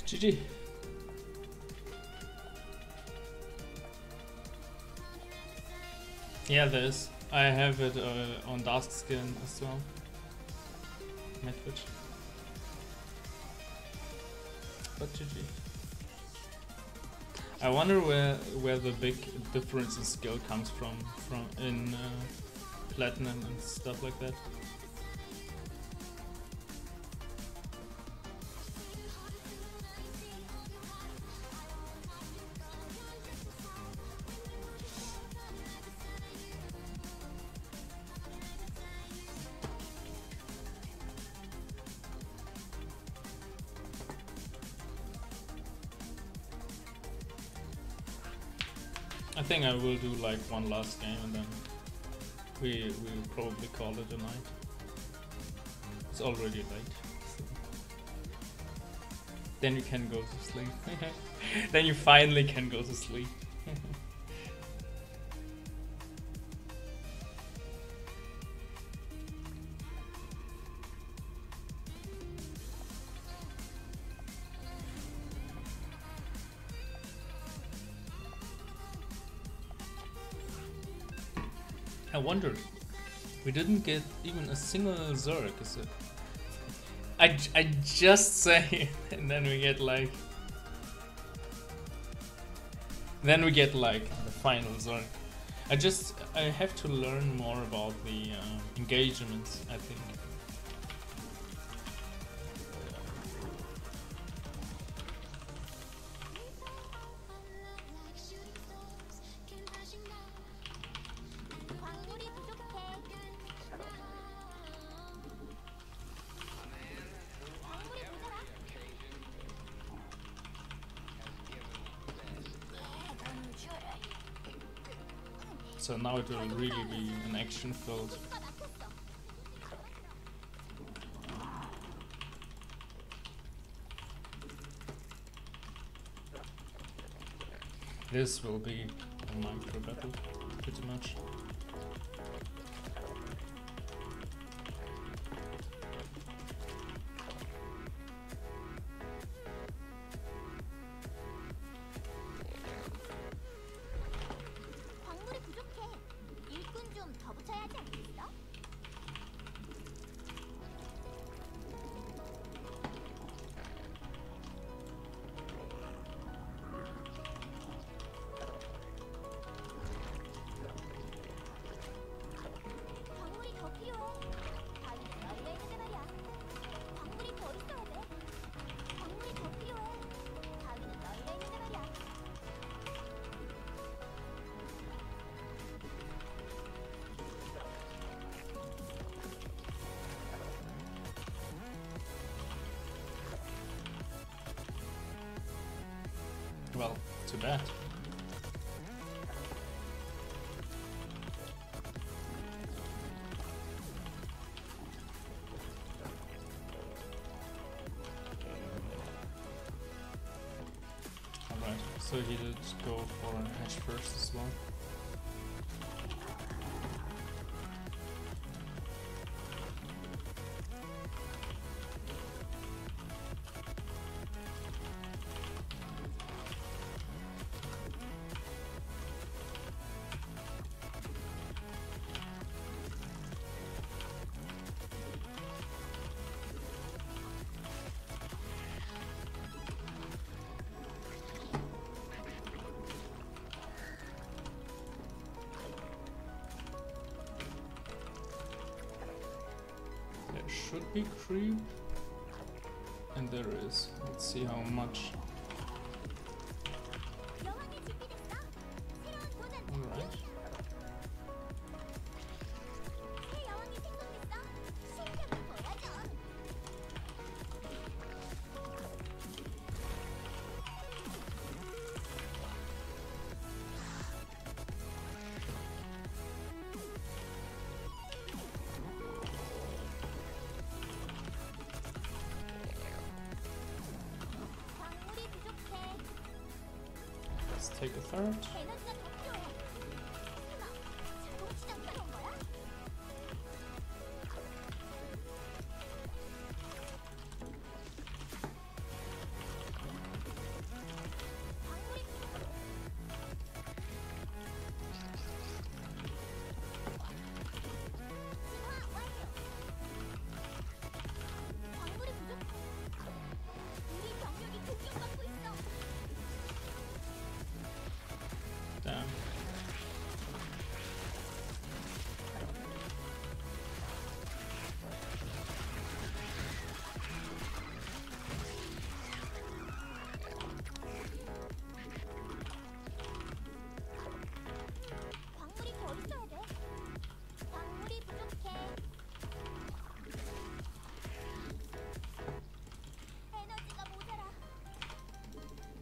GG. Yeah, there is. I have it on Dark Skin as well. Medwitch. But GG. I wonder where the big difference in skill comes from in Platinum and stuff like that. I think I will do like one last game and then we'll probably call it a night. It's already late. So. Then you can go to sleep. Then you finally can go to sleep. I wondered. We didn't get even a single Zerg, is it? I just say it, and then we get like... Then we get like the final Zerg. I have to learn more about the engagements, I think. So now it will really be an action filled. This will be a micro battle, pretty much. Well, too bad. Alright, so he did go for an Ash first as well. Should be creep, and there is. Let's see how much. Alright. Take a third.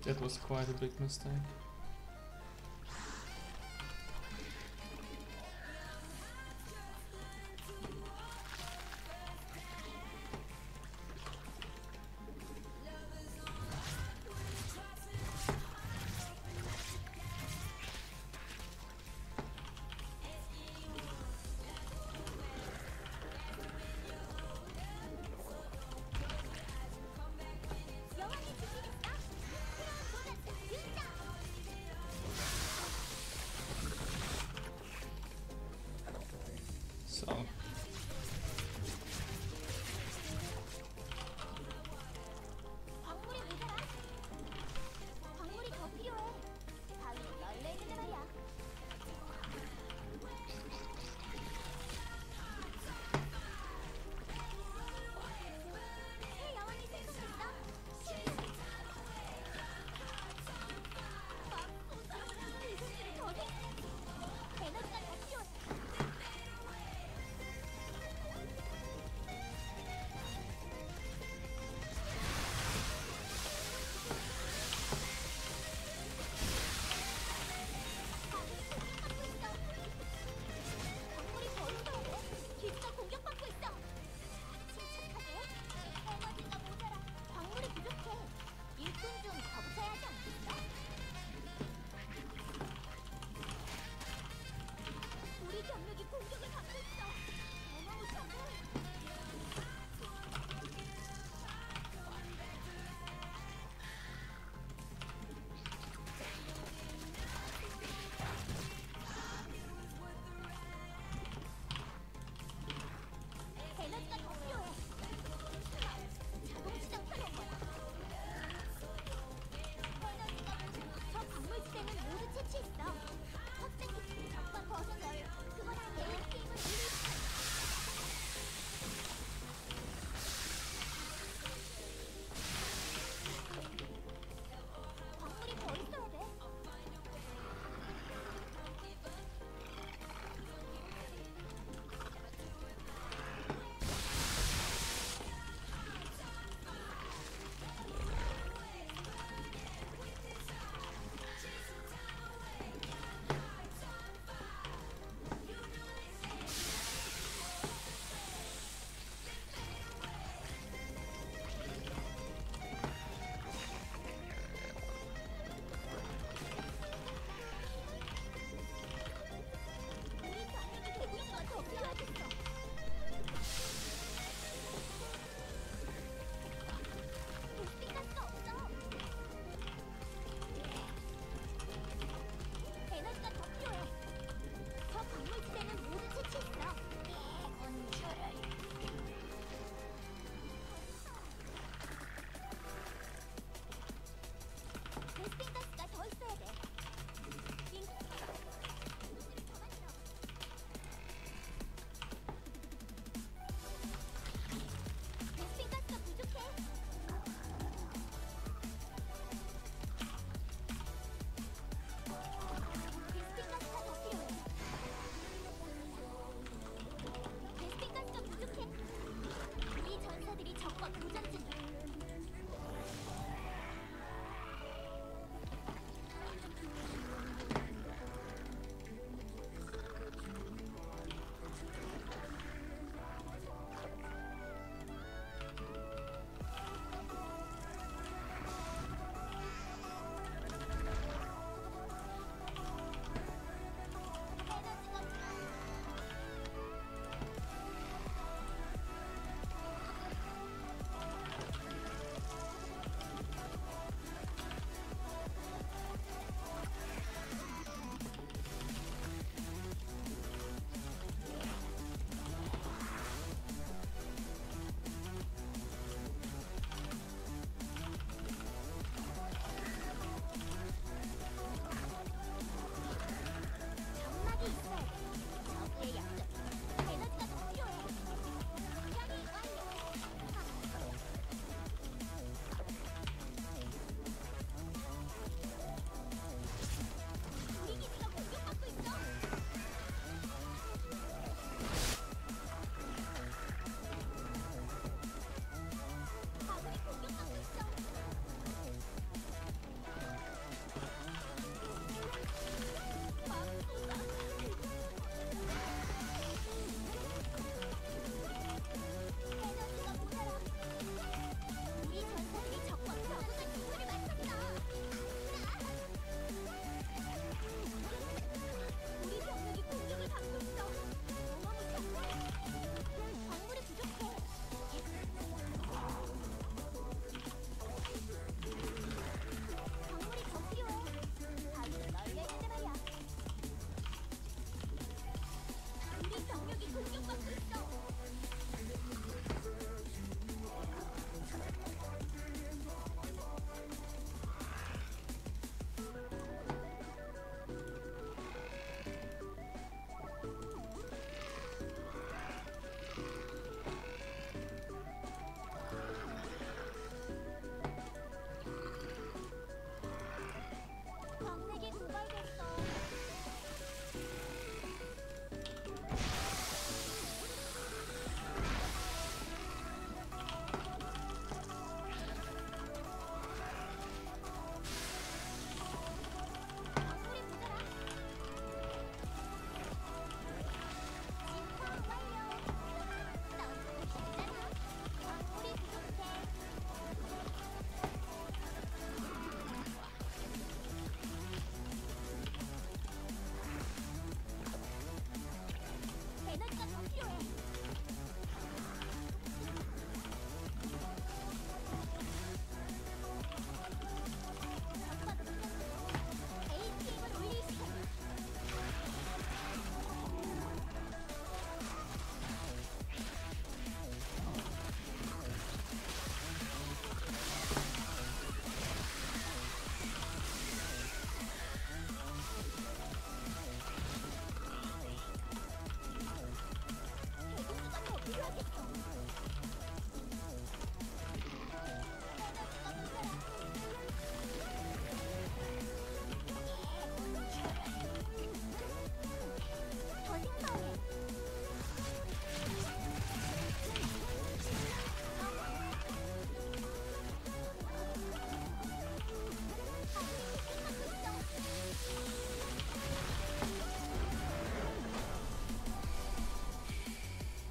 That was quite a big mistake. 영원히 지키겠어. 그럼 도전자 등장.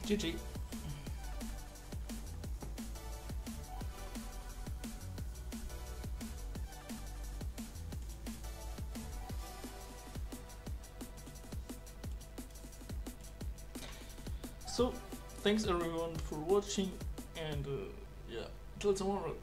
GG. So, thanks everyone for watching, and yeah, till tomorrow.